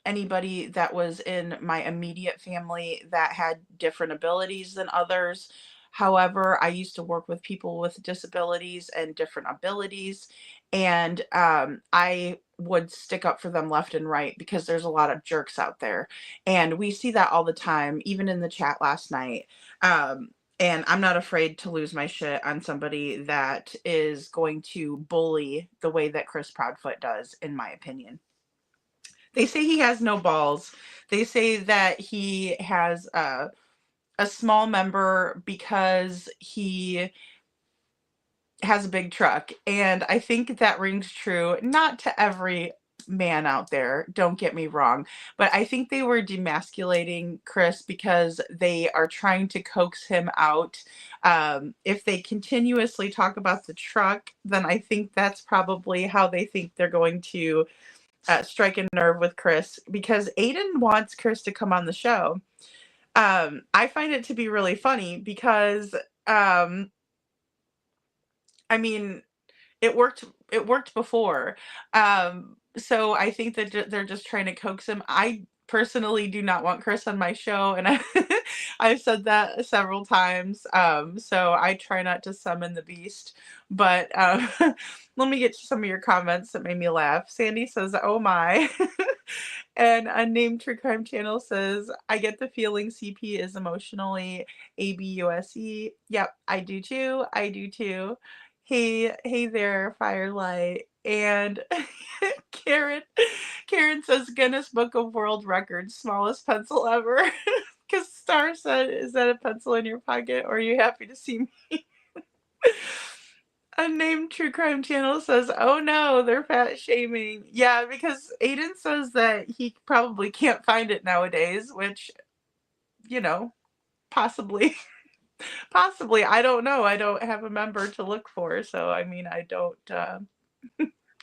anybody that was in my immediate family that had different abilities than others. However, I used to work with people with disabilities and different abilities, and I would stick up for them left and right because there's a lot of jerks out there. And we see that all the time, even in the chat last night. Um, and I'm not afraid to lose my shit on somebody that is going to bully the way that Chris Proudfoot does, in my opinion. They say he has no balls. They say that he has a small member because he has a big truck. And I think that rings true, not to every man out there, don't get me wrong, but I think they were demasculating Chris because they are trying to coax him out. If they continuously talk about the truck, then I think that's probably how they think they're going to strike a nerve with Chris, because Aiden wants Chris to come on the show. I find it to be really funny because I mean, it worked before. So I think that they're just trying to coax him. I personally do not want Chris on my show, and I've said that several times. So I try not to summon the beast. But let me get to some of your comments that made me laugh. Sandy says, "Oh my." And Unnamed True Crime Channel says, "I get the feeling CP is emotionally abuse." Yep, I do too. I do too. Hey there, Firelight. And Karen, Karen says, "Guinness Book of World Records, smallest pencil ever." Because Star said, "Is that a pencil in your pocket, or are you happy to see me?" Unnamed True Crime Channel says, "Oh no, they're fat shaming." Yeah, because Aiden says that he probably can't find it nowadays, which, possibly. Possibly. I don't know. I don't have a member to look for, so I mean, I don't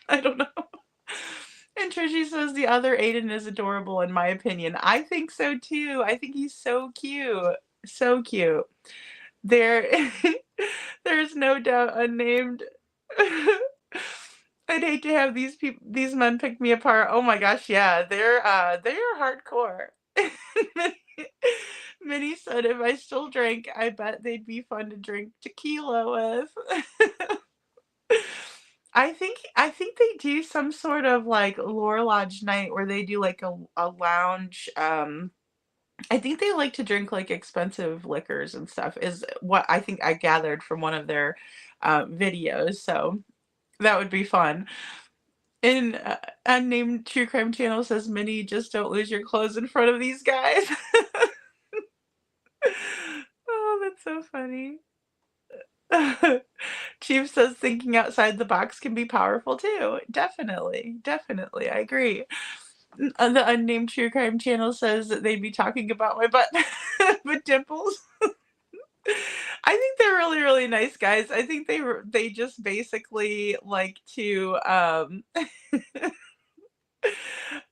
I don't know. And Trishy says the other Aiden is adorable, in my opinion. I think so too. I think he's so cute. So cute. There there's no doubt. Unnamed. I'd hate to have these men pick me apart. Oh my gosh, yeah. They are hardcore. Minnie said, "If I still drank, I bet they'd be fun to drink tequila with." I think they do some sort of like Lore Lodge night where they do like a lounge. I think they like to drink like expensive liquors and stuff, is what I think I gathered from one of their videos. So that would be fun. And Unnamed True Crime Channel says, "Minnie, just don't lose your clothes in front of these guys." Oh, that's so funny. Chief says, "Thinking outside the box can be powerful too." Definitely. Definitely. I agree. The Unnamed True Crime Channel says that they'd be talking about my butt with dimples. I think they're really, really nice guys. I think they just basically like to I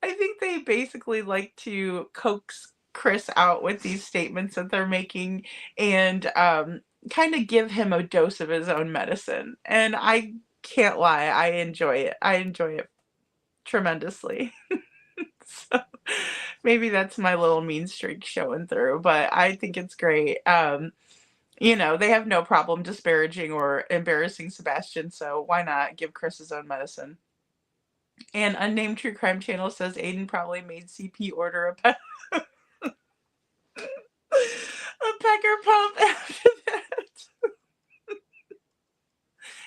think they basically like to coax Chris out with these statements that they're making, and kind of give him a dose of his own medicine. And I can't lie, I enjoy it. I enjoy it tremendously. So maybe that's my little mean streak showing through, but I think it's great. They have no problem disparaging or embarrassing Sebastian, so why not give Chris his own medicine? And Unnamed True Crime Channel says Aiden probably made CP order a pecker pump after that.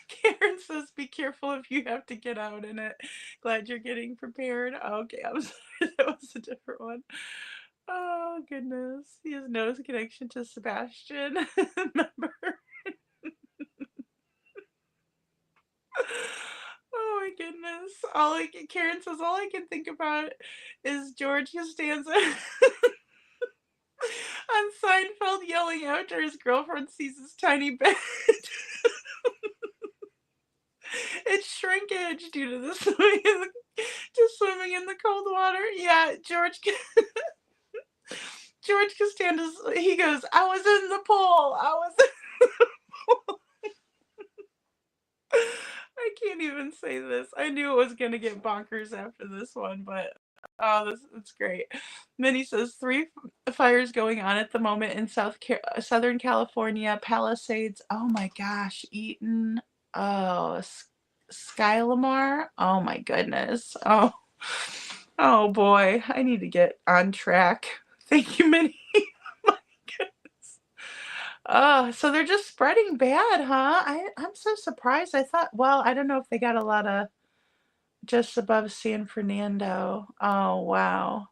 Karen says, "Be careful if you have to get out in it. Glad you're getting prepared." Okay, I'm sorry, that was a different one. Oh, goodness. He has no connection to Sebastian. Remember? Oh my goodness. Karen says, "All I can think about is George Costanza on Seinfeld yelling after his girlfriend sees his tiny bed. It's shrinkage due to the swimming in the cold water. Yeah, George Costanza's, he goes, I was in the pool. I was in the pool. I can't even say this. I knew it was going to get bonkers after this one, but oh, it's great. Minnie says three fires going on at the moment in Southern California, Palisades. Oh my gosh, Eaton. Oh, Skylamar. Oh my goodness. Oh boy, I need to get on track. Thank you, Minnie. My goodness. So they're just spreading bad, huh? I'm so surprised. I thought, well, I don't know if they got a lot of just above San Fernando. Oh, wow.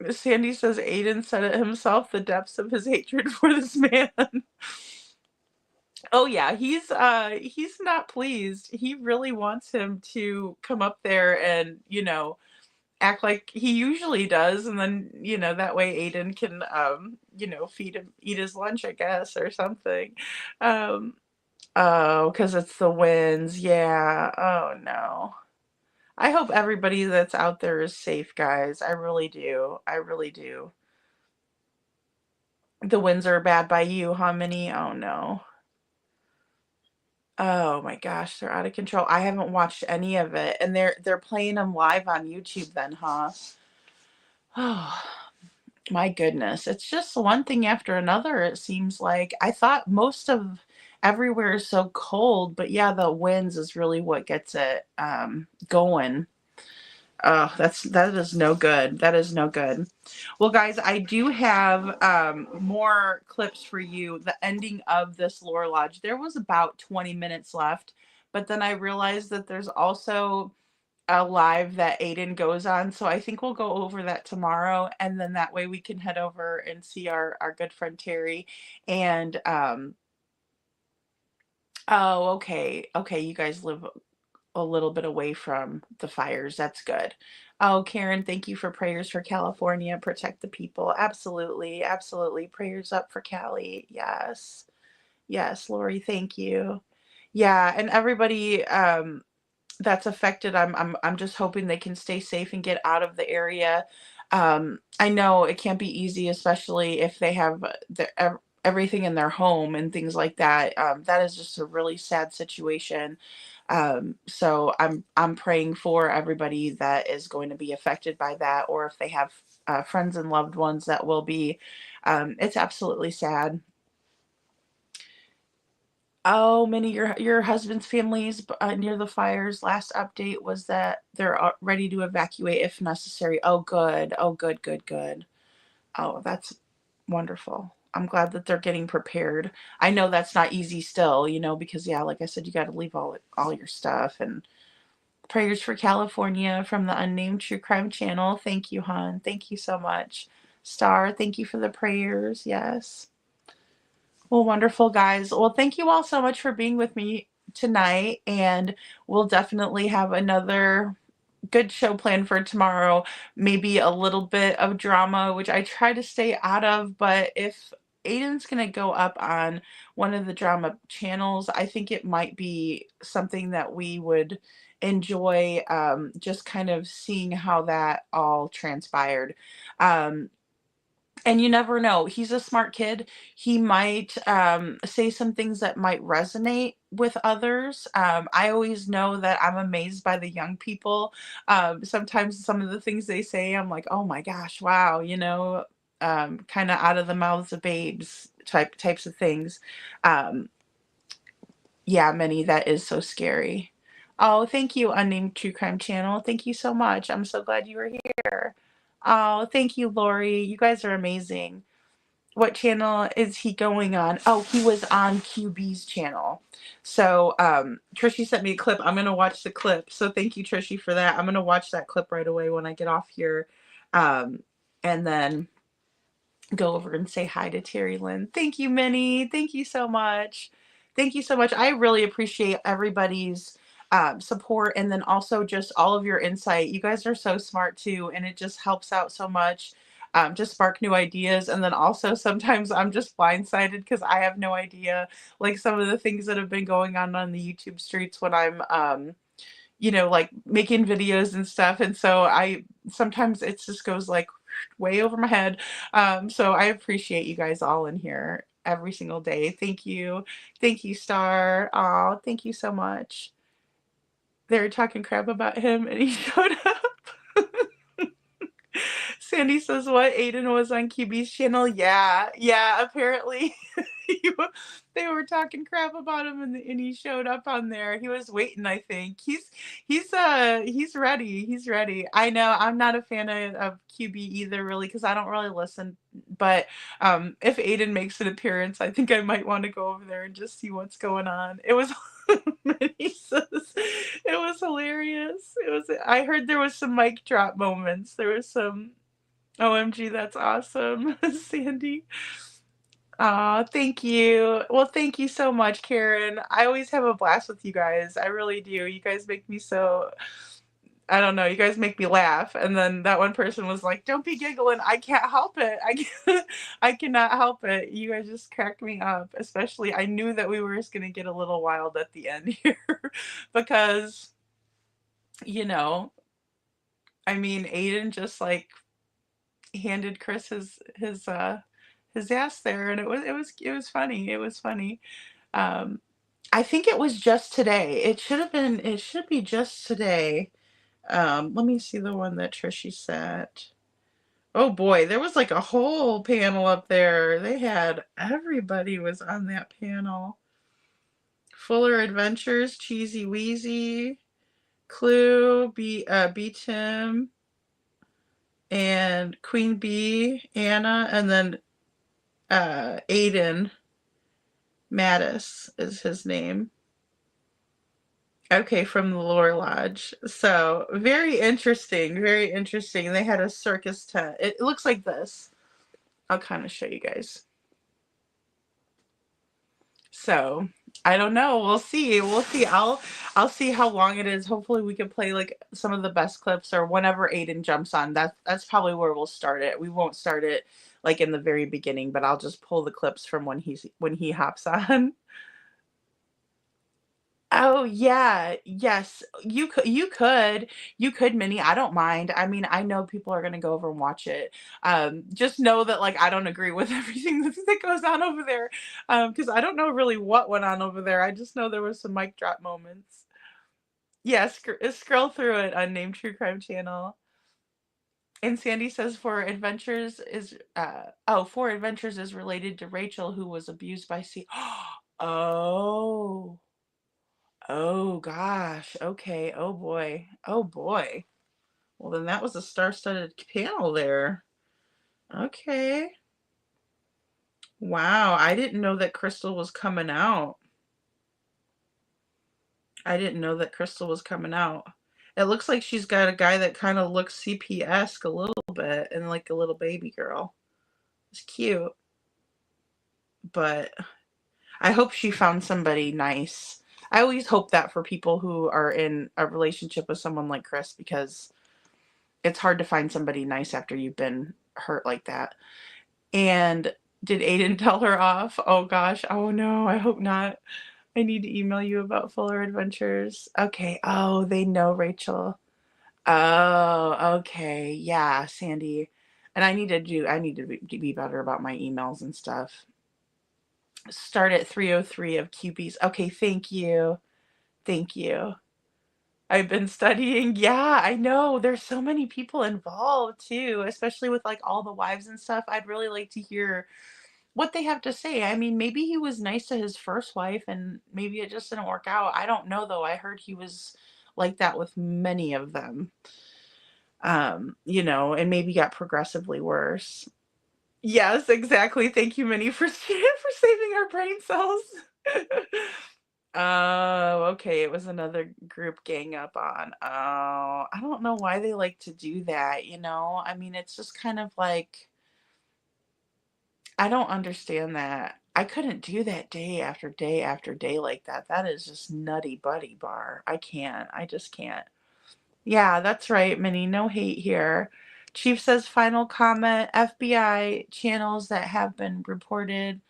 Sandy says Aiden said it himself, the depths of his hatred for this man. Oh yeah, he's not pleased. He really wants him to come up there and, act like he usually does, and then, that way Aiden can eat his lunch, I guess, or something. Oh, because it's the winds. Yeah. Oh no. I hope everybody that's out there is safe, guys. I really do. I really do. The winds are bad by you, huh, Minnie? Oh no. Oh my gosh, they're out of control. I haven't watched any of it, and they're playing them live on YouTube then, huh? Oh, my goodness. It's just one thing after another, it seems like. I thought most of everywhere is so cold, but yeah, the winds is really what gets it going. Oh, that is no good. That is no good. Well, guys, I do have more clips for you. The ending of this lore lodge. There was about 20 minutes left, but then I realized that there's also a live that Aiden goes on. So I think we'll go over that tomorrow, and then that way we can head over and see our good friend Terry. And oh, okay. Okay, you guys live a little bit away from the fires. That's good. Oh, Karen, thank you for prayers for California. Protect the people. Absolutely. Absolutely. Prayers up for Cali. Yes. Yes, Lori, thank you. Yeah, and everybody that's affected, I'm just hoping they can stay safe and get out of the area. I know it can't be easy, especially if they have everything in their home and things like that. That is just a really sad situation. So I'm praying for everybody that is going to be affected by that, or if they have friends and loved ones that will be. It's absolutely sad. Oh, Minnie, your husband's family's near the fires. Last update was that they're ready to evacuate if necessary. Oh, good. Oh, good, good, good. Oh, that's wonderful. I'm glad that they're getting prepared. I know that's not easy still, because yeah, like I said, you got to leave all your stuff. And prayers for California from the Unnamed True Crime Channel. Thank you, hon. Thank you so much. Star, thank you for the prayers. Yes. Well, wonderful, guys. Well, thank you all so much for being with me tonight, and we'll definitely have another good show planned for tomorrow. Maybe a little bit of drama, which I try to stay out of, but if Aiden's going to go up on one of the drama channels, I think it might be something that we would enjoy, just kind of seeing how that all transpired. And you never know. He's a smart kid. He might say some things that might resonate with others. I always know that I'm amazed by the young people. Sometimes some of the things they say, I'm like, oh my gosh, wow, kind of out of the mouths of babes types of things. Um, yeah, Minnie, that is so scary. Oh, thank you, Unnamed True Crime Channel. Thank you so much. I'm so glad you were here. Oh, thank you, Lori. You guys are amazing. What channel is he going on? Oh, he was on QB's channel. So Trishy sent me a clip. I'm going to watch the clip. So thank you, Trishy, for that. I'm going to watch that clip right away when I get off here. And then go over and say hi to Terry Lynn. Thank you, Minnie. Thank you so much. Thank you so much. I really appreciate everybody's support, and then also just all of your insight. You guys are so smart too, and it just helps out so much. to spark new ideas. And then also sometimes I'm just blindsided because I have no idea, like some of the things that have been going on the YouTube streets when I'm, like making videos and stuff. And so I sometimes it just goes like way over my head. So I appreciate you guys all in here every single day. Thank you. Thank you, Star. Oh, thank you so much. They were talking crap about him and he showed up. Sandy says, what? Aiden was on QB's channel? Yeah. Yeah, apparently they were talking crap about him and he showed up on there. He was waiting, I think. He's ready. He's ready. I know I'm not a fan of QB either, really, because I don't really listen. But if Aiden makes an appearance, I think I might want to go over there and just see what's going on. It was he says it was hilarious. I heard there was some mic drop moments. There was some OMG, that's awesome, Sandy. Aw, thank you. Well, thank you so much, Karen. I always have a blast with you guys. I really do. You guys make me so, I don't know, you guys make me laugh. And then that one person was like, don't be giggling. I can't help it. I cannot help it. You guys just crack me up. Especially, I knew that we were just going to get a little wild at the end here because, you know, I mean, Aiden just like handed Chris his ass there, and it was funny. It was funny. I think it was just today. It should be just today. Let me see the one that Trishy set. Oh boy, there was like a whole panel up there. They had everybody was on that panel. Fuller Adventures, Cheesy Wheezy, Clue, B Tim, and Queen Bee, Anna, and then Aiden Mattis is his name. Okay, from the Lore Lodge. So very interesting, very interesting. They had a circus tent. It looks like this. I'll kind of show you guys. So I don't know. We'll see. We'll see. I'll see how long it is. Hopefully we can play like some of the best clips or whenever Aiden jumps on. That's probably where we'll start it. We won't start it like in the very beginning, but I'll just pull the clips from when he hops on. Oh yeah, yes. You could, Minnie. I don't mind. I mean, I know people are gonna go over and watch it. Just know that like I don't agree with everything that goes on over there. Because I don't know really what went on over there. I just know there was some mic drop moments. Yeah, scroll through it, unnamed true crime channel. And Sandy says For Adventures is related to Rachel who was abused by C. Oh. Oh gosh. Okay. Oh boy. Oh boy. Well, then that was a star-studded panel there. Okay. Wow. I didn't know that Crystal was coming out. I didn't know that Crystal was coming out. It looks like she's got a guy that kind of looks CP-esque a little bit and like a little baby girl. It's cute. But I hope she found somebody nice. I always hope that for people who are in a relationship with someone like Chris because it's hard to find somebody nice after you've been hurt like that. And did Aiden tell her off? Oh gosh. Oh no, I hope not. I need to email you about Fuller Adventures. Okay. Oh, they know Rachel. Oh, okay. Yeah, Sandy. And I need to be better about my emails and stuff. Start at 3:03 of QBs. Okay, thank you. Thank you. I've been studying. Yeah, I know. There's so many people involved too, especially with like all the wives and stuff. I'd really like to hear what they have to say. I mean, maybe he was nice to his first wife and maybe it just didn't work out. I don't know though. I heard he was like that with many of them. And maybe got progressively worse. Yes, exactly. Thank you, Minnie, for for saving our brain cells. Oh, okay. It was another group gang up on. Oh, I don't know why they like to do that. I mean, it's just kind of like, I don't understand that. I couldn't do that day after day after day like that. That is just nutty buddy bar. I can't. I just can't. Yeah, that's right, Minnie. No hate here. Chief says final comment, FBI channels that have been reported.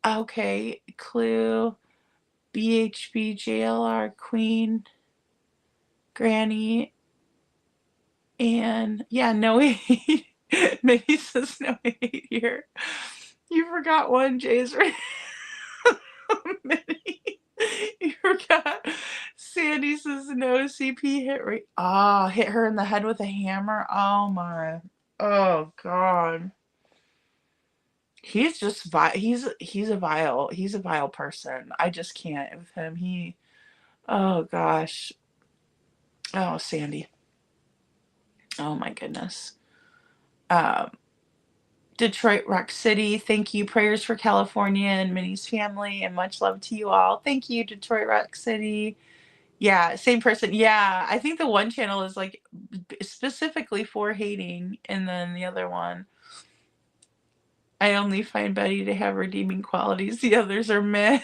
Okay, Clue, BHB, JLR, Queen, Granny, and yeah, no hate. Maybe says no hate here. You forgot one, Jay's right. Minnie. You forgot. Sandy says no CP hit right. Ah, hit her in the head with a hammer. Oh my. Oh God. He's just he's a vile person. I just can't with him. Oh gosh. Oh, Sandy. Oh my goodness. Um Detroit Rock City, thank you. Prayers for California and Minnie's family, and much love to you all. Thank you, Detroit Rock City. Yeah, same person. Yeah, I think the one channel is like specifically for hating, and then the other one, I only find Betty to have redeeming qualities. The others are meh.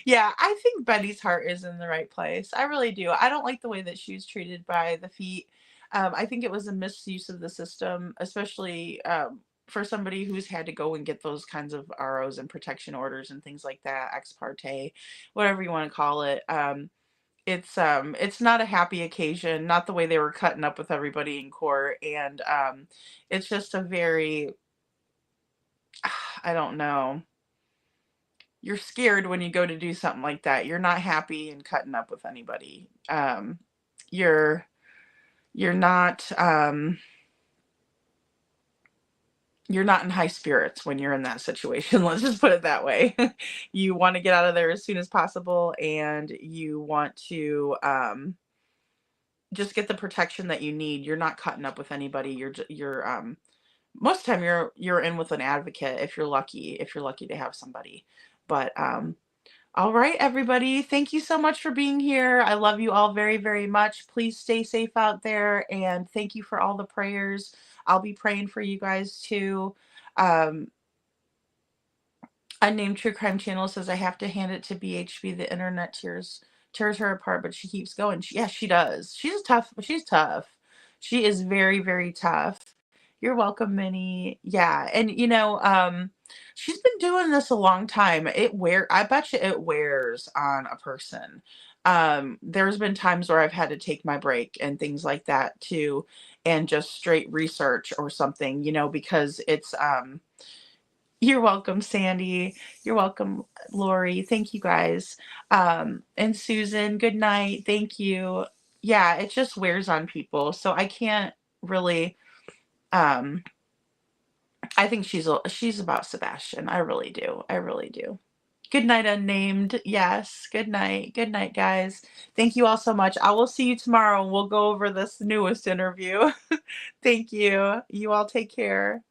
Yeah, I think Betty's heart is in the right place. I really do. I don't like the way that she was treated by the feet. I think it was a misuse of the system, especially for somebody who's had to go and get those kinds of ROs and protection orders and things like that, ex parte, whatever you want to call it. It's not a happy occasion, not the way they were cutting up with everybody in court, and it's just a very, I don't know. You're scared when you go to do something like that. You're not happy and cutting up with anybody. You're you're not you're not in high spirits when you're in that situation. Let's just put it that way. You want to get out of there as soon as possible, and you want to just get the protection that you need. You're not cutting up with anybody. You're most of the time you're in with an advocate if you're lucky to have somebody. But all right, everybody, thank you so much for being here. I love you all very, very much. Please stay safe out there, and thank you for all the prayers. I'll be praying for you guys too. Um, Unnamed True Crime Channel says I have to hand it to BHB. The internet tears her apart, but she keeps going. Yeah, she does. She's tough. She's tough. She is very, very tough. You're welcome, Minnie. Yeah, and she's been doing this a long time. I bet you it wears on a person. There's been times where I've had to take my break and things like that too, and just straight research or something, because it's you're welcome, Sandy. You're welcome, Lori. Thank you guys. And Susan, good night. Thank you. Yeah, it just wears on people. So I can't really I think she's about Sebastian. I really do. I really do. Good night, unnamed. Yes. Good night. Good night, guys. Thank you all so much. I will see you tomorrow. We'll go over this newest interview. Thank you. You all take care.